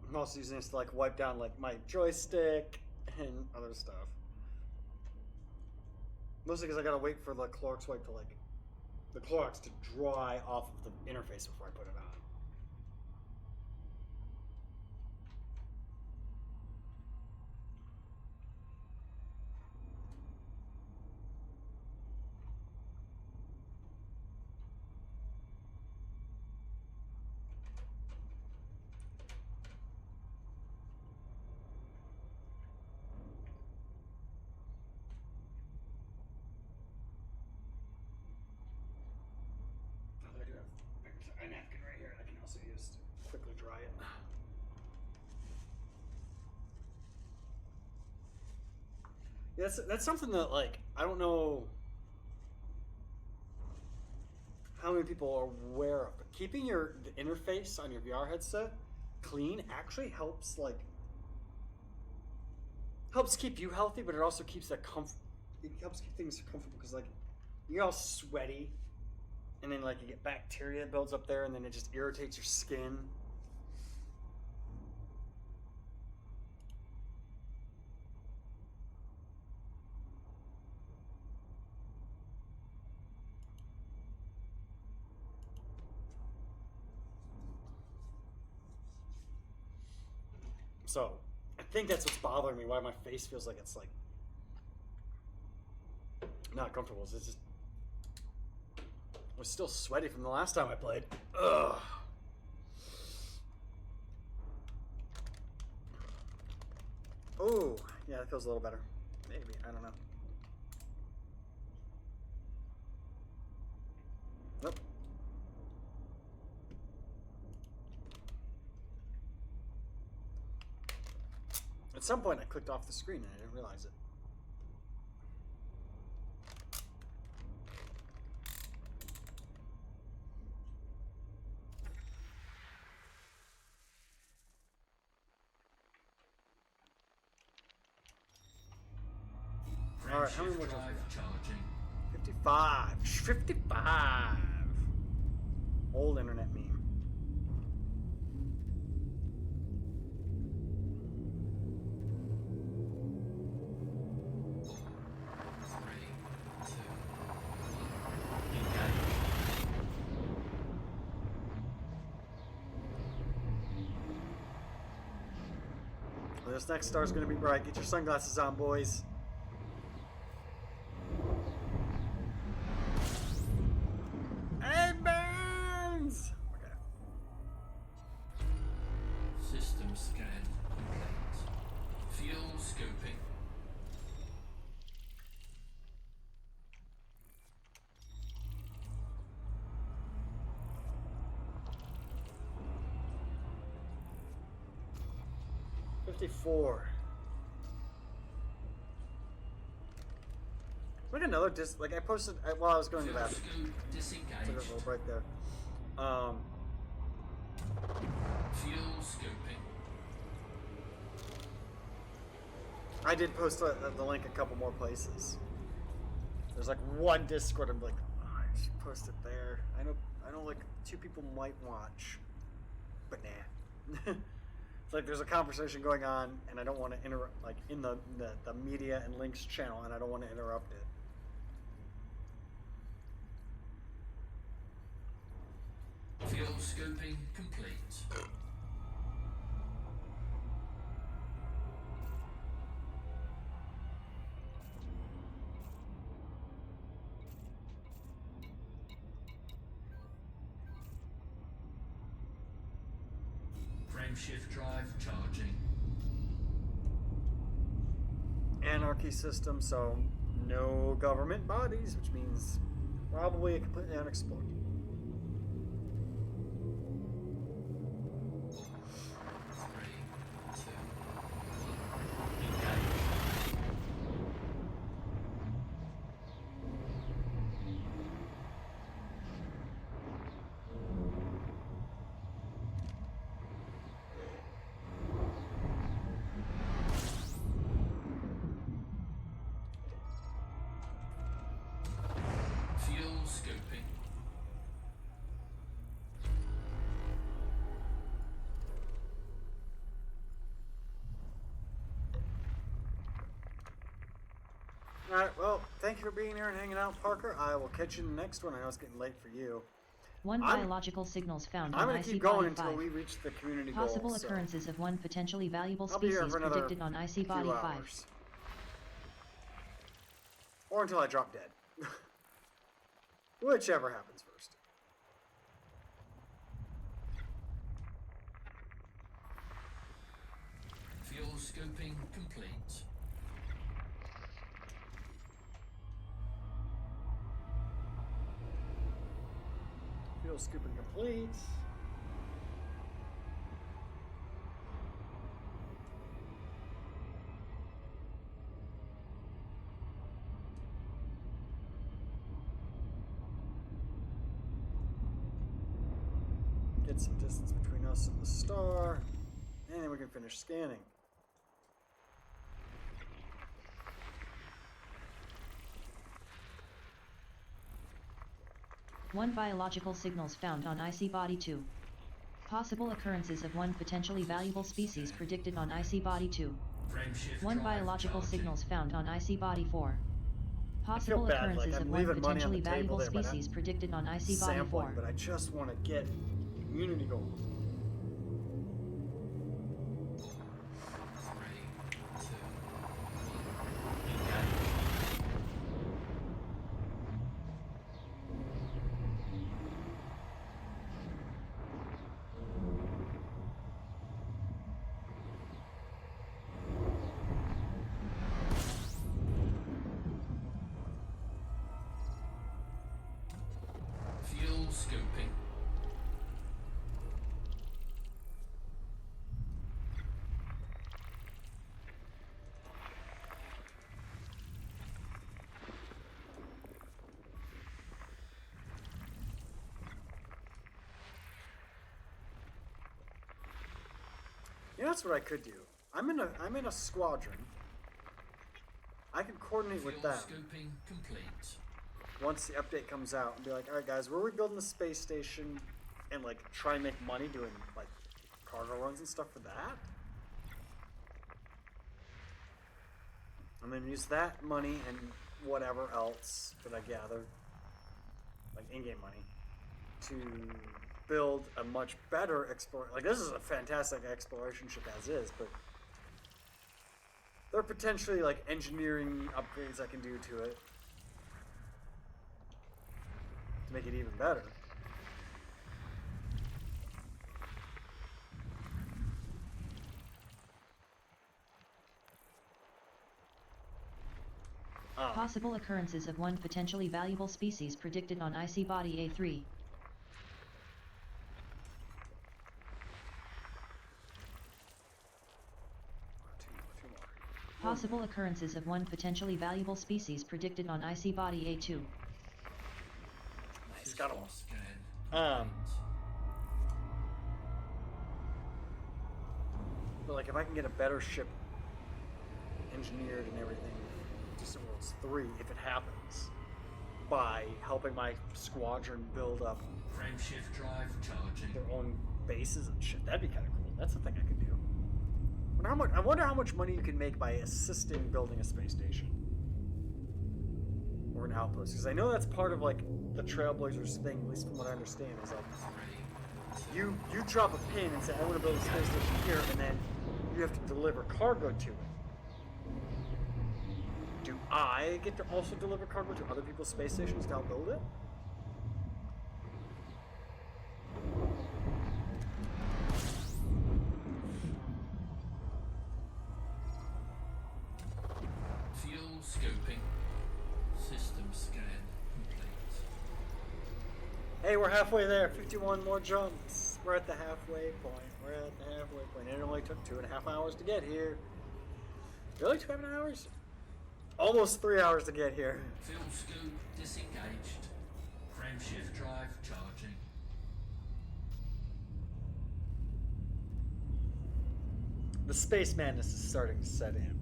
I'm also using this to like wipe down like my joystick and other stuff. Mostly because I gotta wait for the Clorox wipe to like the Clorox to dry off of the interface before I put it on. I do have a napkin right here I can also use to quickly dry it. Yeah, that's something that like I don't know how many people are aware of, but keeping the interface on your VR headset clean actually helps keep you healthy, but it also keeps it helps keep things comfortable because like you're all sweaty and then like you get bacteria builds up there and then it just irritates your skin. So I think that's what's bothering me, why my face feels like it's like not comfortable. It's just I was still sweaty from the last time I played. Ugh. Oh, yeah, that feels a little better. Maybe, I don't know. Nope. At some point I clicked off the screen and I didn't realize it. Alright, how many more Drive charging. 55. 55. Old internet meme. This next star's gonna be bright. Get your sunglasses on, boys. Hey, Burns! Okay. System scan complete. Fuel scoping. $54. Like another like I posted while I was going to Fuel that. scope Took a disengaged. little break there. Fuel scoping. I did post the link a couple more places. There's like one Discord. I'm like, oh, I should post it there. I know, like 2 people might watch, but nah. It's like there's a conversation going on, and I don't want to interrupt, like in the media and links channel, and I don't want to interrupt it. Fuel scoping complete. Frameshift drive charging. Anarchy system, so no government bodies, which means Probably completely unexplored. Three, two, one, engage. Fuel scooping. Alright, well, thank you for being here and hanging out, Parker. I will catch you in the next one. I know it's getting late for you. One I'm- biological signals found I'm on going IC to keep going Body until 5. we reach the community Possible goal. So occurrences of one potentially valuable I'll be here species for another predicted on IC Body few 5. hours. Or until I drop dead. Whichever happens first. Fuel scooping complete. Fuel scooping complete. Get some distance between us and the star. And then we can finish scanning. One biological signals found on IC Body 2. Possible occurrences of one potentially valuable species predicted on IC Body 2. Frameshift One drive biological charging. signals found on IC Body 4. Possible bad, like occurrences I'm of one leaving money on potentially the table valuable there by not species predicted on IC Body Sampling, 4. but I just want to get community goal. Three, two, one, engage. Fuel scooping. Yeah, that's what I could do. I'm in a squadron. I can coordinate Fuel with them scooping complete. once the update comes out and be like, all right, guys, we're rebuilding the space station and like try and make money doing like cargo runs and stuff for that. I'm gonna use that money and whatever else that I gather, like in-game money, to build a much better like this is a fantastic exploration ship as is, but there are potentially like engineering upgrades I can do to it to make it even better. Possible occurrences of one potentially valuable species predicted on IC Body A3. Two more. Possible occurrences of one potentially valuable species predicted on IC Body A2. Nice, got him. Scan. Um, But like if I can get a better ship engineered and everything, Distant Worlds 3, if it happens, by helping my squadron build up Frameshift drive charging. their own bases and shit, that'd be kind of cool. That's the thing I could do. I wonder how much money you can make by assisting building a space station or an outpost, because I know that's part of like the Trailblazers thing, at least from what I understand, is like you drop a pin and say I want to build a space station here, and then you have to deliver cargo to it. Do I get to also deliver cargo to other people's space stations to help build it? Fuel scoping. System scan complete. Hey, we're halfway there. 51 more jumps. We're at the halfway point. We're at the halfway point. And it only took 2.5 hours to get here. Really? 2.5 hours? Almost 3 hours to get here. Fuel scoop disengaged. Frameshift drive charging. The space madness is starting to set in.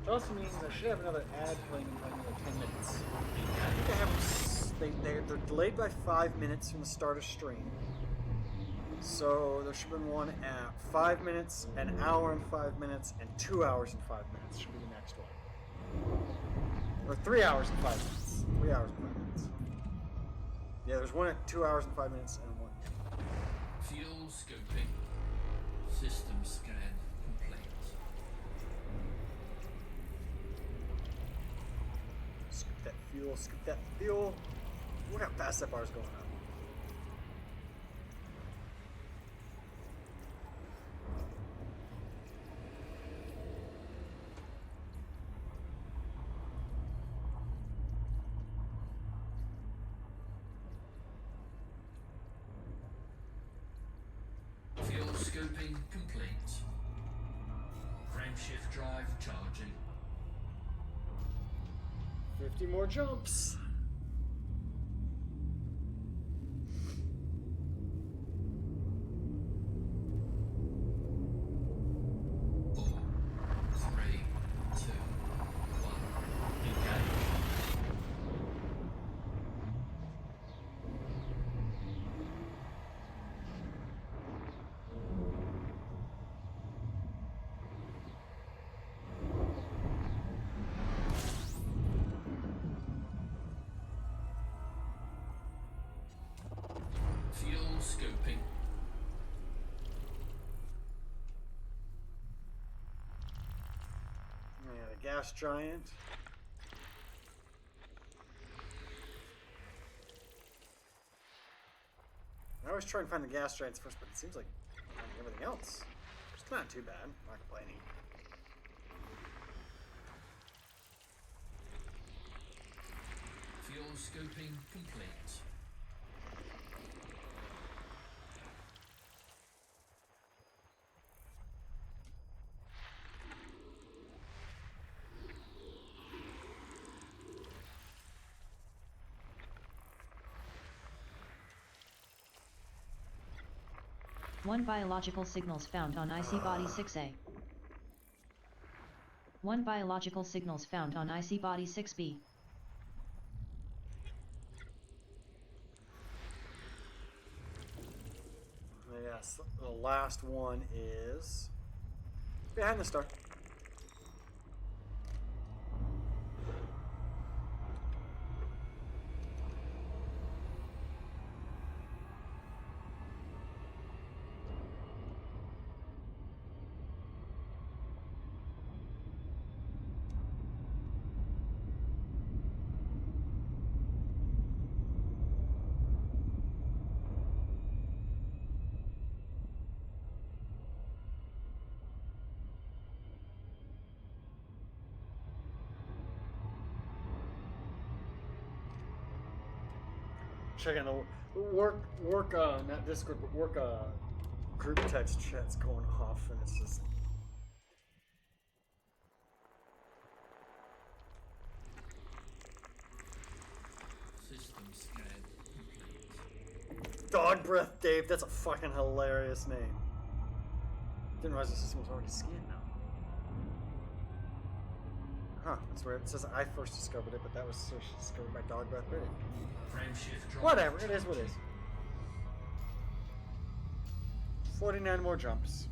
It also means I should have another ad playing in like another 10 minutes. I think I have they're delayed by 5 minutes from the start of stream. So there should have been one at 5 minutes, an hour and 5 minutes, and 2 hours and 5 minutes should be the next one. Or 3 hours and 5 minutes. 3 hours and 5 minutes. Yeah, there's one at 2 hours and 5 minutes and one. Fuel scooping. System scan complete. Scoop that fuel, scoop that fuel. Look how fast that bar's going up. Fuel scooping complete. Frameshift drive charging. 50 more jumps. Four, three, two, one. Engage. Fuel scooping. Yeah, the gas giant. I always try and find the gas giants first, but it seems like finding everything else. It's not too bad. I'm not complaining. Fuel scooping complete. One biological signals found on IC Body 6A. One biological signals found on IC Body 6B. Yes, the last one is behind the star. Checking the work not Discord, but work group text chat's going off, and it's just System scan complete. Dog Breath Dave. That's a fucking hilarious name. Didn't realize the system was already scanned now. Huh? That's where it says I first discovered it, but that was discovered by Dog Breath British. Frameshift drive. Whatever, it is what it is. 49 more jumps.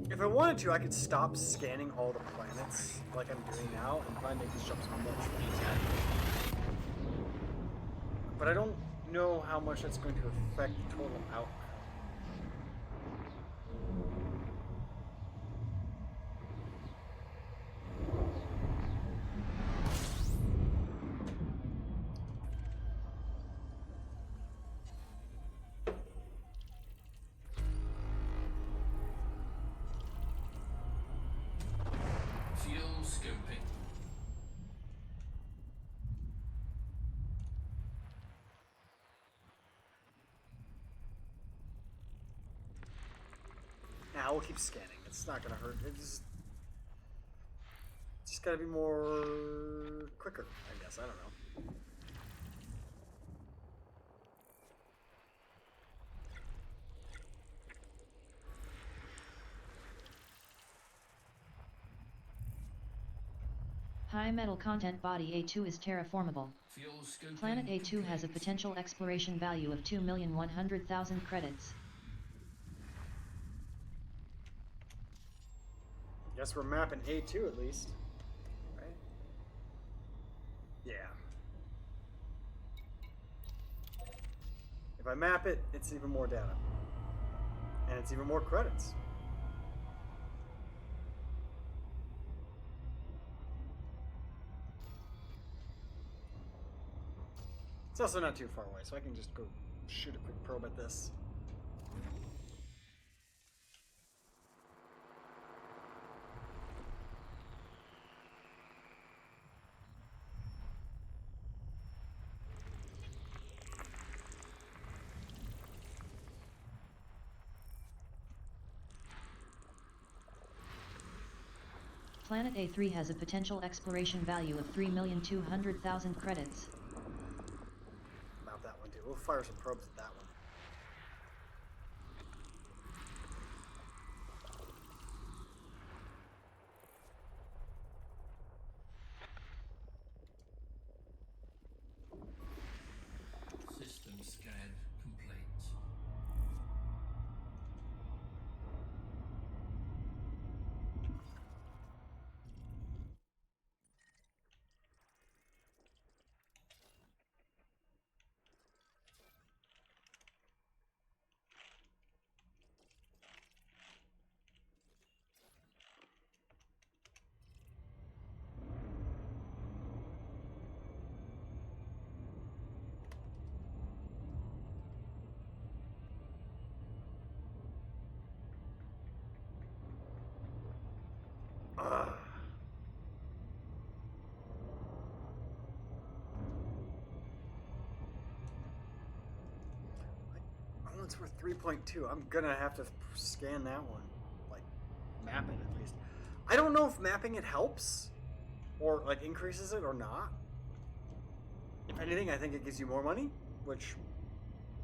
If I wanted to, I could stop scanning all the planets like I'm doing now and probably make these jumps much faster. But I don't know how much that's going to affect the total outcome. Nah, we'll keep scanning. It's not gonna hurt. It's just gotta be more quicker, I guess. I don't know. High metal content body A2 is terraformable. Fuel scooping Planet A2 has a complete. potential exploration value of 2,100,000 credits. Guess we're mapping A2 at least. Right? Yeah. If I map it, it's even more data. And it's even more credits. It's also not too far away, so I can just go shoot a quick probe at this. Planet A3 has a potential exploration value of 3,200,000 credits. Map that one too. We'll fire some probes at that one. System scan complete. Ugh. Oh, it's worth 3.2. I'm gonna have to scan that one. Like, map it at least. I don't know if mapping it helps or like increases it or not. If anything, I think it gives you more money, which.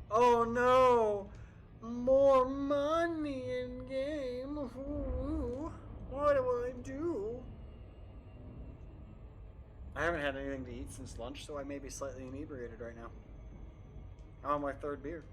Oh no! More money in game. Ooh. What do I do? I haven't had anything to eat since lunch, so I may be slightly inebriated right now. I'm on my third beer.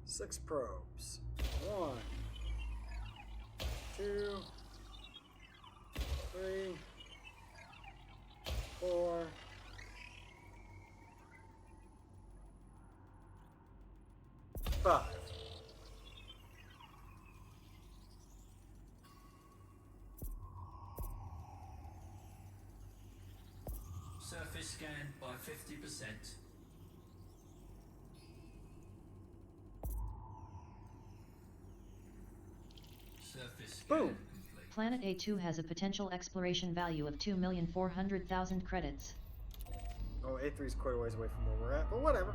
Six probes. 1, 2, 3, 4. 5. Surface scan by 50%. Surface scan Boom. complete. Planet A2 has a potential exploration value of 2,400,000 credits. Oh, A3 is quite a ways away from where we're at, but whatever.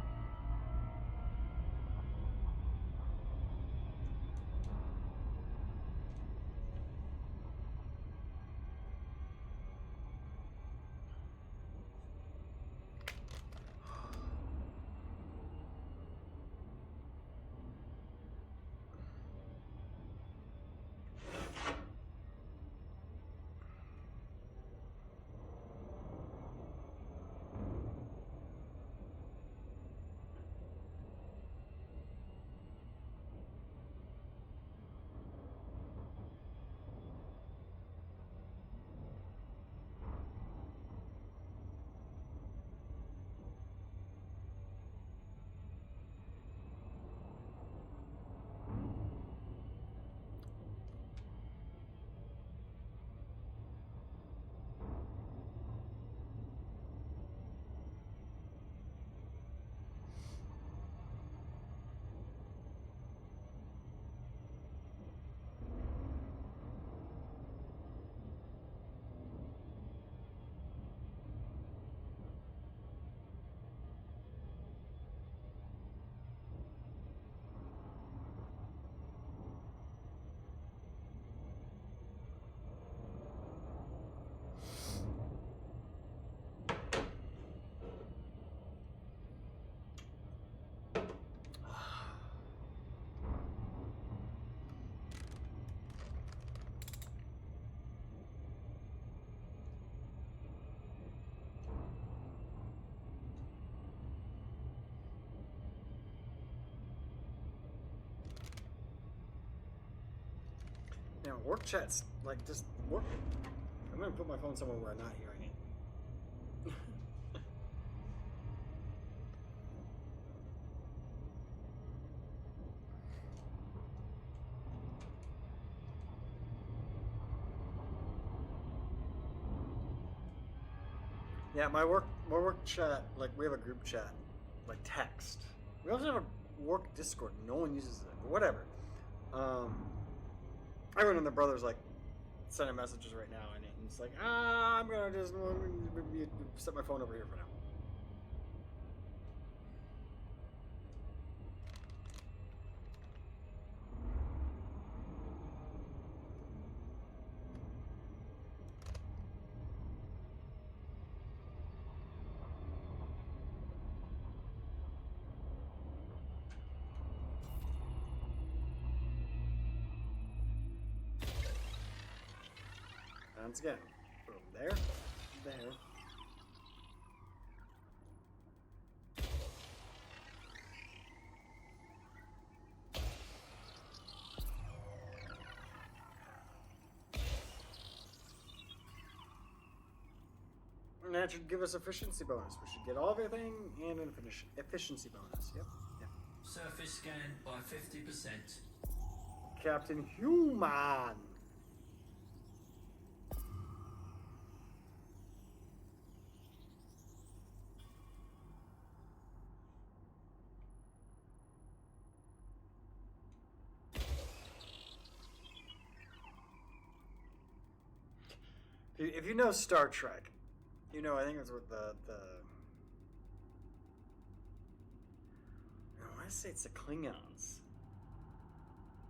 work chat's like just work. I'm gonna put my phone somewhere where I'm not hearing it. Yeah, my work chat, like we have a group chat, like text. We also have a work Discord. No one uses it. But whatever. Everyone and their brother's like sending messages right now, and it's like, I'm gonna just set my phone over here for now. Once again, boom, there. And that should give us efficiency bonus. We should get all of everything and an efficiency bonus. Yep. Surface scan by 50%. Captain Human. If you know Star Trek, you know, I think it's with I want to say it's the Klingons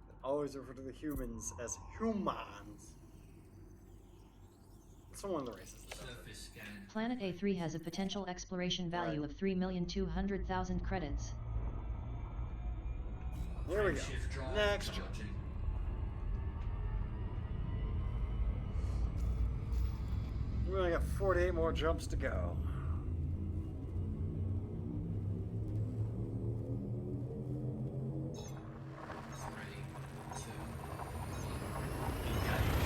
that always refer to the humans as humans. It's one of the races. Surface scan. Planet A3 has a potential exploration value of 3,200,000 credits. There we go. Frameshift drive Next. charging. We only got 48 more jumps to go. Three, two, one. Engage.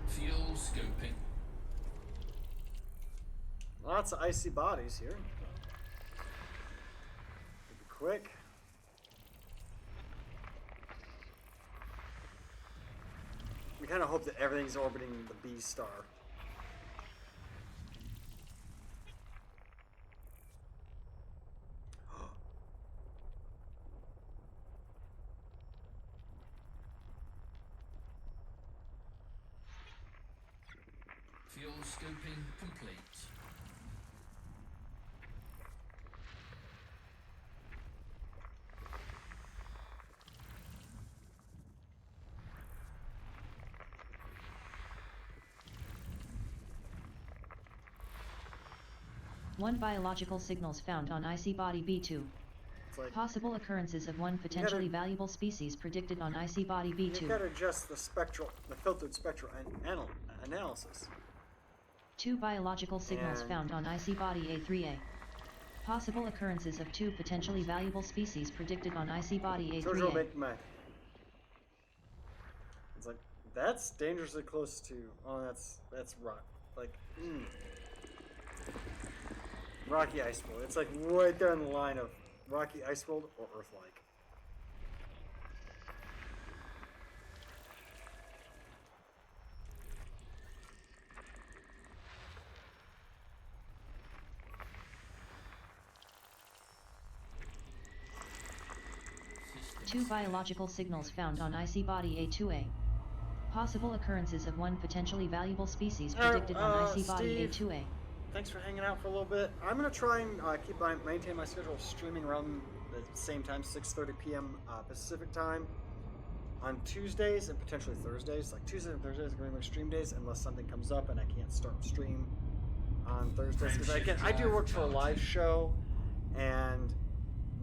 Fuel scooping. Lots of icy bodies here. Keep it quick. We kind of hope that everything's orbiting the B star. Fuel scooping complete. One biological signals found on IC body B2. It's like Possible occurrences of one potentially valuable species predicted on IC body you B2. gotta adjust the filtered spectral analysis. Two biological signals And- found on IC body A3A. Possible occurrences of two potentially valuable species predicted on IC body George will A3A. make my. It's like that's dangerously close to. Oh, that's rock. Like, Rocky Ice World. It's like right there on the line of Rocky Ice World or Earth-like. System Two biological signals found on IC body A2A. Possible occurrences of one potentially valuable species predicted on IC body Steve. A2A. Thanks for hanging out for a little bit. I'm gonna try and maintain my schedule of streaming around the same time, 6:30 p.m. Pacific time, on Tuesdays and potentially Thursdays. Like Tuesdays and Thursdays are going to be my stream days unless something comes up and I can't start stream on Thursdays because I do work for a live show, and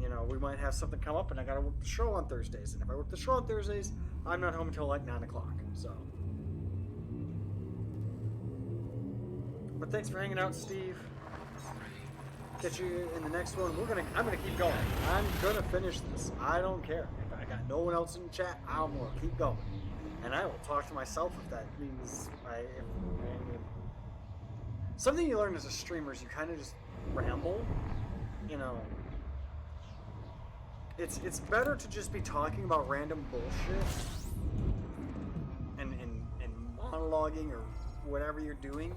you know, we might have something come up and I gotta work the show on Thursdays. And if I work the show on Thursdays, I'm not home until like 9 o'clock. So. But thanks for hanging out, Steve. Catch you in the next one. I'm gonna keep going. I'm gonna finish this. I don't care. If I got no one else in the chat, I'm gonna keep going. And I will talk to myself if that means something you learn as a streamer is you kind of just ramble. You know, it's better to just be talking about random bullshit and monologuing or whatever you're doing.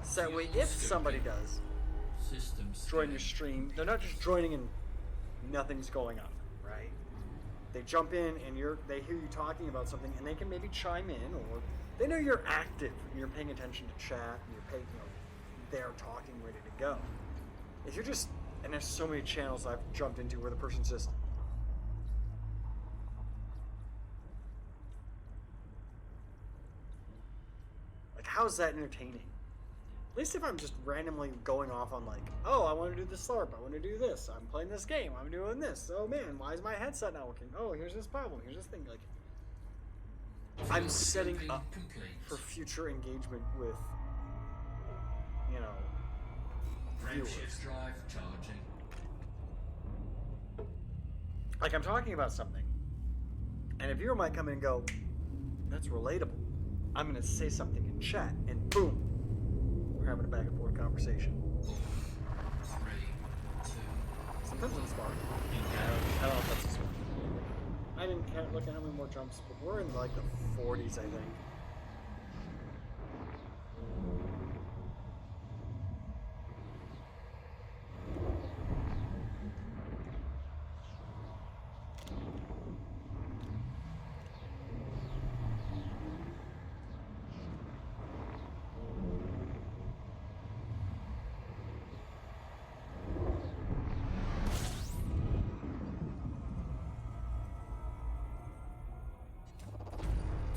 So that way, if somebody does join your stream, they're not just joining and nothing's going on, right? They jump in and they hear you talking about something and they can maybe chime in, or they know you're active and you're paying attention to chat and you're paying, you know, they're talking, ready to go. If you're just, and there's so many channels I've jumped into where the person's just like, how's that entertaining? At least if I'm just randomly going off on like, oh, I want to do this LARP, I want to do this, I'm playing this game, I'm doing this, oh man, why is my headset not working? Oh, here's this problem, here's this thing. Like, I'm setting up for future engagement with, you know, viewers. Drive charging. Like, I'm talking about something, and a viewer might come in and go, that's relatable. I'm going to say something in chat, and boom, we're having a back and forth conversation. 4, 3, 2. Sometimes it's smart. I don't know if that's a smart. I didn't look at how many more jumps, but we're in like the 40s, I think.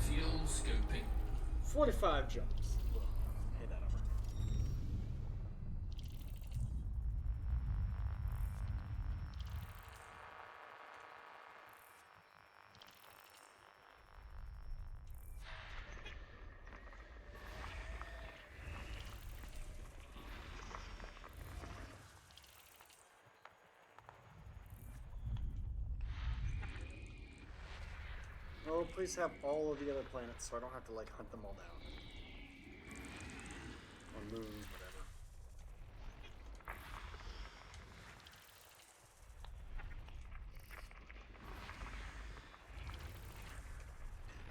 Fuel scoping. 45 jumps. Hey, that over. Oh, please have all of the other planets so I don't have to, like, hunt them all down. Or moons, whatever.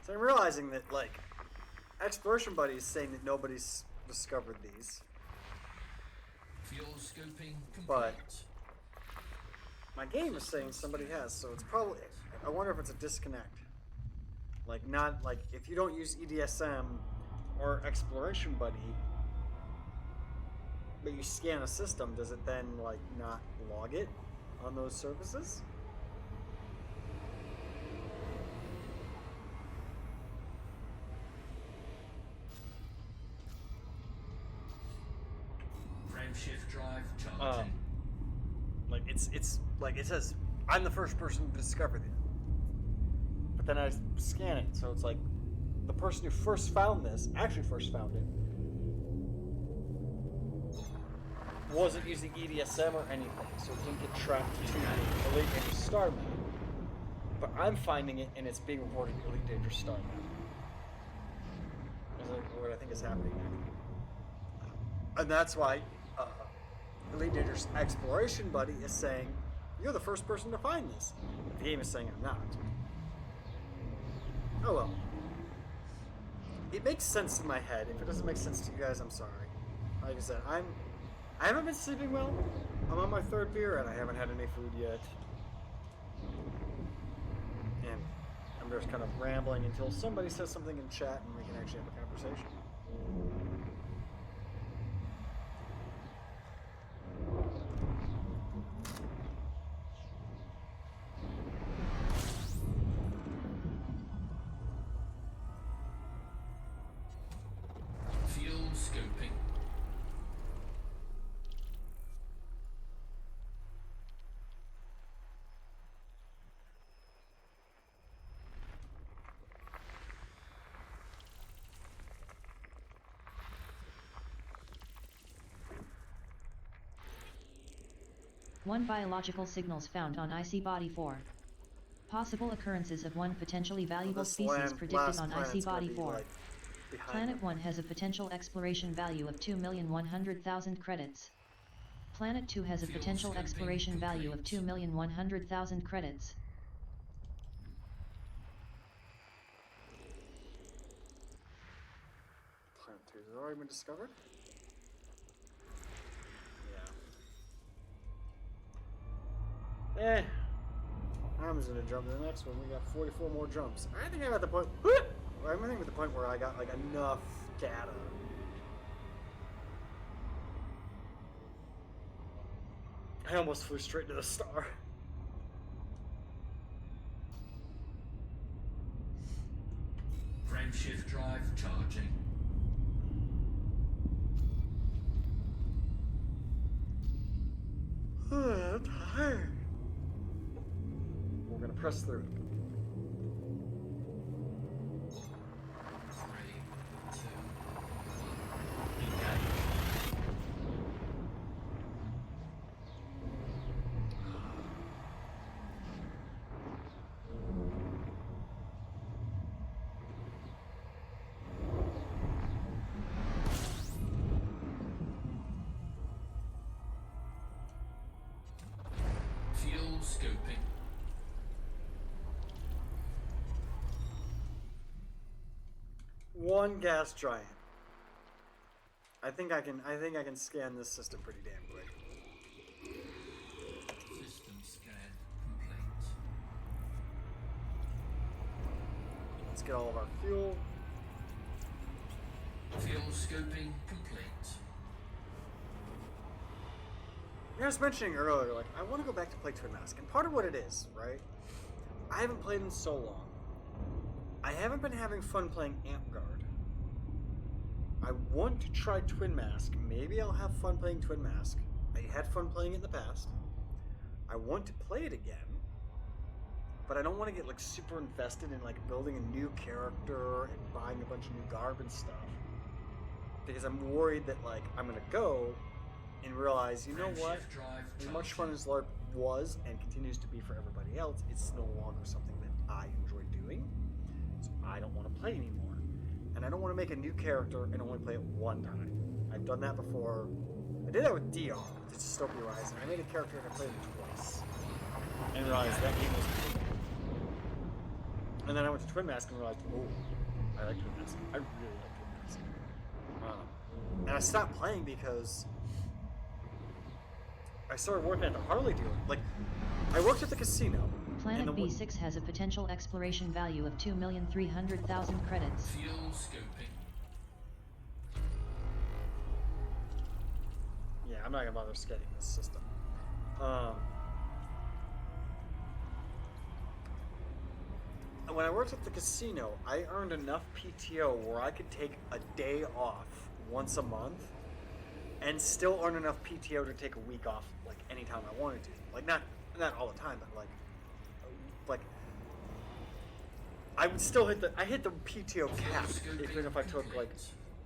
So I'm realizing that, like, Exploration Buddy is saying that nobody's discovered these. Fuel scoping complete. But my game is saying somebody has, so it's probably, I wonder if it's a disconnect. Like, not, like, if you don't use EDSM or Exploration Buddy, but you scan a system, does it then, like, not log it on those services? Frameshift drive charging. Like, it's like, it says, I'm the first person to discover it. But then I scan it, so it's like, the person who first found this, actually first found it, wasn't using EDSM or anything, so it didn't get tracked to the Elite Dangerous Star map. But I'm finding it, and it's being reported to Elite Dangerous Star map. Is what I think is happening now. And that's why Elite Dangerous Exploration Buddy is saying, you're the first person to find this. But the game is saying I'm not. Oh well. It makes sense in my head. If it doesn't make sense to you guys, I'm sorry. Like I said, I haven't been sleeping well. I'm on my 3rd beer and I haven't had any food yet. And I'm just kind of rambling until somebody says something in chat and we can actually have a conversation. Fuel scoping. 1 biological signals found on icy body 4. Possible occurrences of 1 potentially valuable This species predicted last on icy planet's gonna body be, 4. like, behind Planet them. 1 has a potential exploration value of 2,100,000 credits. Planet 2 has a Fuel potential scoping exploration value of complete. 2,100,000 credits. Planet 2 has already been discovered? Yeah. I'm just gonna jump to the next one. We got 44 more jumps. I think I'm at the point. I'm at the point where I got like enough data. I almost flew straight to the star. Frameshift drive charging. I'm tired. We're gonna press through. 3, 2, 1. Engage. Fuel scoping. One gas giant. I think I can scan this system pretty damn quick. System scan complete. Let's get all of our fuel. Fuel scoping complete. I was mentioning earlier, like, I want to go back to play Twin Mask, and part of what it is, right? I haven't played in so long. I haven't been having fun playing Amtgard. I want to try Twin Mask. Maybe I'll have fun playing Twin Mask. I had fun playing it in the past. I want to play it again, but I don't want to get like super invested in like building a new character and buying a bunch of new garb and stuff. Because I'm worried that like I'm gonna go and realize, you know what? Frameshift drive As much charging. fun as LARP was and continues to be for everybody else, it's no longer something that I enjoy doing. So I don't want to play anymore. And I don't want to make a new character and only play it one time. I've done that before. I did that with DR, with Dystopia Rise, and I made a character and I played it twice. And realized that game was cool. And then I went to Twin Mask and realized, oh, I like Twin Mask. I really like Twin Mask. And I stopped playing because I started working at the Harley dealer. Like, I worked at the casino. Planet and the B6 has a potential exploration value of 2,300,000 credits. Fuel scoping. Yeah, I'm not gonna bother scanning this system. When I worked at the casino, I earned enough PTO where I could take a day off once a month and still earn enough PTO to take a week off like anytime I wanted to. Like not all the time, but like I would still hit the PTO cap even if I took like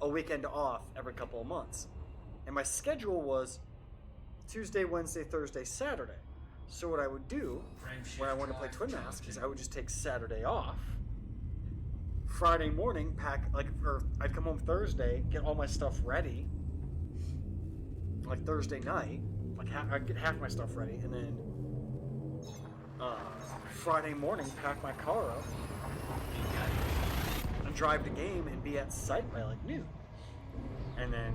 a weekend off every couple of months. And my schedule was Tuesday, Wednesday, Thursday, Saturday. So what I would do when I wanted to play Twin Mask is I would just take Saturday off. Friday morning, I'd come home Thursday, get all my stuff ready. Like Thursday night, I'd get half my stuff ready, and then Friday morning, pack my car up and drive the game and be at site by like noon. And then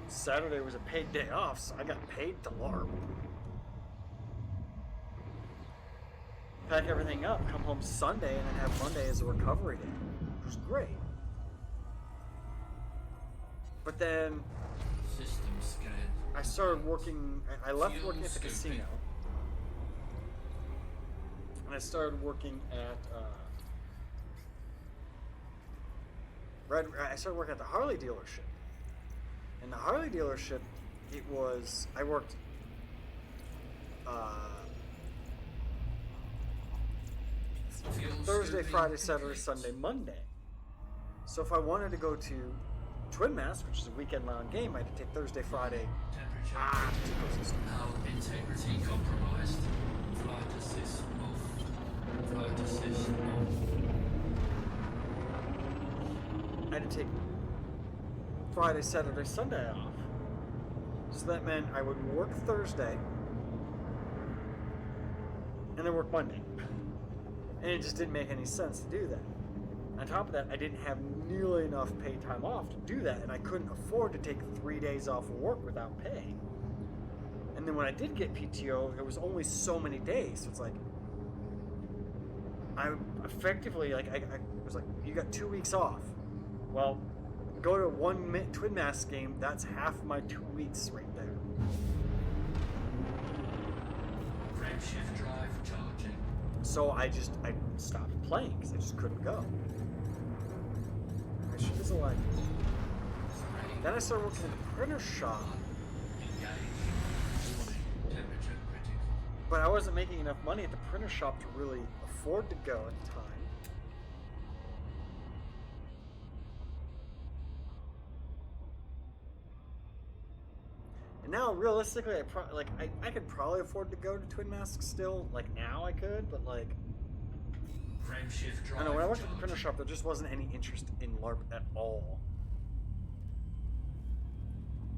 Saturday was a paid day off, so I got paid to LARP. Pack everything up, come home Sunday, and then have Monday as a recovery day, which was great. But then System scan. I started working. I left Fuel working at the scoping. casino, and I started working at I started working at the Harley dealership. And the Harley dealership, I worked Fuel Thursday, scoping Friday, Saturday, complete. Sunday, Monday. So if I wanted to go to Twin Mask, which is a weekend-long game, I had to take Thursday, Friday. Temperature Too close to the screen. Hull integrity compromised. Flight assist off. Flight assist off. I had to take Friday, Saturday, Sunday off. So that meant I would work Thursday and then work Monday. And it just didn't make any sense to do that. On top of that, I didn't have nearly enough paid time off to do that, and I couldn't afford to take 3 days off of work without pay. And then when I did get PTO, it was only so many days. So it's like, I effectively, like, I was like, you got 2 weeks off. Well, go to one Twin Mask game, that's half my 2 weeks right there. Frameshift drive charging. So I stopped playing because I just couldn't go. She was alive. Then I started working at the printer shop, Engage. Warning. Temperature critical. but I wasn't making enough money at the printer shop to really afford to go at the time. And now, realistically, I could probably afford to go to Twin Mask still. Like now, I could, but like. Frameshift drive I know when I worked at the printer charging. shop, there just wasn't any interest in LARP at all.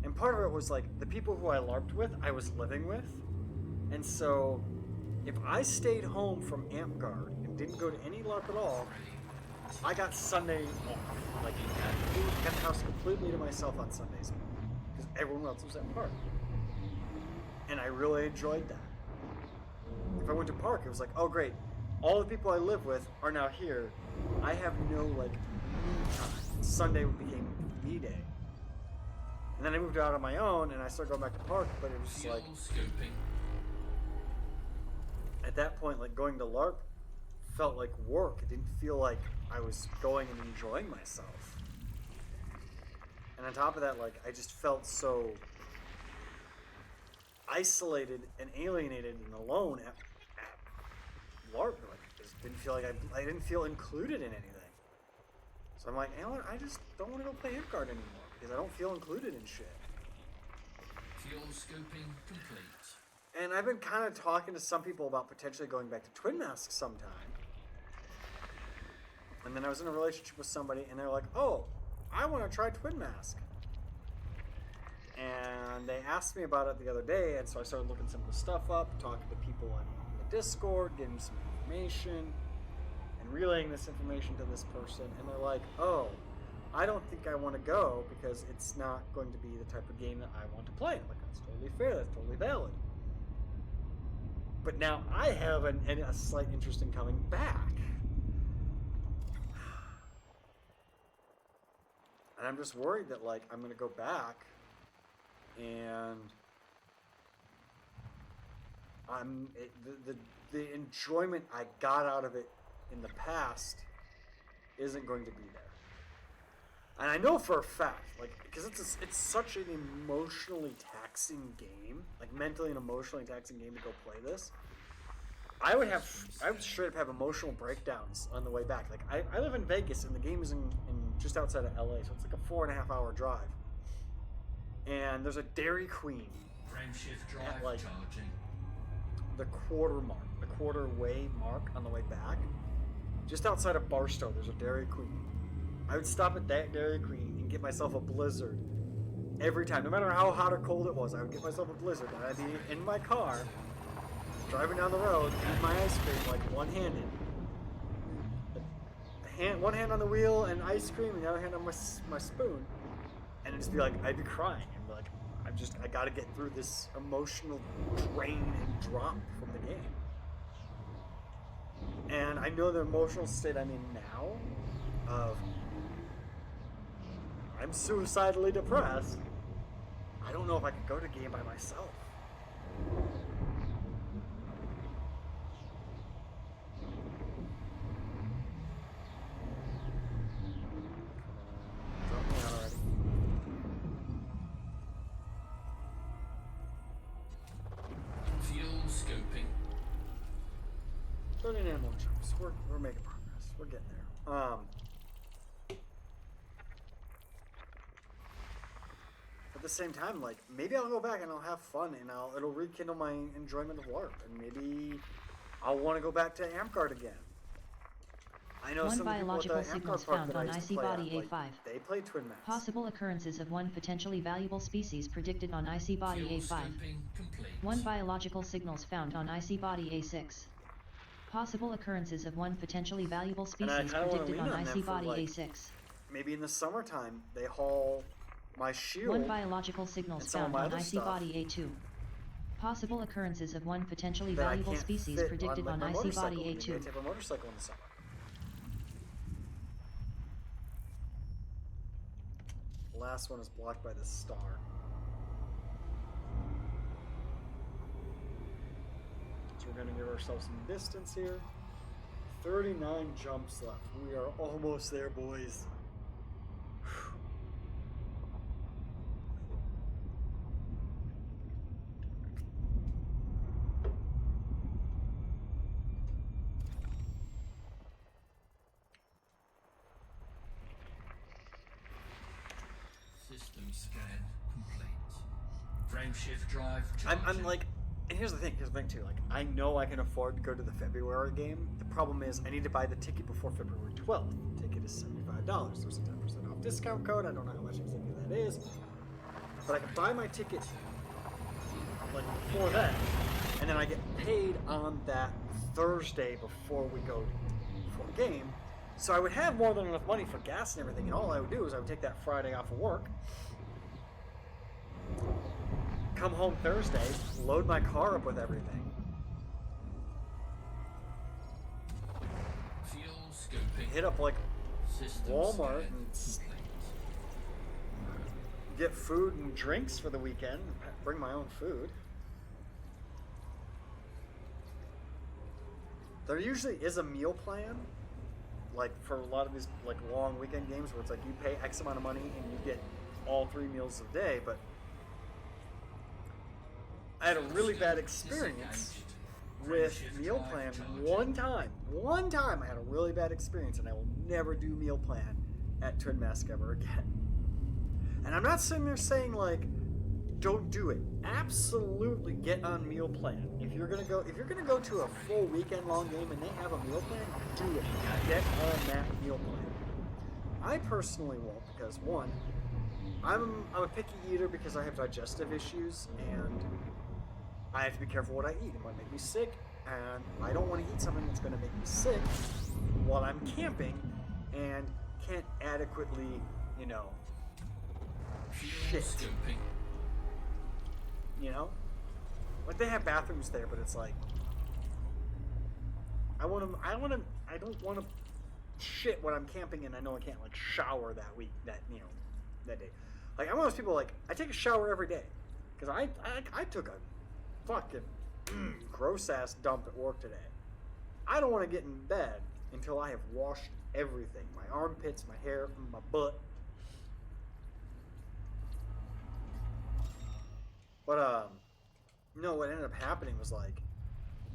And part of it was like the people who I LARPed with, I was living with, and so if I stayed home from AmpGuard and didn't go to any LARP at all, I got Sunday off. Like I got the house completely to myself on Sundays because everyone else was at park, and I really enjoyed that. If I went to park, it was like, oh great. All the people I live with are now here. I have no, like, me time. Sunday became me day. And then I moved out on my own, and I started going back to park, but it was just like, Fuel scooping. at that point, like, going to LARP felt like work. It didn't feel like I was going and enjoying myself. And on top of that, like, I just felt so isolated and alienated and alone at LARP. Like, I just didn't feel like I didn't feel included in anything. So I'm like, you know what? I just don't want to go play AmpGuard anymore because I don't feel included in shit. Fuel scooping complete. And I've been kind of talking to some people about potentially going back to Twin Mask sometime. And then I was in a relationship with somebody, and they're like, "Oh, I want to try Twin Mask." And they asked me about it the other day, and so I started looking some of the stuff up, talking to people on the Discord, getting some information, and relaying this information to this person. And they're like, "Oh, I don't think I want to go because it's not going to be the type of game that I want to play." I'm like, that's totally fair. That's totally valid. But now I have a slight interest in coming back. And I'm just worried that, like, I'm going to go back and the enjoyment I got out of it in the past isn't going to be there. And I know for a fact, like, because it's such an emotionally taxing game, like mentally and emotionally taxing game to go play this. I would straight up have emotional breakdowns on the way back. Like, I live in Vegas, and the game is in just outside of LA, so it's like a 4.5 hour drive. And there's a Dairy Queen Frameshift drive At, like, charging. the quarter way mark on the way back. Just outside of Barstow, there's a Dairy Queen. I would stop at that Dairy Queen and get myself a Blizzard every time. No matter how hot or cold it was, I would get myself a Blizzard. And I'd be in my car, driving down the road, eating my ice cream, like, one-handed. One hand on the wheel and ice cream, and the other hand on my spoon. And it'd just be like, I'd be crying. And be like, I gotta get through this emotional drain and drop from the game. And I know the emotional state I'm in now of I'm suicidally depressed. I don't know if I could go to a game by myself. Drop me out already. 39 more jumps. We're making progress. We're getting there. at the same time, like, maybe I'll go back and I'll have fun and it'll rekindle my enjoyment of LARP, and maybe I'll want to go back to Amtgard again. I know One some of the people at the biological signals Amtgard park found that I on used to IC play Body at, like, A5. they played Twin Masks. Possible occurrences of one potentially valuable species predicted on IC Body Fuel A5. scoping complete. One biological signals found on IC Body A6. Possible occurrences of one potentially valuable And I species kinda wanna predicted lean on on them IC for, Body like, A6. Maybe in the summertime they haul my shield. One biological signals and some of found my on other IC stuff Body A2. Possible occurrences of one potentially that I valuable can't species fit predicted on, on like, my IC Body motorcycle. Maybe I A2. take a motorcycle in the summer. The last one is blocked by this star. So we're gonna give ourselves some distance here. 39 jumps left. We are almost there, boys. System scan complete. Frameshift drive I'm charging. like, and here's the thing too. Like, I know I can afford to go to the February game. The problem is I need to buy the ticket before February 12th. The ticket is $75. There's a 10% off discount code. I don't know how much exactly that is, but I can buy my ticket like before that, and then I get paid on that Thursday before we go for a game. So I would have more than enough money for gas and everything, and all I would do is I would take that Friday off of work, come home Thursday, load my car up with everything, Fuel scoping. hit up like System Walmart scan and complete. get food and drinks for the weekend, bring my own food. There usually is a meal plan, like for a lot of these like long weekend games where it's like you pay X amount of money and you get all 3 meals a day, but I had a really bad experience with meal plan one time. One time I had a really bad experience, and I will never do meal plan at Twin Mask ever again. And I'm not sitting there saying like, don't do it. Absolutely get on meal plan. If you're gonna go to a full weekend long game and they have a meal plan, do it. Get on that meal plan. I personally won't because one, I'm a picky eater because I have digestive issues and I have to be careful what I eat. It might make me sick, and I don't want to eat something that's going to make me sick while I'm camping and can't adequately, Fuel shit. scoping. Like they have bathrooms there, but it's like I don't want to shit when I'm camping and I know I can't like shower that week, that day. Like I'm one of those people like I take a shower every day because I took a fucking gross ass dump at work today. I don't want to get in bed until I have washed everything, my armpits, my hair, my butt. But no, what ended up happening was like,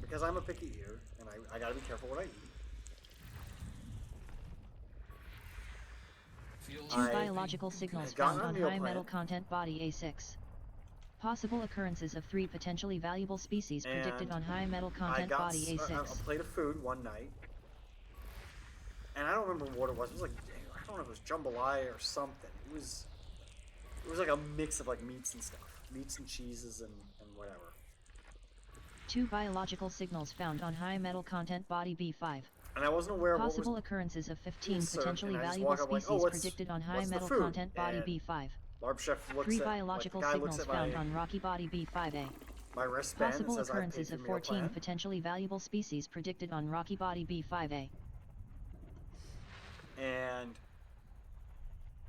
because I'm a picky eater and I gotta be careful what I eat. Fuel Two I biological signals got found on on meal high plan. metal content body A6. Possible occurrences of 3 potentially valuable species predicted And on high metal I content got body a A6. plate of food one night, and I don't remember what it was. It was like, I don't know if it was jambalaya or something. It was like a mix of like meats and stuff, meats and cheeses and whatever. 2 biological signals found on high metal content body B5. And I wasn't aware of what Possible was occurrences of 15 served, potentially and I just valuable walk up like, species "Oh, what's- predicted on high what's the metal food?" content body And B5. Barb Chef looks 3 at biological like, the guy looks signals at found my on rocky body B5A. my wristband and Possible says I paid occurrences for of meal 14 plan. potentially valuable species predicted on rocky body B5A. And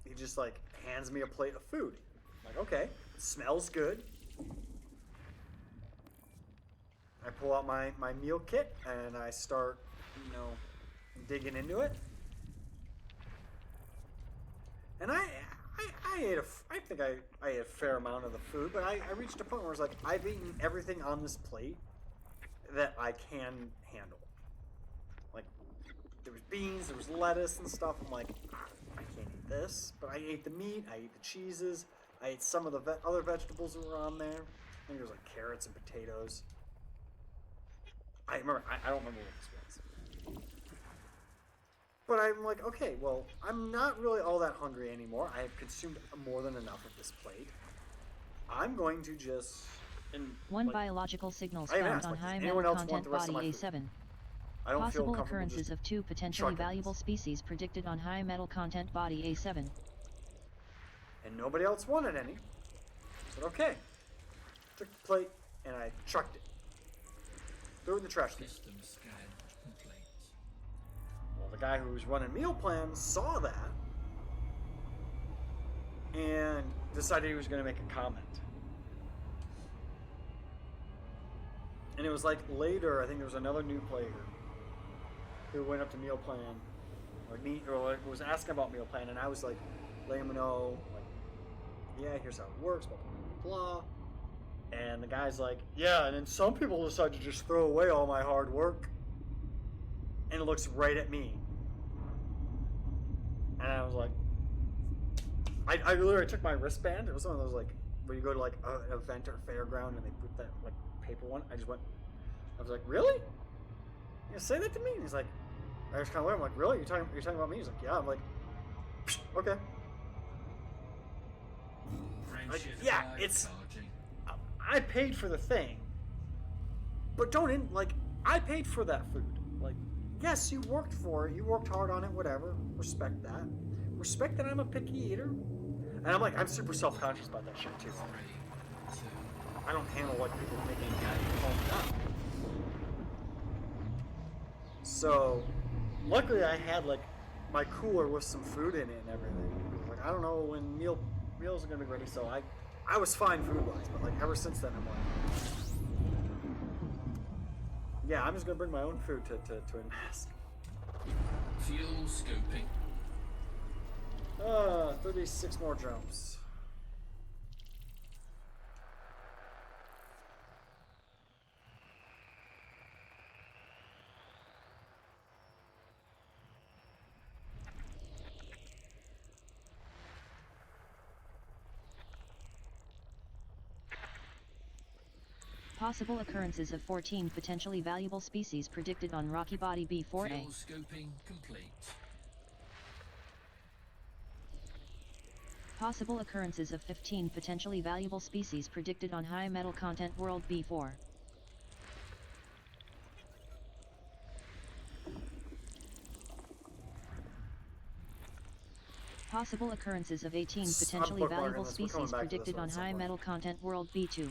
he just like hands me a plate of food. I'm like, okay, it smells good. I pull out my meal kit and I start, digging into it. And I ate I think I ate a fair amount of the food, but I reached a point where I was like, I've eaten everything on this plate that I can handle. Like, there was beans, there was lettuce and stuff. I'm like, I can't eat this. But I ate the meat, I ate the cheeses, I ate some of the other vegetables that were on there. I think there was like carrots and potatoes. I don't remember what this was. But I'm like, okay, well, I'm not really all that hungry anymore. I have consumed more than enough of this plate. I'm going to just... One biological signals I even found asked, on like, does high anyone metal else want content the rest of body my food? A7. I don't feel Possible comfortable occurrences just of 2 potentially chucking valuable this. species predicted on high metal content body A7. And nobody else wanted any. I said, okay. Took the plate and I chucked it. Threw it in the trash can. System scan complete. Well, the guy who was running meal plans saw that and decided he was going to make a comment. And it was like later, I think there was another new player who went up to meal plan, or was asking about meal plan, and I was like, letting him know, like, yeah, here's how it works, blah, blah, blah, blah. And the guy's like, yeah, and then some people decide to just throw away all my hard work. And it looks right at me. And I was like, I literally took my wristband. It was one of those, like, where you go to, like, an event or fairground and they put that, like, paper one. I was like, really? You gonna say that to me? And he's like, I just kind of looked. I'm like, really? You're talking about me? He's like, yeah. I'm like, okay. Frameshift yeah, drive it's- charging. I paid for the thing, but I paid for that food. Like, yes, you worked for it, you worked hard on it, whatever. Respect that. Respect that I'm a picky eater. And I'm super self-conscious about that shit too. 3, 2, I don't handle like people making home up. So, luckily I had like my cooler with some food in it and everything. Like, I don't know when meals are gonna be ready, so I was fine food-wise, but like ever since then I'm like, yeah, I'm just gonna bring my own food to Unmask. fuel scooping. 36 more jumps. Possible occurrences of 14 potentially valuable species predicted on Rocky Body B4A. Fuel scooping complete. Possible occurrences of 15 potentially valuable species predicted on High Metal Content World B4. Possible occurrences of 18 potentially bookmarking valuable this. We're coming species back to this predicted one on at some High point. Metal Content World B2.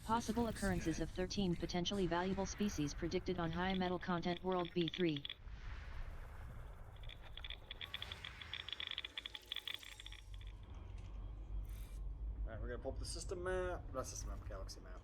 Possible occurrences of 13 potentially valuable species predicted on High Metal Content World B3. Alright, we're gonna pull up the system map. Not system map, galaxy map.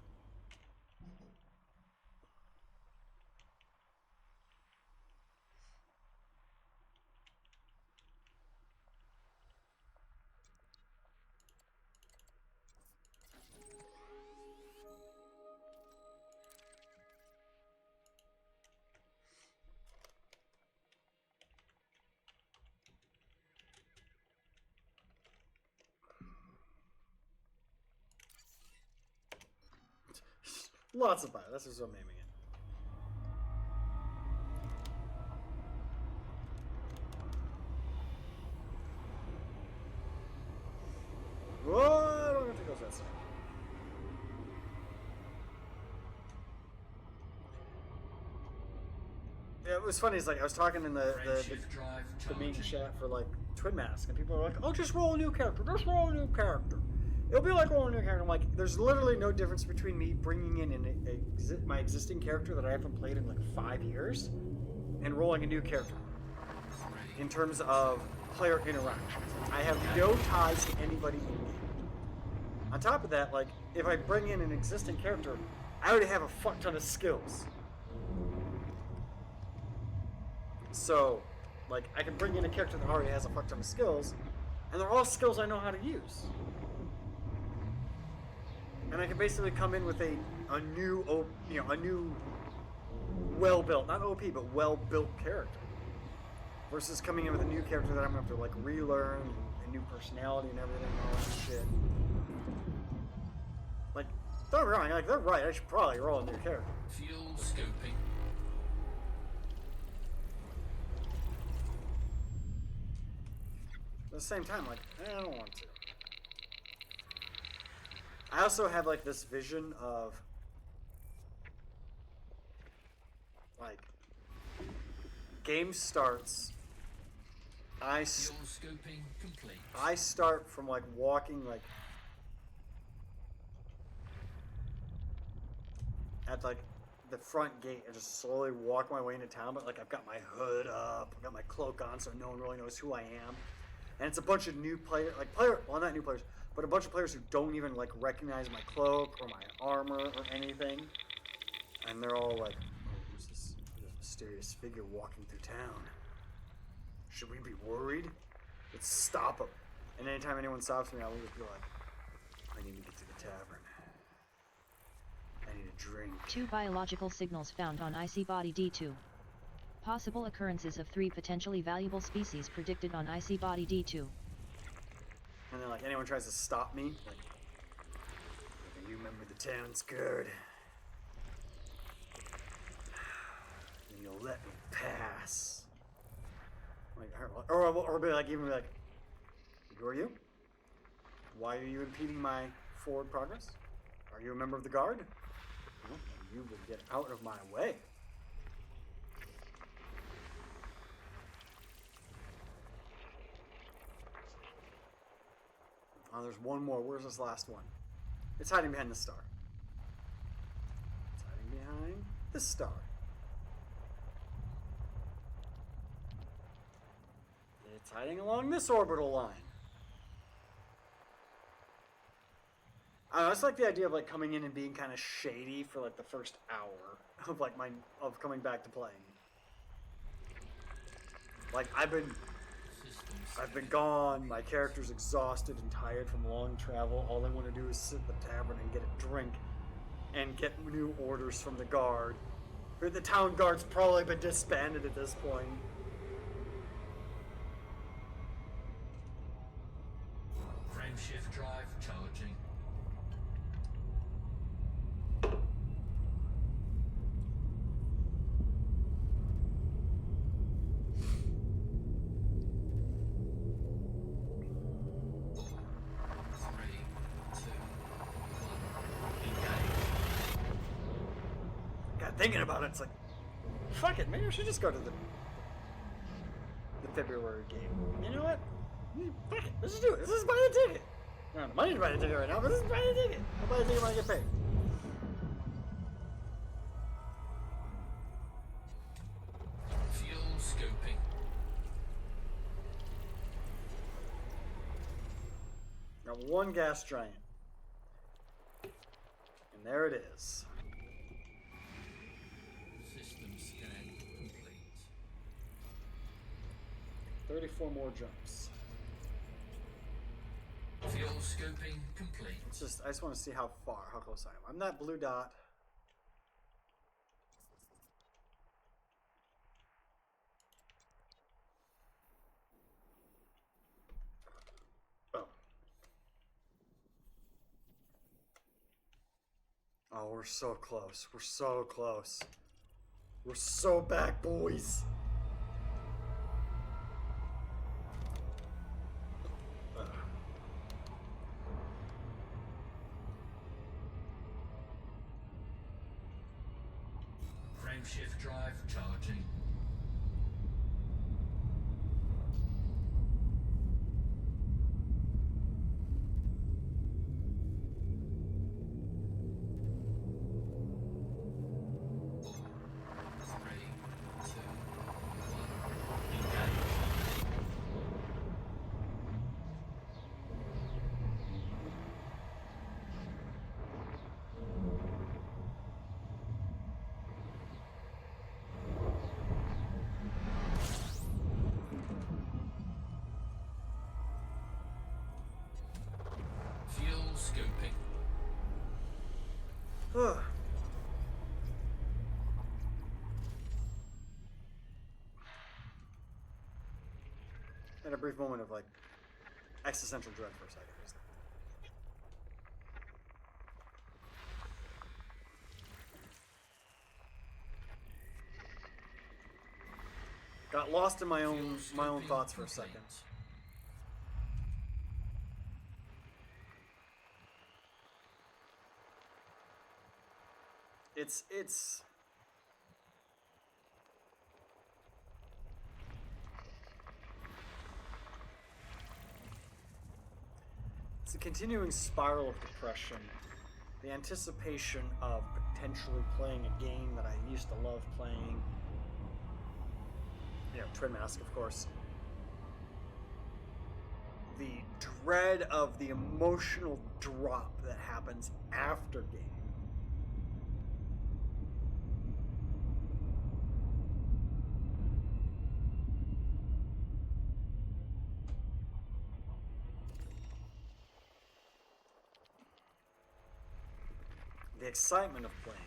Lots of fire. That's just what I'm naming it. Whoa, I don't have to go that side. Yeah, it was funny. It's like I was talking in the Frameshift drive meeting charging. chat for like Twin Mask, and people are like, "Oh, just roll a new character. Just roll a new character. It'll be like rolling a new character." I'm like, "There's literally no difference between me bringing in my existing character that I haven't played in like 5 years, and rolling a new character. In terms of player interactions, I have no ties to anybody in game. On top of that, like if I bring in an existing character, I already have a fuck ton of skills. So, like, I can bring in a character that already has a fuck ton of skills, and they're all skills I know how to use. And I can basically come in with a new, well-built, not OP, but well-built character. Versus coming in with a new character that I'm going to have to, like, relearn a new personality and everything and all that shit. Like, don't get me wrong, like, they're right, I should probably roll a new character. Fuel scoping. At the same time, like, I don't want to. I also have, like, this vision of, like, game starts, Fuel scoping complete. I start from, like, walking, like, at, like, the front gate and just slowly walk my way into town, but, like, I've got my hood up, I've got my cloak on so no one really knows who I am. And it's a bunch of new players, well, not new players, but a bunch of players who don't even, like, recognize my cloak or my armor or anything. And they're all like, oh, who's this mysterious figure walking through town? Should we be worried? Let's stop him. And anytime anyone stops me, I'll just be like, I need to get to the tavern. I need a drink. 2 biological signals found on IC Body D2. Possible occurrences of 3 potentially valuable species predicted on IC Body D2. And then, like, anyone tries to stop me, like, you remember the town's guard? And you'll let me pass. Like, or be like, even be like, who are you? Why are you impeding my forward progress? Are you a member of the guard? Well, you will get out of my way. Oh, there's one more. Where's this last one? It's hiding behind the star. It's hiding behind this star. It's hiding along this orbital line. I just like the idea of, like, coming in and being kind of shady for, like, the first hour of, like, of coming back to playing. Like, I've been gone, my character's exhausted and tired from long travel. All they want to do is sit at the tavern and get a drink and get new orders from the guard. But the town guard's probably been disbanded at this point. Frameshift drive charging. Thinking about it, it's like, fuck it, maybe I should just go to the February game. You know what? Fuck it, let's just do it. Let's just buy the ticket. I don't have the money to buy the ticket right now, but let's just buy the ticket. I'll buy the ticket when I get paid. Fuel scoping. Got one gas giant. And there it is. 34 more jumps. Fuel scoping complete. I just want to see how close I am. I'm that blue dot. Oh. Oh, we're so close. We're so close. We're so back, boys. Frameshift drive charging. Scoping. Had a brief moment of, like, existential dread for a second. Got lost in my own thoughts for a second. It's a continuing spiral of depression. The anticipation of potentially playing a game that I used to love playing. You know, Twin Mask, of course. The dread of the emotional drop that happens after game. The excitement of playing.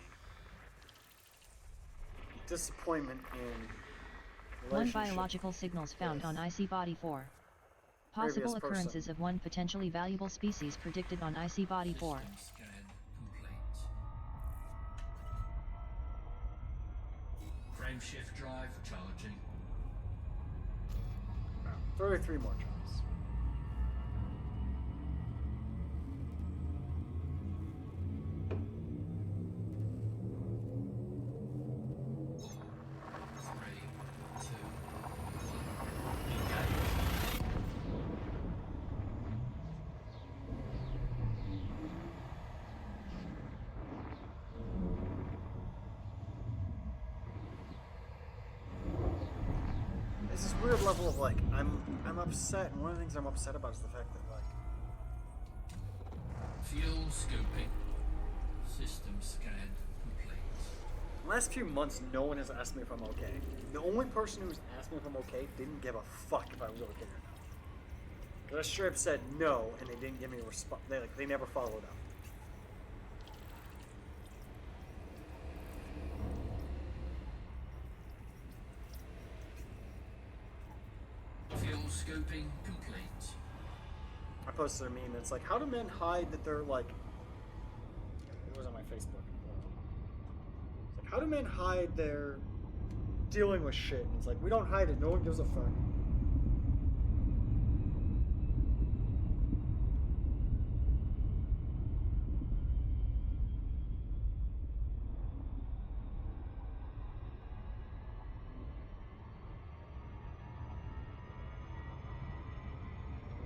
Disappointment in One biological signals found on IC Body 4. Possible occurrences of one potentially valuable species predicted on IC Body 4. System scan complete. Frameshift drive charging. 33 more jumps. This weird level of like I'm upset, and one of the things I'm upset about is the fact that like fuel scooping. System scan complete. the last few months no one has asked me if I'm okay. The only person who's asked me if I'm okay didn't give a fuck if I really cared or not. Because I straight up said no, and they didn't give me a response. They never followed up. Fuel scooping complete. I posted a meme. It's like, how do men hide that they're like? It was on my Facebook. It's like, how do men hide they're dealing with shit? And it's like, we don't hide it. No one gives a fuck.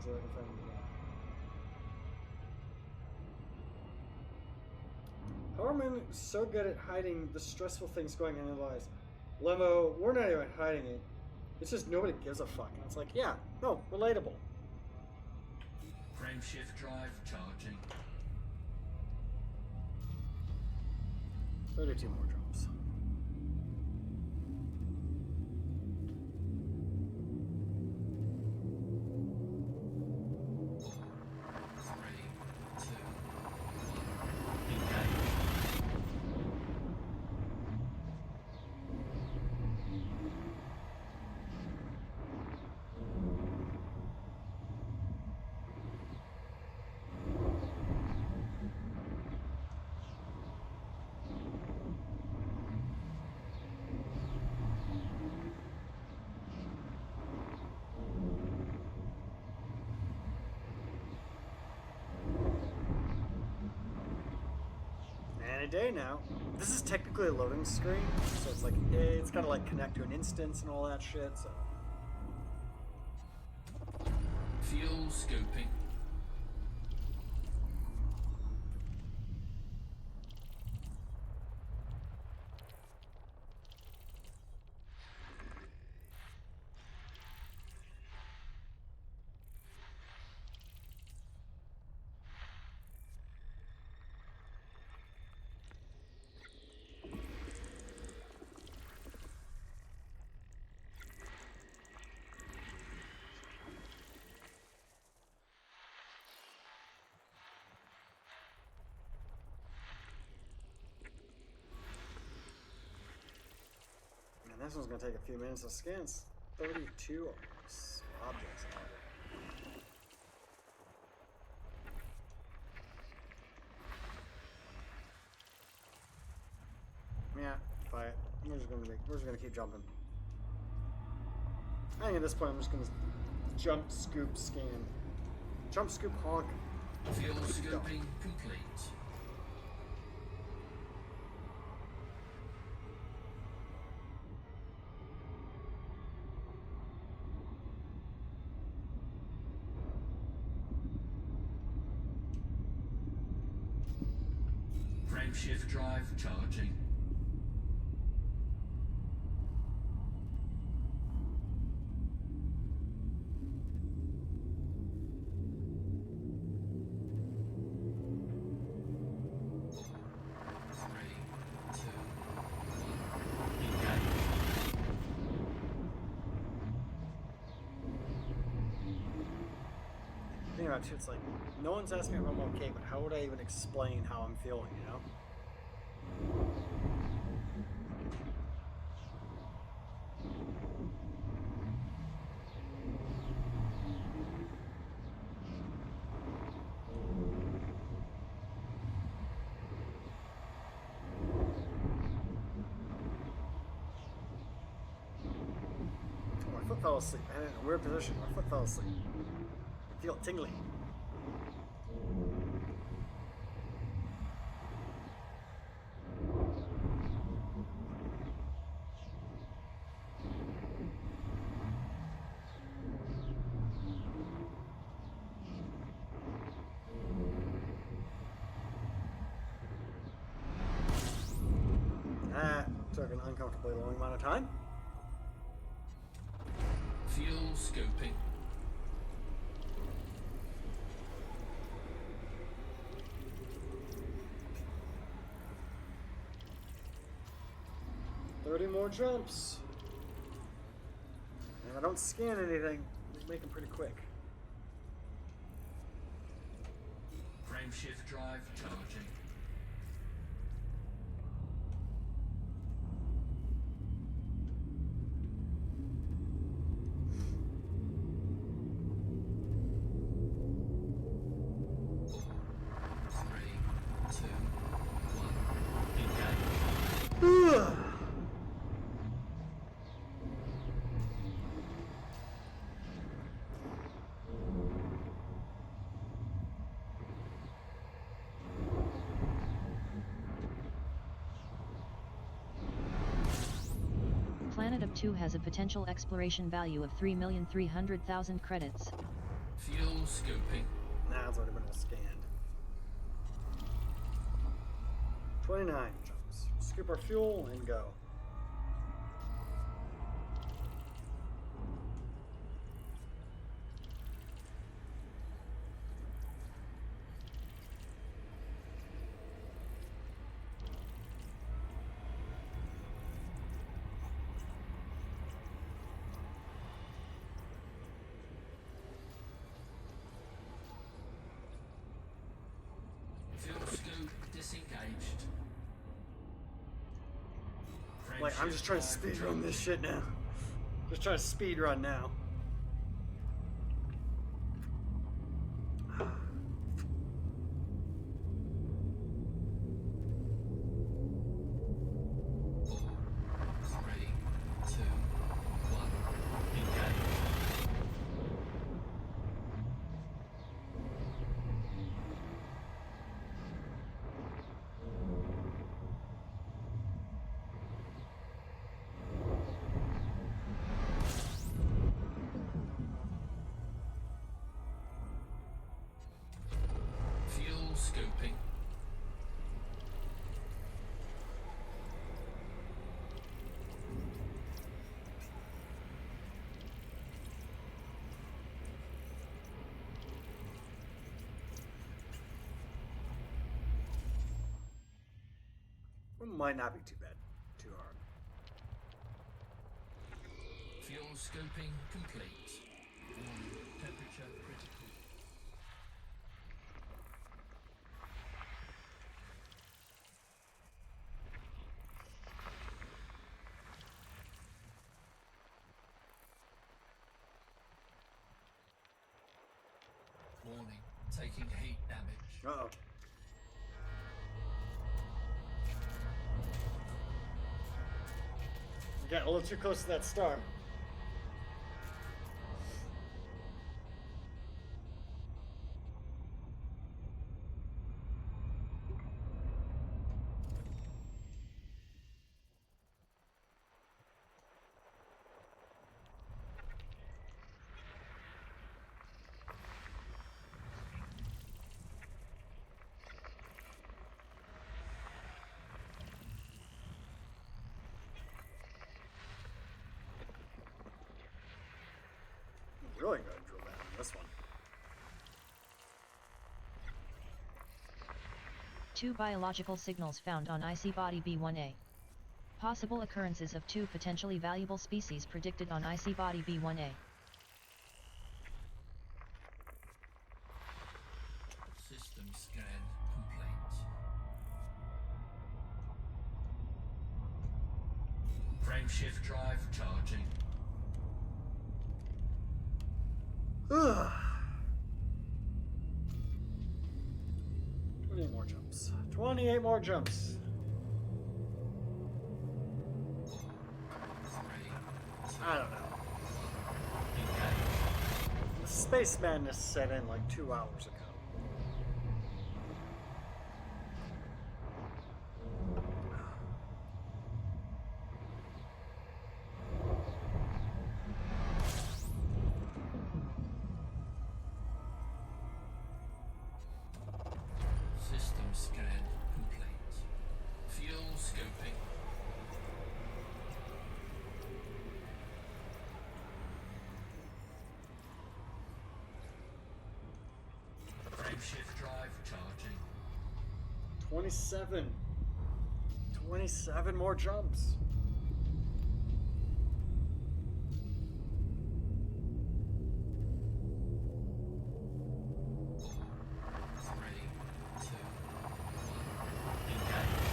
So I can find it again. How are men so good at hiding the stressful things going on in their lives? Lemo, we're not even hiding it. It's just nobody gives a fuck. And it's like, yeah, no, relatable. Frameshift drive charging. 32 more drops. A day now. This is technically a loading screen, so it's like it's gotta like connect to an instance and all that shit. So fuel scooping. this one's gonna take a few minutes to scan. It's 32 objects. We're just gonna keep jumping. I think at this point I'm just gonna jump, scoop, scan. Jump, scoop, honk. Fuel scooping complete. Frameshift drive charging. Too, it's like no one's asking if I'm okay, but how would I even explain how I'm feeling, you know? Oh, my foot fell asleep. I'm in a weird position. My foot fell asleep. I feel it tingly. That took an uncomfortably long amount of time. Fuel scooping. More jumps. And I don't scan anything. They make them pretty quick. Frameshift drive charging. Planet of 2 has a potential exploration value of 3,300,000 credits. Fuel scooping. Nah, it's already been all scanned. 29 jumps. Scoop our fuel and go. Fuel scoop disengaged. Like, I'm just trying to speed run this shit now. Just trying to speed run now. Scooping. It might not be too bad. Too hard. Fuel scooping complete. Temperature critical. Warning, taking heat damage. Uh-oh. Get a little too close to that star. Really gotta drill down on this one. 2 biological signals found on IC body B1A. Possible occurrences of 2 potentially valuable species predicted on IC body B1A. System scan complete. Frameshift drive charging. Ugh. 28 more jumps. 28 more jumps. 3, I don't know. engage. The space madness set in like 2 hours ago. System scan complete. Fuel scoping. Frameshift drive charging. 27. 27 more jumps. Three, two, one. Engage.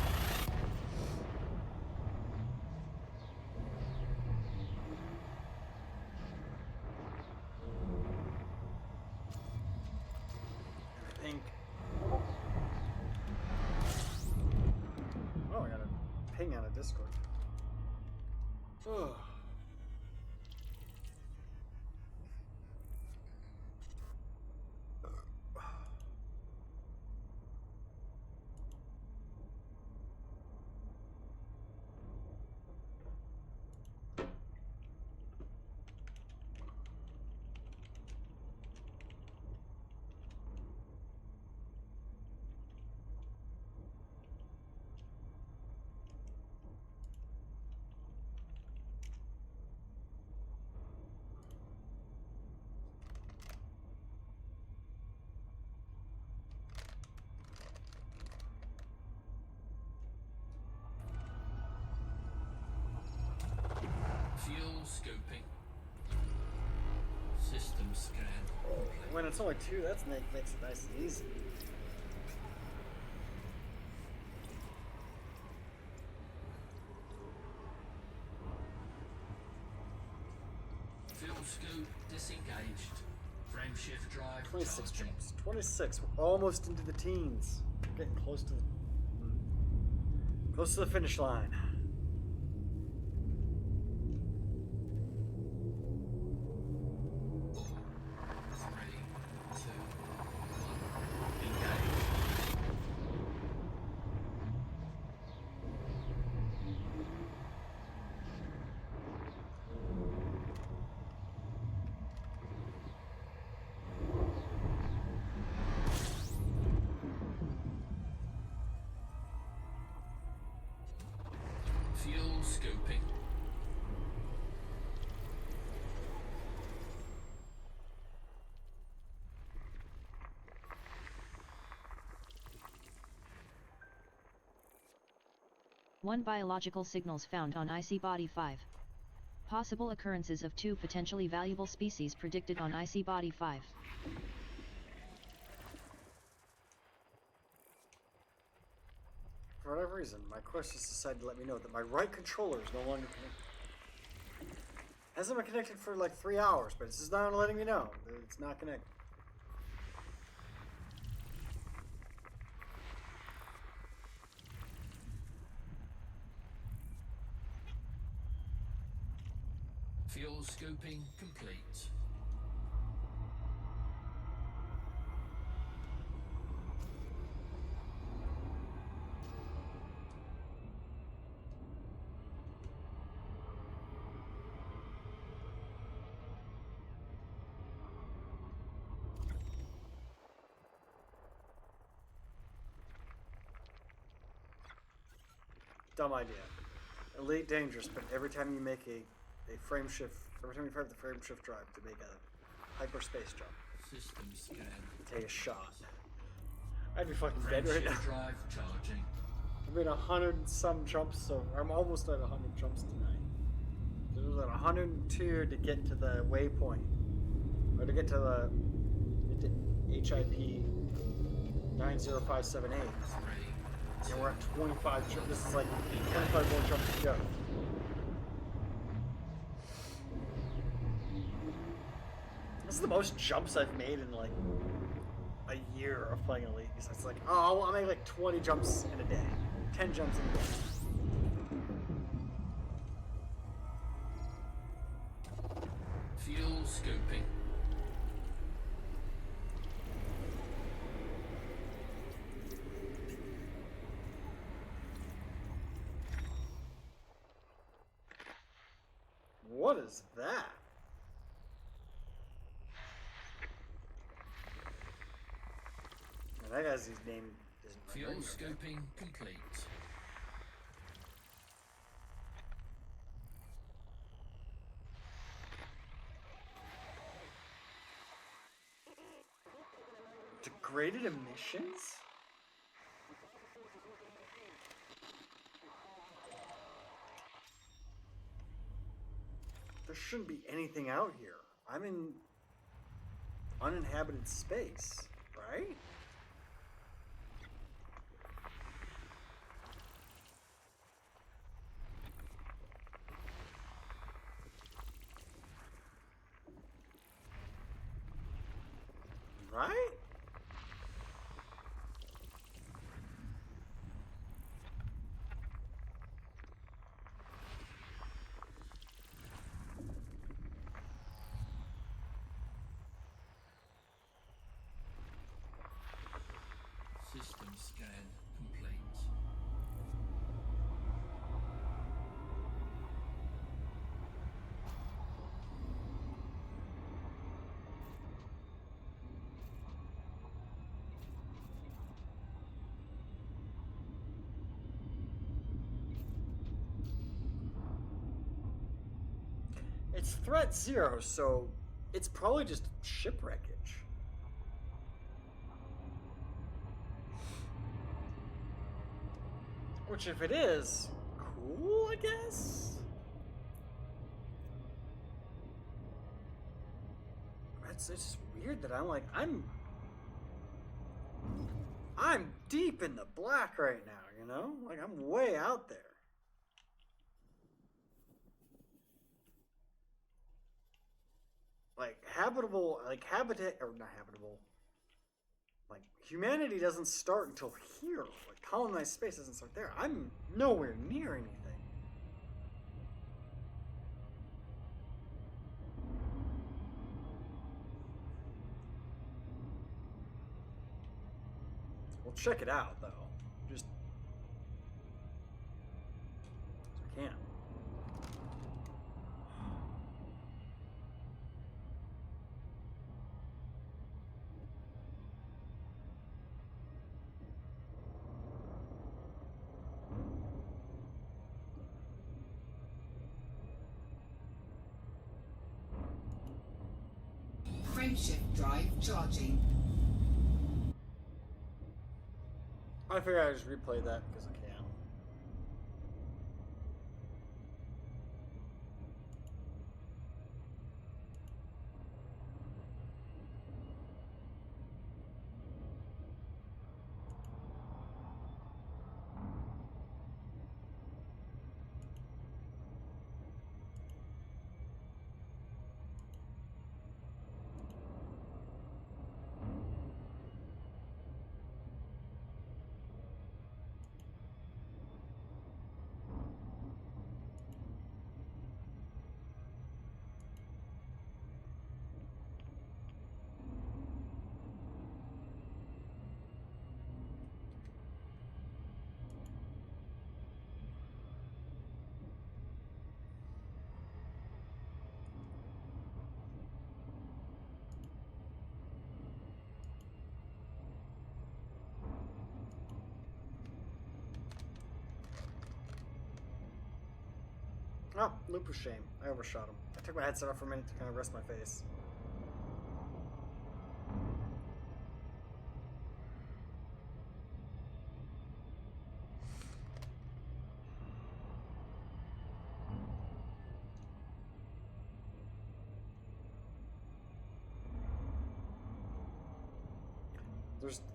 I think. Oh, I got a ping out of Discord. Ugh. Fuel scoping. System scan complete. When it's only 2, that makes it nice and easy. Fuel scoop disengaged. Frameshift drive 26 charging. jumps. 26. We're almost into the teens. We're getting close to the finish line. Three, two, one. Engage. Fuel scoping. One biological signals found on IC body 5. Possible occurrences of 2 potentially valuable species predicted on IC body 5. For whatever reason, my Quest just decided to let me know that my right controller is no longer connected. Hasn't been connected for like 3 hours, but it's just not letting me know that it's not connected. Fuel scooping complete. Dumb idea. Elite dangerous, but every time you make a frame shift, every time you fire the frame shift drive to make a hyperspace jump, System scan. you take a shot. I'd be fucking Frame dead right now. shift drive charging. I've made 100 and some jumps, so I'm almost at 100 jumps tonight. There was at 102 to get to the waypoint, or to get to the HIP 90578. And we're at 25 jumps. This is like 25 more jumps to go. This is the most jumps I've made in like a year of playing Elite. It's like, oh, I'll make like 20 jumps in a day, 10 jumps in a day. Fuel scooping. What is that? And that guy's name isn't Fuel right. scooping complete. Degraded emissions? There shouldn't be anything out here. I'm in uninhabited space, right? Right? System scan complete. It's threat 0, so it's probably just shipwreckage. Which, if it is, cool, I guess? It's just weird that I'm deep in the black right now, you know? Like, I'm way out there. Like, habitat, or not habitable. Like, humanity doesn't start until here. Like, colonized space doesn't start there. I'm nowhere near anything. We'll check it out, though. Just... I can't. Frameshift drive charging. I figure I just replay that because I can. Oh, lupus shame. I overshot him. I took my headset off for a minute to kind of rest my face.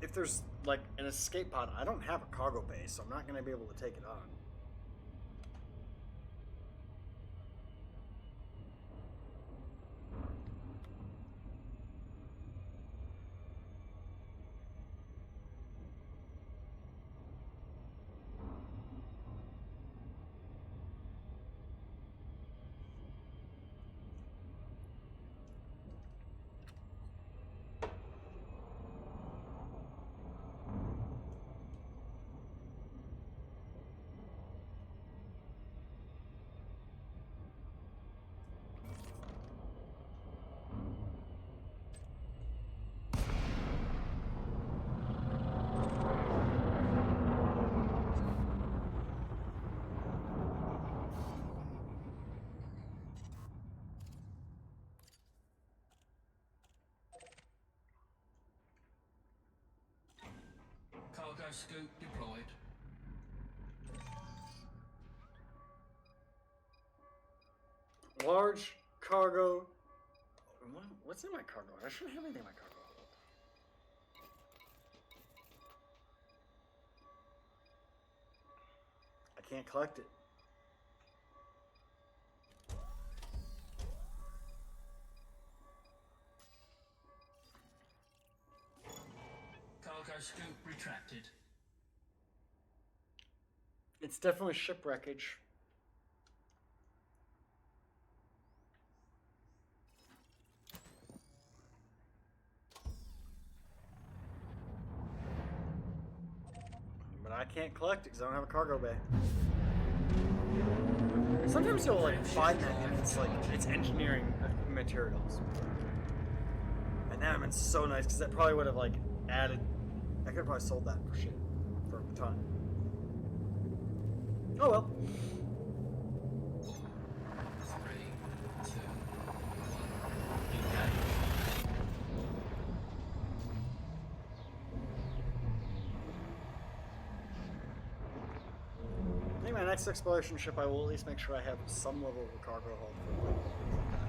If there's like an escape pod, I don't have a cargo bay, so I'm not going to be able to take it on. Cargo scoop deployed. Large cargo. What's in my cargo? I shouldn't have anything in my cargo. I can't collect it. Cargo scoop retracted. It's definitely shipwreckage. But I can't collect it because I don't have a cargo bay. Sometimes you'll like find that and it's like it's engineering materials. And that would have been so nice because that probably would have like added. I could have probably sold that for shit for a ton. Oh well. 3, 2, 1, engage. I think my next exploration ship, I will at least make sure I have some level of a cargo hold for like, things like that.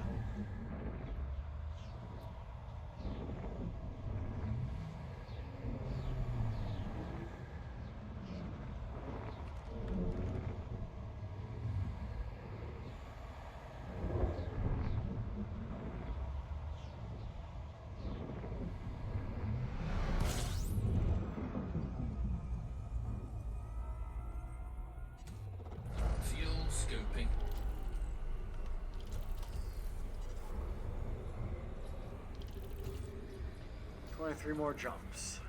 Fuel scooping. 23 more jumps.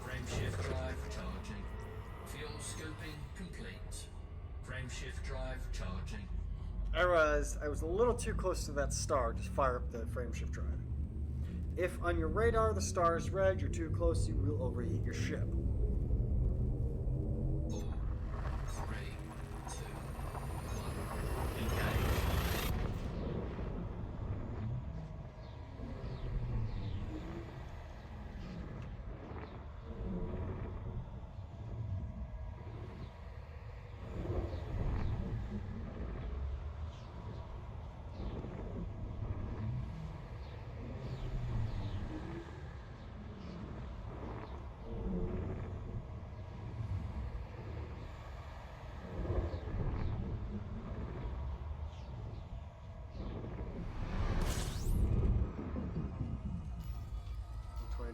Frameshift drive charging. Fuel scooping complete. Frameshift drive charging. I realized I was a little too close to that star to fire up the frameshift drive. If on your radar the star is red, you're too close, you will overheat your ship. 4, 3, 2, 1, engage.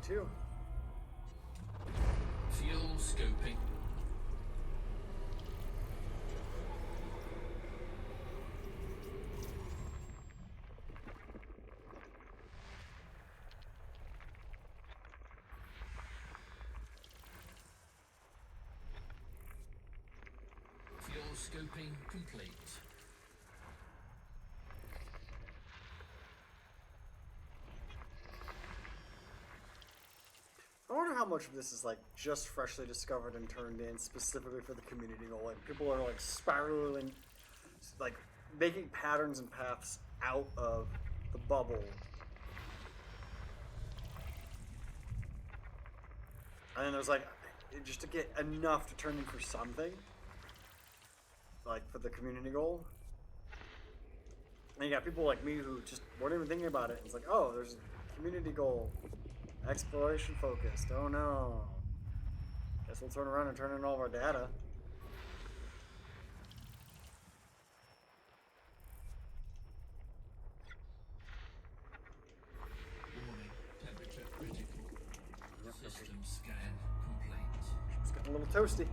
Two. Fuel scooping. Fuel scooping complete. much of this is like just freshly discovered and turned in specifically for the community goal. Like people are like spiraling, like making patterns and paths out of the bubble. And then there's like just to get enough to turn in for something, like for the community goal. And you got people like me who just weren't even thinking about it. It's like, oh, there's a community goal. Exploration focused. Oh no. Guess we'll turn around and turn in all of our data. Warning, temperature critical. Yep, System scan complete. It's getting a little toasty.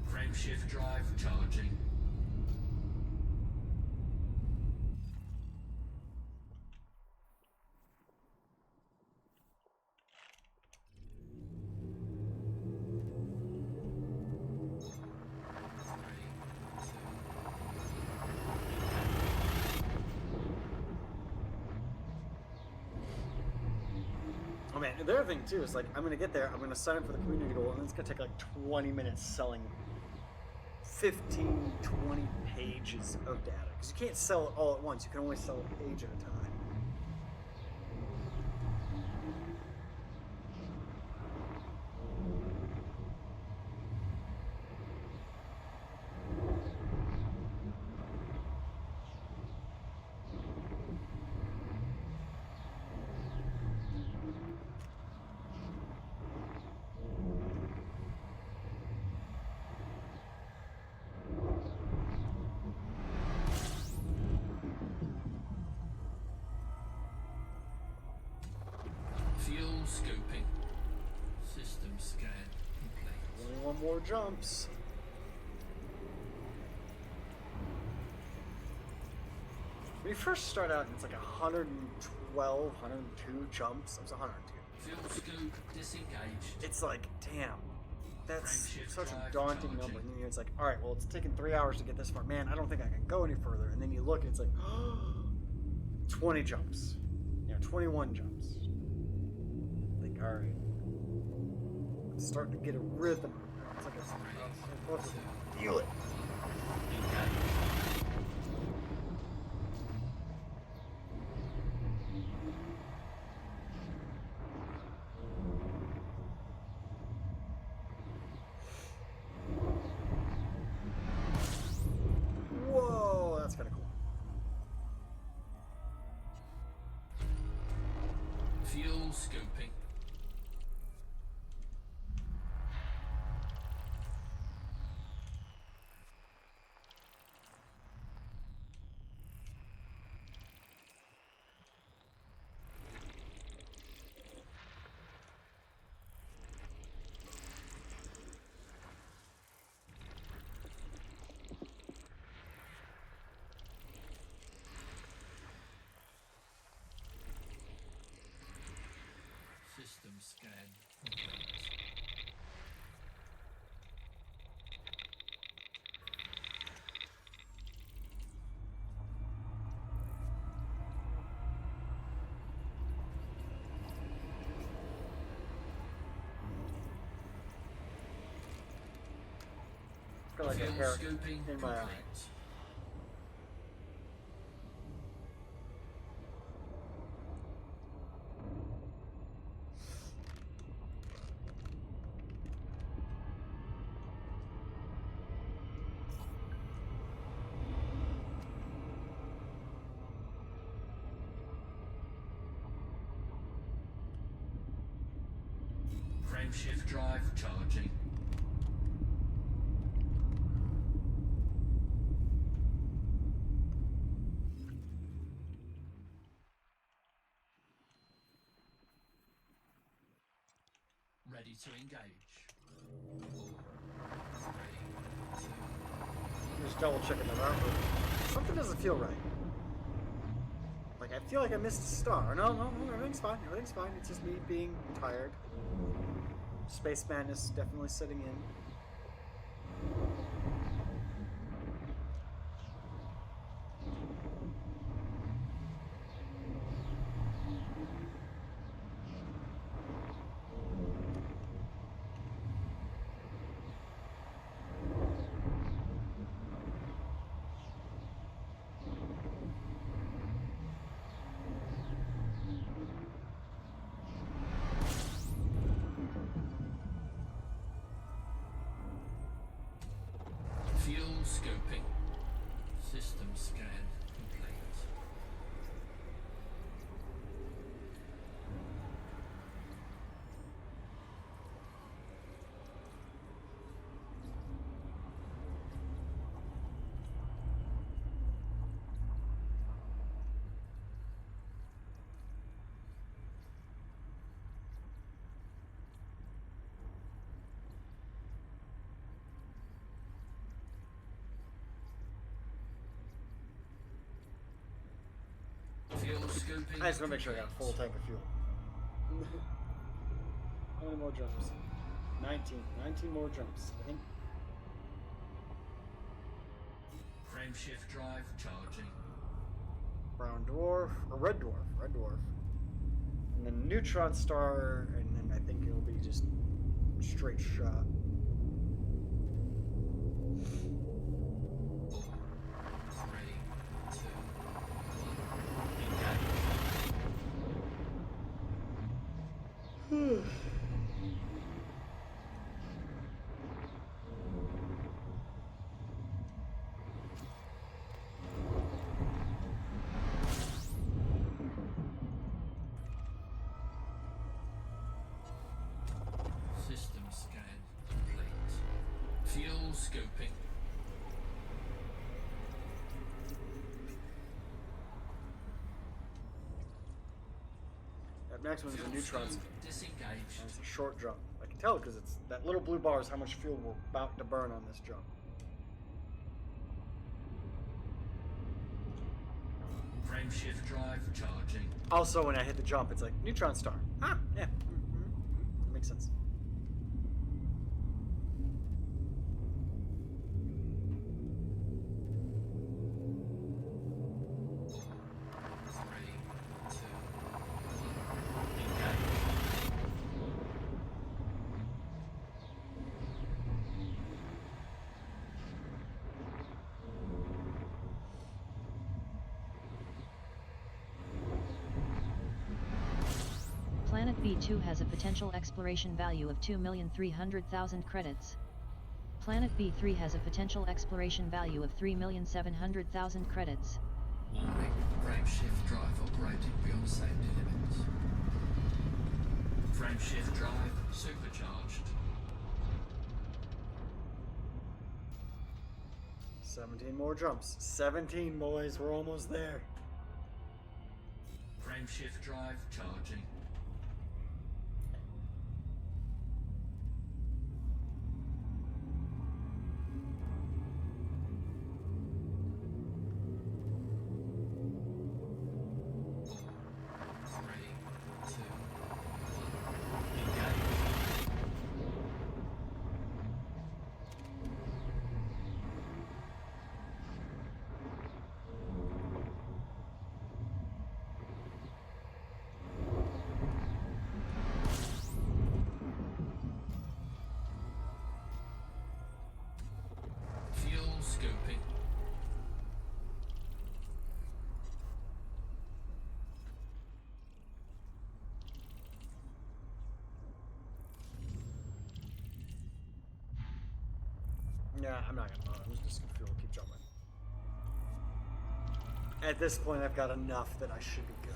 Frameshift drive charging. Oh man, the other thing too is like I'm gonna get there, I'm gonna sign up for the community goal, and it's gonna take like 20 minutes selling 15, 20 pages of data. Because you can't sell it all at once, you can only sell a page at a time. Fuel scoping. System scan complete. Only one more jumps. When you first start out, it's like 112, 102 jumps. It was 102. Fuel scoop disengaged. It's like, damn, that's Frameshift such a drive daunting charging. number. And then it's like, all right, well, it's taken 3 hours to get this far. Man, I don't think I can go any further. And then you look, and it's like, 20 jumps. 21 jumps. Like, all right, I'm starting to get a rhythm. It's like I'm supposed to feel it. Engaged. Whoa, that's kind of cool. Fuel scoping. System scan complete. Got like a Fuel hair scoping in my eye. complete. Frameshift drive charging. Ready to engage. Ready to Just double checking the route. But something doesn't feel right. Like I feel like I missed a star. No, everything's fine. Everything's fine. It's just me being tired. Space madness definitely setting in. Fuel scoping. System scan complete. Fuel scoping. I just want to make sure I got a full tank of fuel. How many more jumps? 19. 19 more jumps. I think. Frameshift drive charging. Brown dwarf or red dwarf. Red dwarf. And then neutron star, and then I think it'll be just straight shot. Three, two, one. Engage. System scan complete. Fuel scoping. That next one's a Fuel neutron scope star. disengaged. And it's a short jump. I can tell because it's that little blue bar is how much fuel we're about to burn on this jump. Frameshift drive charging. Also, when I hit the jump, it's like neutron star. Ah, yeah, that makes sense. Three, two, one. Engage. Planet B2 has a potential exploration value of 2,300,000 credits. Planet B3 has a potential exploration value of 3,700,000 credits. Warning. Frameshift drive operating beyond safety limits. Frameshift drive supercharged. 17 more jumps. 17, boys. We're almost there. Frameshift drive charging. Three, two, one. Engage. Fuel scoping. Yeah, I'm not gonna bother. I'm just gonna fuel, keep jumping. At this point, I've got enough that I should be good.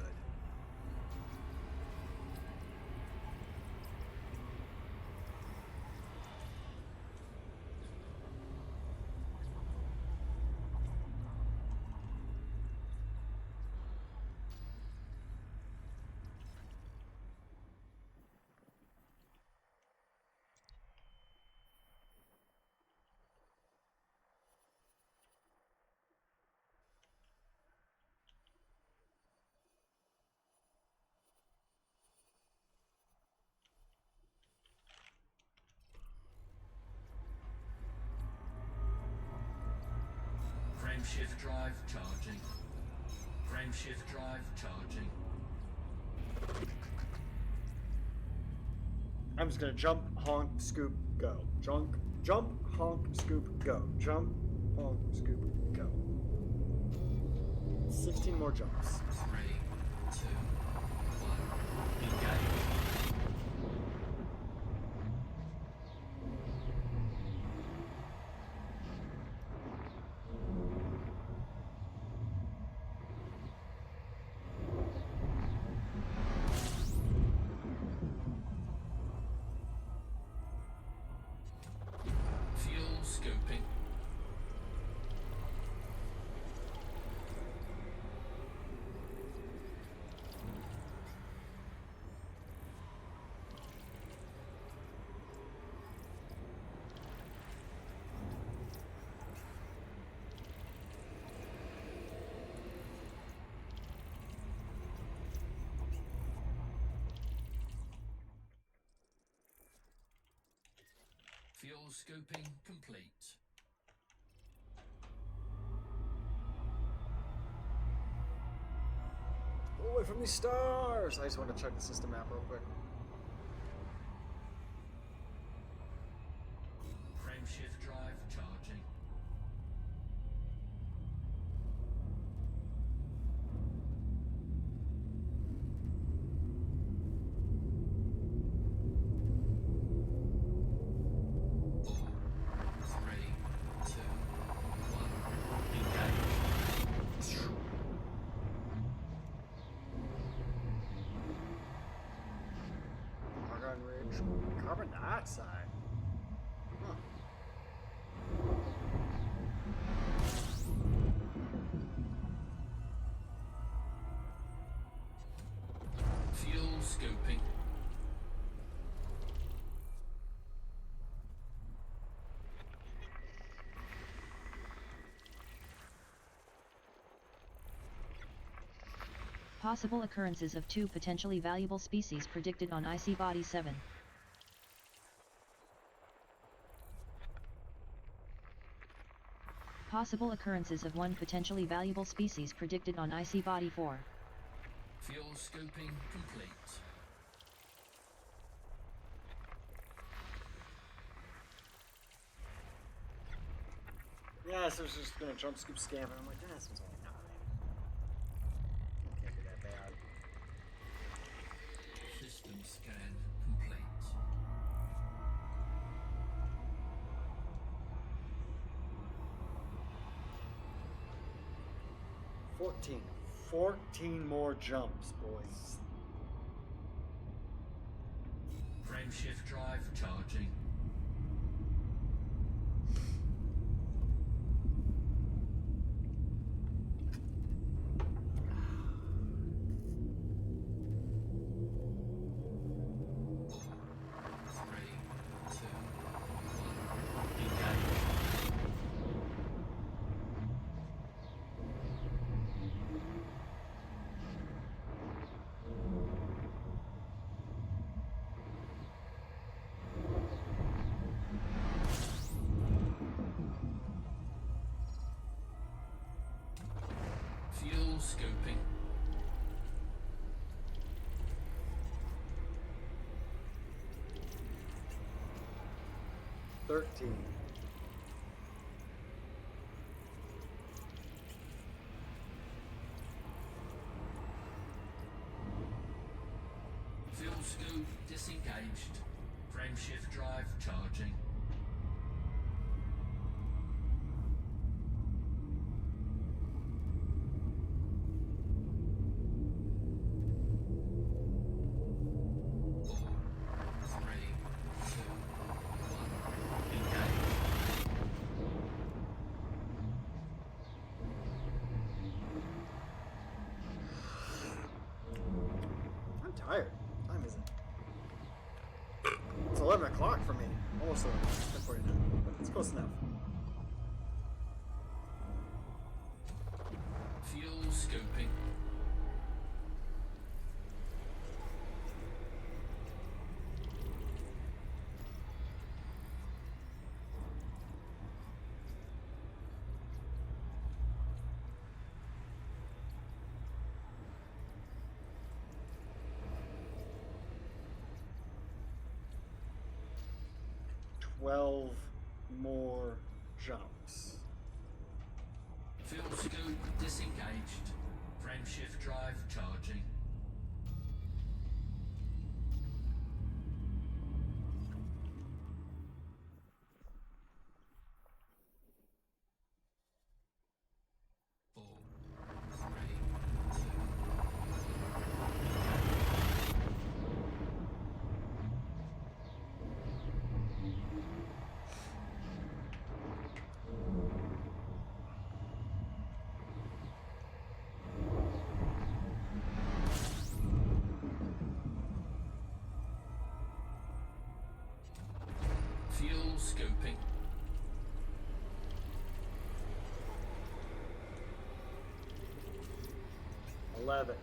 Frameshift drive charging. Frameshift drive charging. I'm just gonna jump, honk, scoop, go. Jump, honk, scoop, go. Jump, honk, scoop, go. 16 more jumps. 3, 2, 1. Engage. Fuel scooping. Fuel scooping complete. Away from these stars! I just want to check the system map real quick. Frameshift drive charging. Three, two, one. Engage. Argon Ridge. Carbon dioxide. Huh. Fuel scooping. Possible occurrences of 2 potentially valuable species predicted on Icy Body 7. Possible occurrences of 1 potentially valuable species predicted on Icy Body 4. Fuel scooping complete. Yeah, so I was just gonna jump, scoop, scam, and I'm like, this one's only 9. Can't be that bad. System scan complete. 14 more jumps, boys. Frameshift drive charging. Three, two, one. Engage. Fuel scooping. $13. Fuel scoop disengaged. Frameshift drive charging. Three, two, one. Engage. I'm tired. What time is it? It's 11 o'clock for me. Almost 11. 10:49. But it's close enough. Fuel scooping. 12 more jumps. Fuel scoop disengaged. Frameshift drive charging. Four, three, fuel scooping. 11.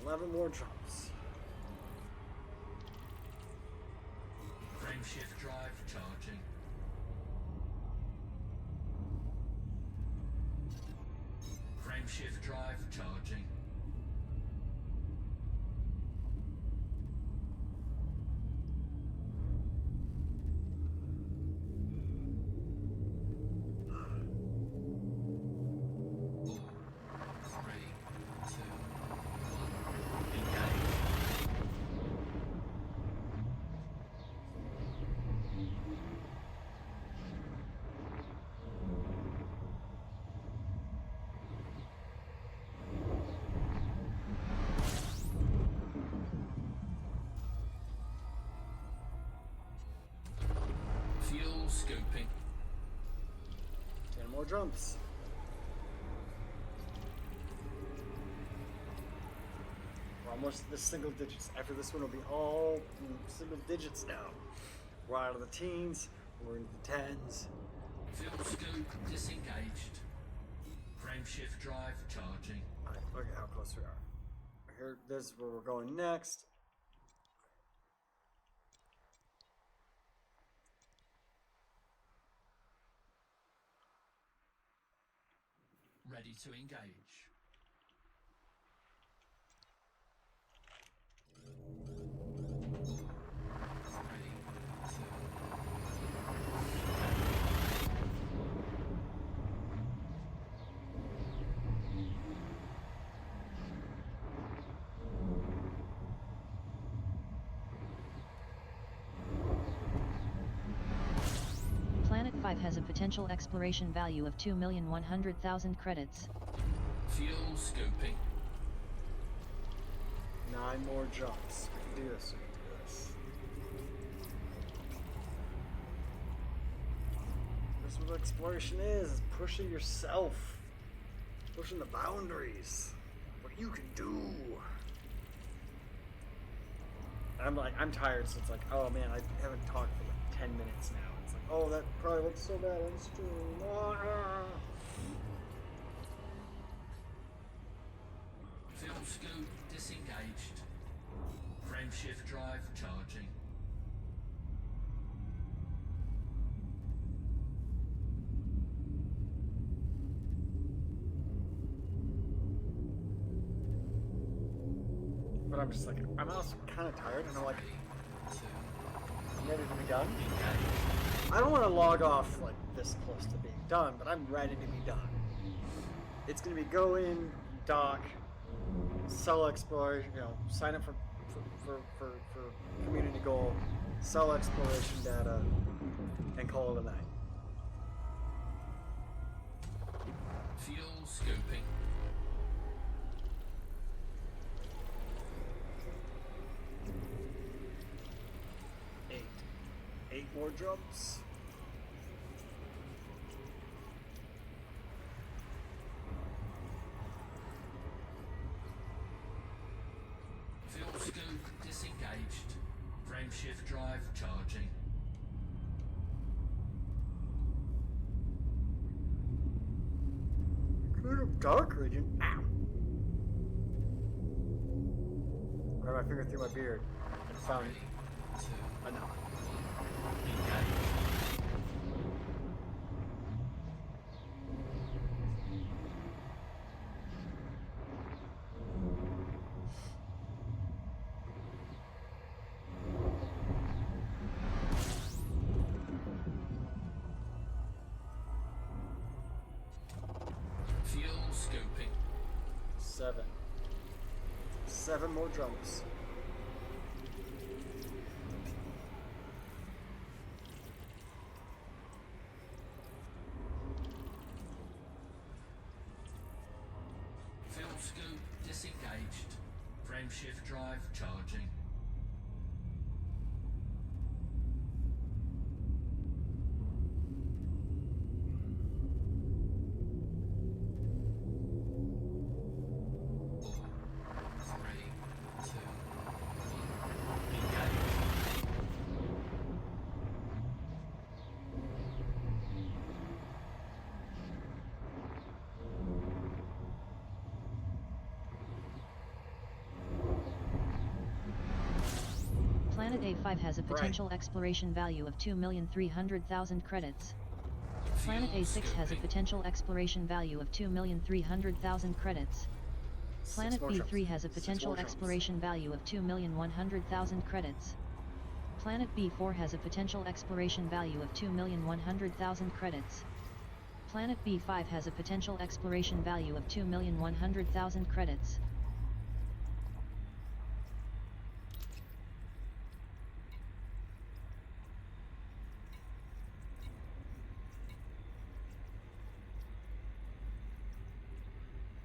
11 more jumps. Frameshift drive charging. Frameshift drive charging. Four, three, two, one. Engage. Fuel scooping. 10 more jumps. We're almost to the single digits. After this one, will be all single digits now. We're out of the teens. We're into the tens. Fuel scoop disengaged. Frameshift drive charging. All right, look at how close we are. Here, this is where we're going next. Ready to engage. Three, Planet 5 has a potential exploration value of 2,100,000 credits. fuel scooping. 9 more jumps. We can do this. We can do this. That's what exploration is pushing yourself, pushing the boundaries, what you can do. I'm tired, so it's like, oh man, I haven't talked for like 10 minutes now. It's like, oh, that probably looks so bad on stream. Fuel scoop disengaged. Frameshift drive charging. But I'm just like, I'm also kind of tired, and I'm like, Three, two, I'm ready to be done. engage. I don't want to log off like this close to being done, but I'm ready to be done. It's gonna be go in, dock, sell exploration, sign up for community goal, sell exploration data, and call it a night. Fuel scooping. Eight more jumps. Fuel scoop disengaged. Frameshift drive charging. Clear up dark region. Ow. Ran my finger through my beard and found Three, two, a knot. engage. 7. 7 more jumps. Fuel scoop disengaged. Frameshift drive charging. Three, two, one. Engage. Planet A5 has a potential exploration value of 2,300,000 credits. Planet Fuel A6 has a scooping. potential exploration value of 2,300,000 credits. Planet 6 more jumps. B3 has a 6 potential more jumps. exploration value of 2,100,000 credits. Planet B4 has a potential exploration value of 2,100,000 credits. Planet B5 has a potential exploration value of 2,100,000 credits.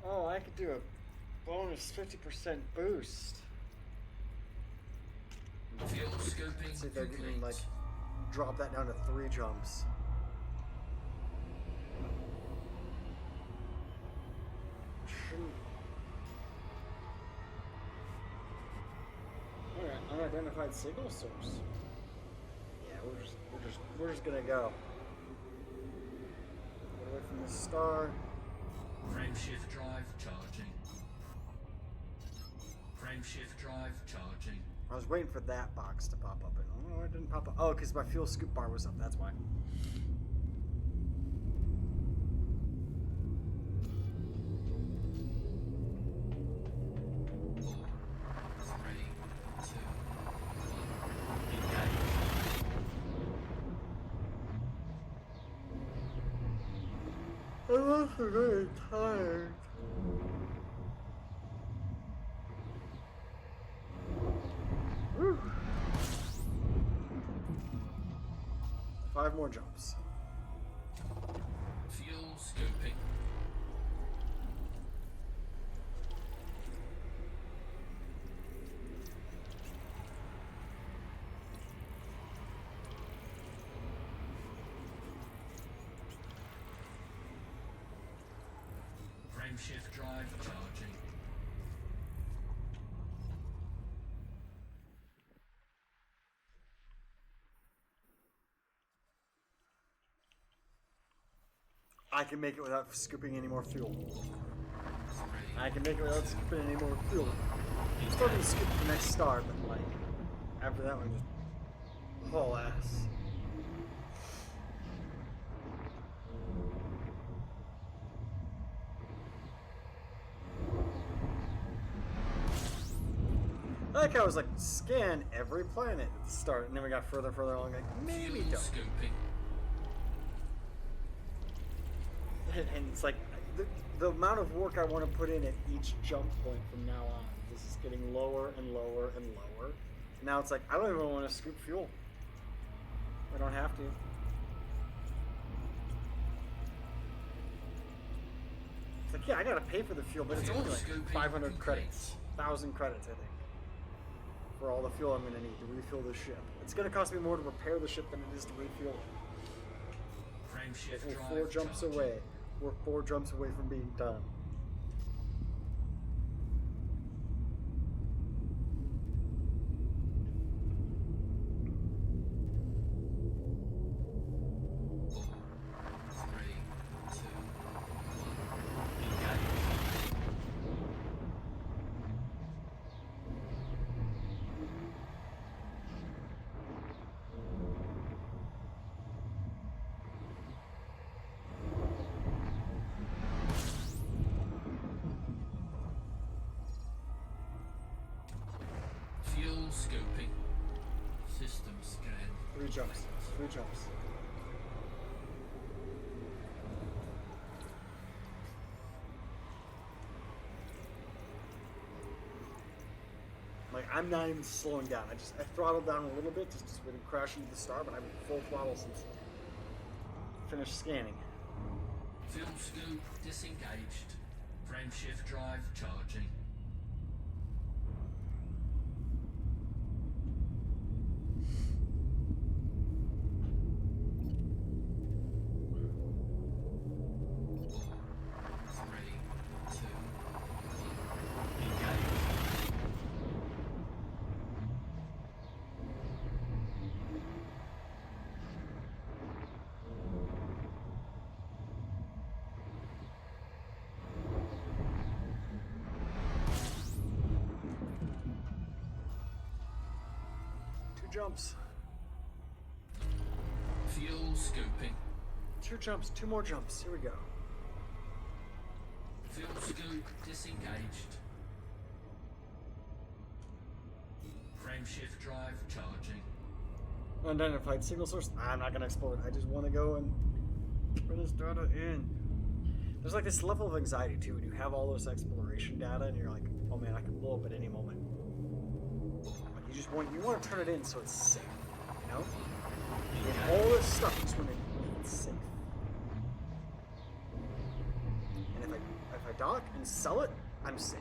Oh, I could do a bonus 50% boost. Fuel scooping See if I complete. can like drop that down to 3 jumps. Shouldn't. Alright, unidentified signal source. Yeah, we're just gonna go. Get away from the star. Frameshift drive charging. Frameshift drive charging. I was waiting for that box to pop up. And oh, it didn't pop up. Oh, because my fuel scoop bar was up. That's why. Three, two, one. Engage. I'm also very tired. Whew. 5 more jumps. Fuel scooping. Frameshift drive charging. I can make it without scooping any more fuel. Three, I can make it without scooping any more fuel. I'm still gonna scoop the next star, but like after that one, just haul ass. I like how I was like scan every planet at the start, and then we got further and further along. Like maybe fuel don't. scooping. And it's like the amount of work I want to put in at each jump point from now on. This is getting lower and lower and lower. Now it's like I don't even want to scoop fuel. I don't have to. It's like yeah, I gotta pay for the fuel, but it's only like Scooping 500 complete. credits, 1,000 credits, I think, for all the fuel I'm gonna need to refill the ship. It's gonna cost me more to repair the ship than it is to refuel it. Frameshift We're drive 4 jumps charging. away. We're 4 jumps away from being done. Three, two, one. Engage. Fuel scooping. System scan. 3 jumps. 3 jumps. I'm not even slowing down. I throttled down a little bit just so we didn't crash into the star, but I'm full throttle since finished scanning. Fuel scoop disengaged. Frameshift drive charging. Three, two, one. Engage. Two jumps. Fuel scooping. Two jumps. Two more jumps. Here we go. Fuel scoop disengaged. Frameshift drive charging. Unidentified signal source. I'm not gonna explore it. I just want to go and put this data in. There's like this level of anxiety too when you have all this exploration data and you're like, oh man, I could blow up at any moment. But you just want to turn it in so it's safe. You know? You have all this stuff, you just want to make it safe. And if I dock and sell it, I'm safe.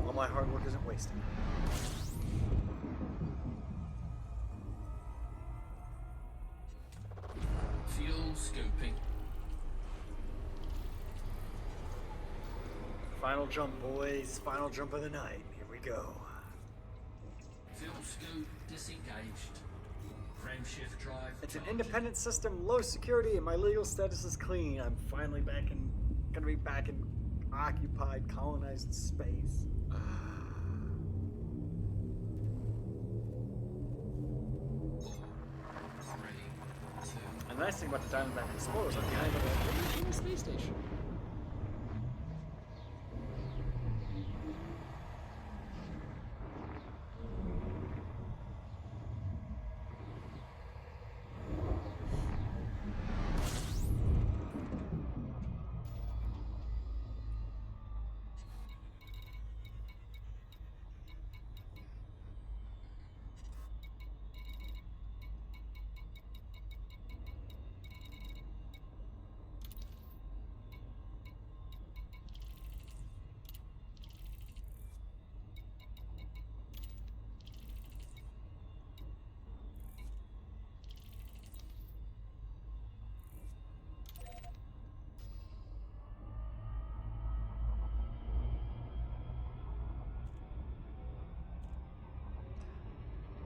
All my hard work isn't wasted. Fuel scooping. Final jump, boys. Final jump of the night. Here we go. Fuel scoop disengaged. Frameshift drive It's an charging. independent system, low security, and my legal status is clean. I'm finally gonna be back in occupied, colonized space. Three, two, And the nice thing about the Diamondback Explorers are behind the space station.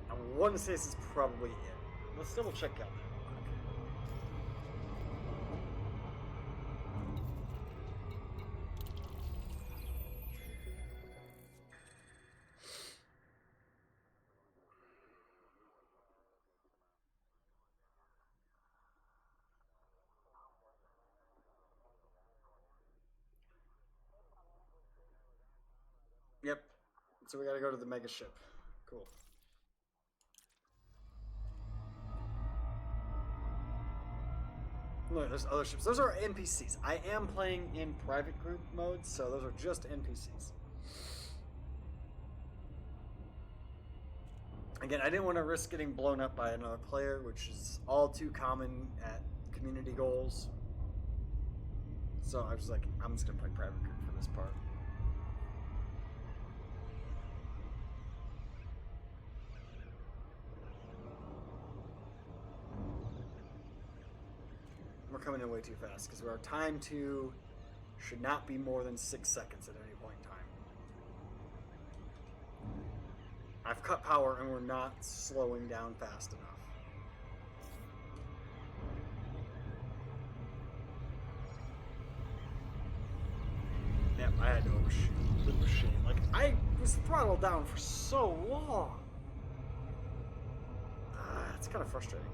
I want to say this is probably it. Let's double check out that real quick. Yep. So we gotta go to the mega ship. Cool. No, there's other ships. Those are NPCs. I am playing in private group mode, so those are just NPCs. Again, I didn't want to risk getting blown up by another player, which is all too common at community goals. So I was like, I'm just gonna play private group for this part. We're coming in way too fast because our time to should not be more than 6 seconds at any point in time. I've cut power and we're not slowing down fast enough. Yep, I had to overshoot. It was a shame. Like, I was throttled down for so long. It's kind of frustrating.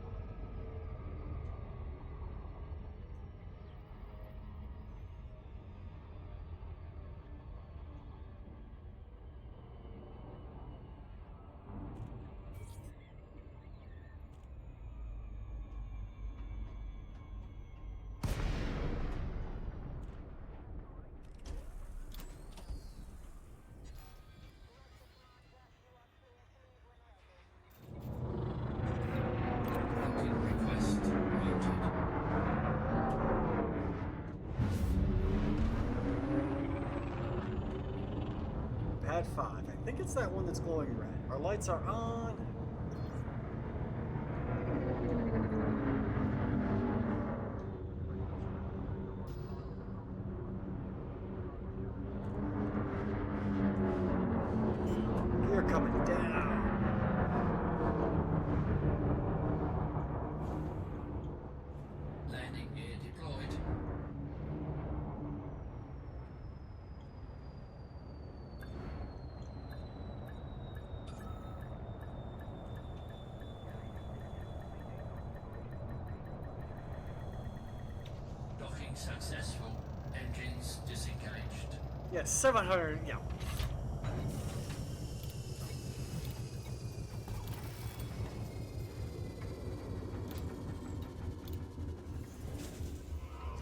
Landing request granted. Pad 5. I think it's that one that's glowing red. Our lights are on. You're coming down. Landing gear deployed. Docking successful. Engines disengaged. Yeah, 700. Yeah.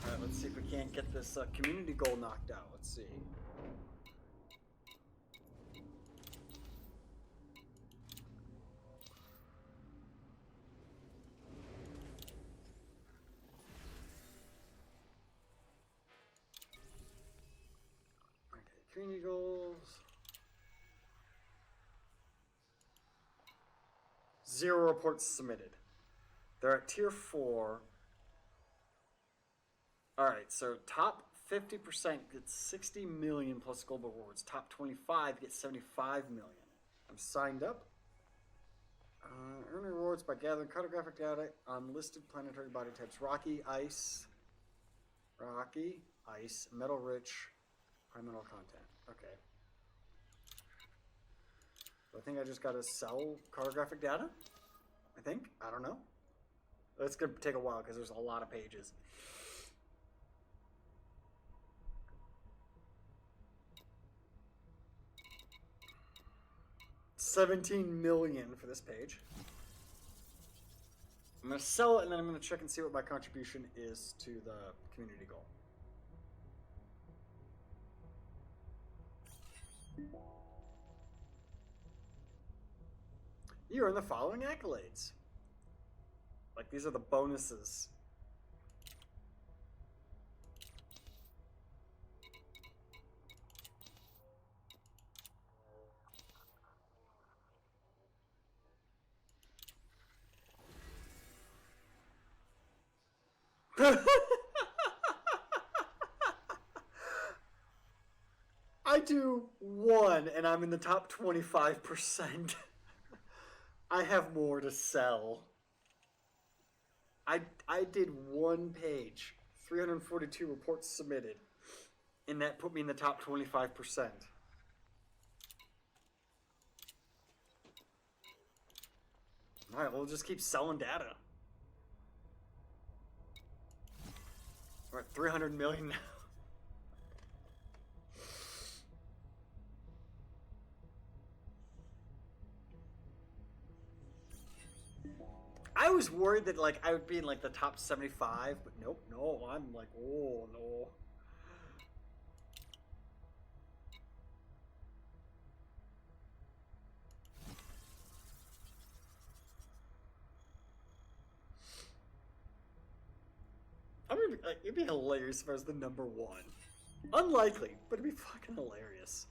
Alright, let's see if we can't get this community goal knocked out. Let's see. Okay, community goals. 0 reports submitted. They're at tier 4. Alright, so top 50% gets 60 million plus global rewards. Top 25 gets 75 million. I'm signed up. Earn rewards by gathering cartographic data on listed planetary body types. Rocky, ice, metal rich, high metal content. Okay. So I think I just gotta sell cartographic data? I think? I don't know. It's gonna take a while because there's a lot of pages. $17 million for this page. I'm gonna sell it and then I'm gonna check and see what my contribution is to the community goal. You earn the following accolades. Like, these are the bonuses. I do 1 and I'm in the top 25%. I have more to sell. I did 1 page, 342 reports submitted, and that put me in the top 25%. Alright, we'll just keep selling data. We're at 300 million now. I was worried that like I would be in like the top 75, but nope, no, I'm like, oh no. I'm gonna be, like, it'd be hilarious if I was the number 1. Unlikely, but it'd be fucking hilarious.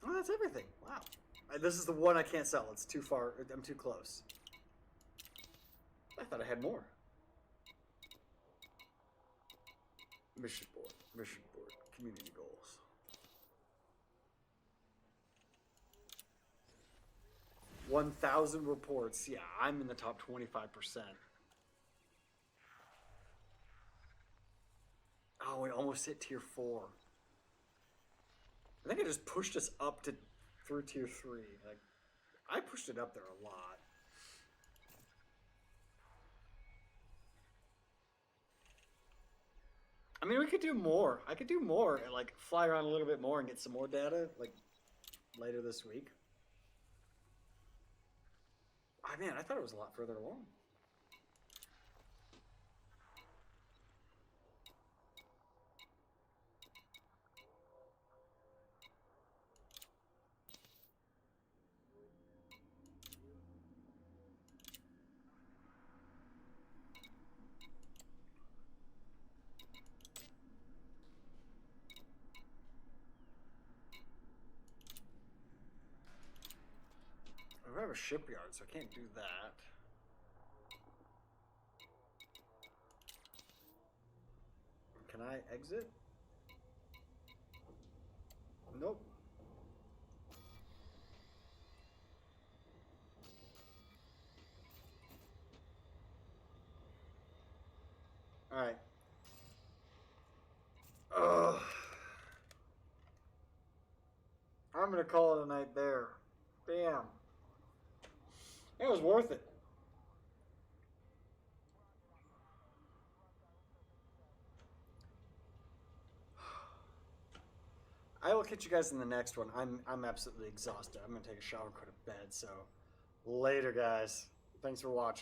Oh, that's everything. Wow. This is the one I can't sell. It's too far. I'm too close. I thought I had more. Mission board. Community goals. $1,000 reports. Yeah, I'm in the top 25%. Oh, we almost hit tier 4. I think I just pushed us up to through tier 3. Like, I pushed it up there a lot. I mean, we could do more. I could do more and like fly around a little bit more and get some more data like later this week. Oh man, I thought it was a lot further along. a shipyard, so I can't do that. Can I exit? Nope. Alright. Ugh. I'm gonna call it a night there. Damn. It was worth it. I will catch you guys in the next one. I'm absolutely exhausted. I'm gonna take a shower and go to bed. So later, guys. Thanks for watching.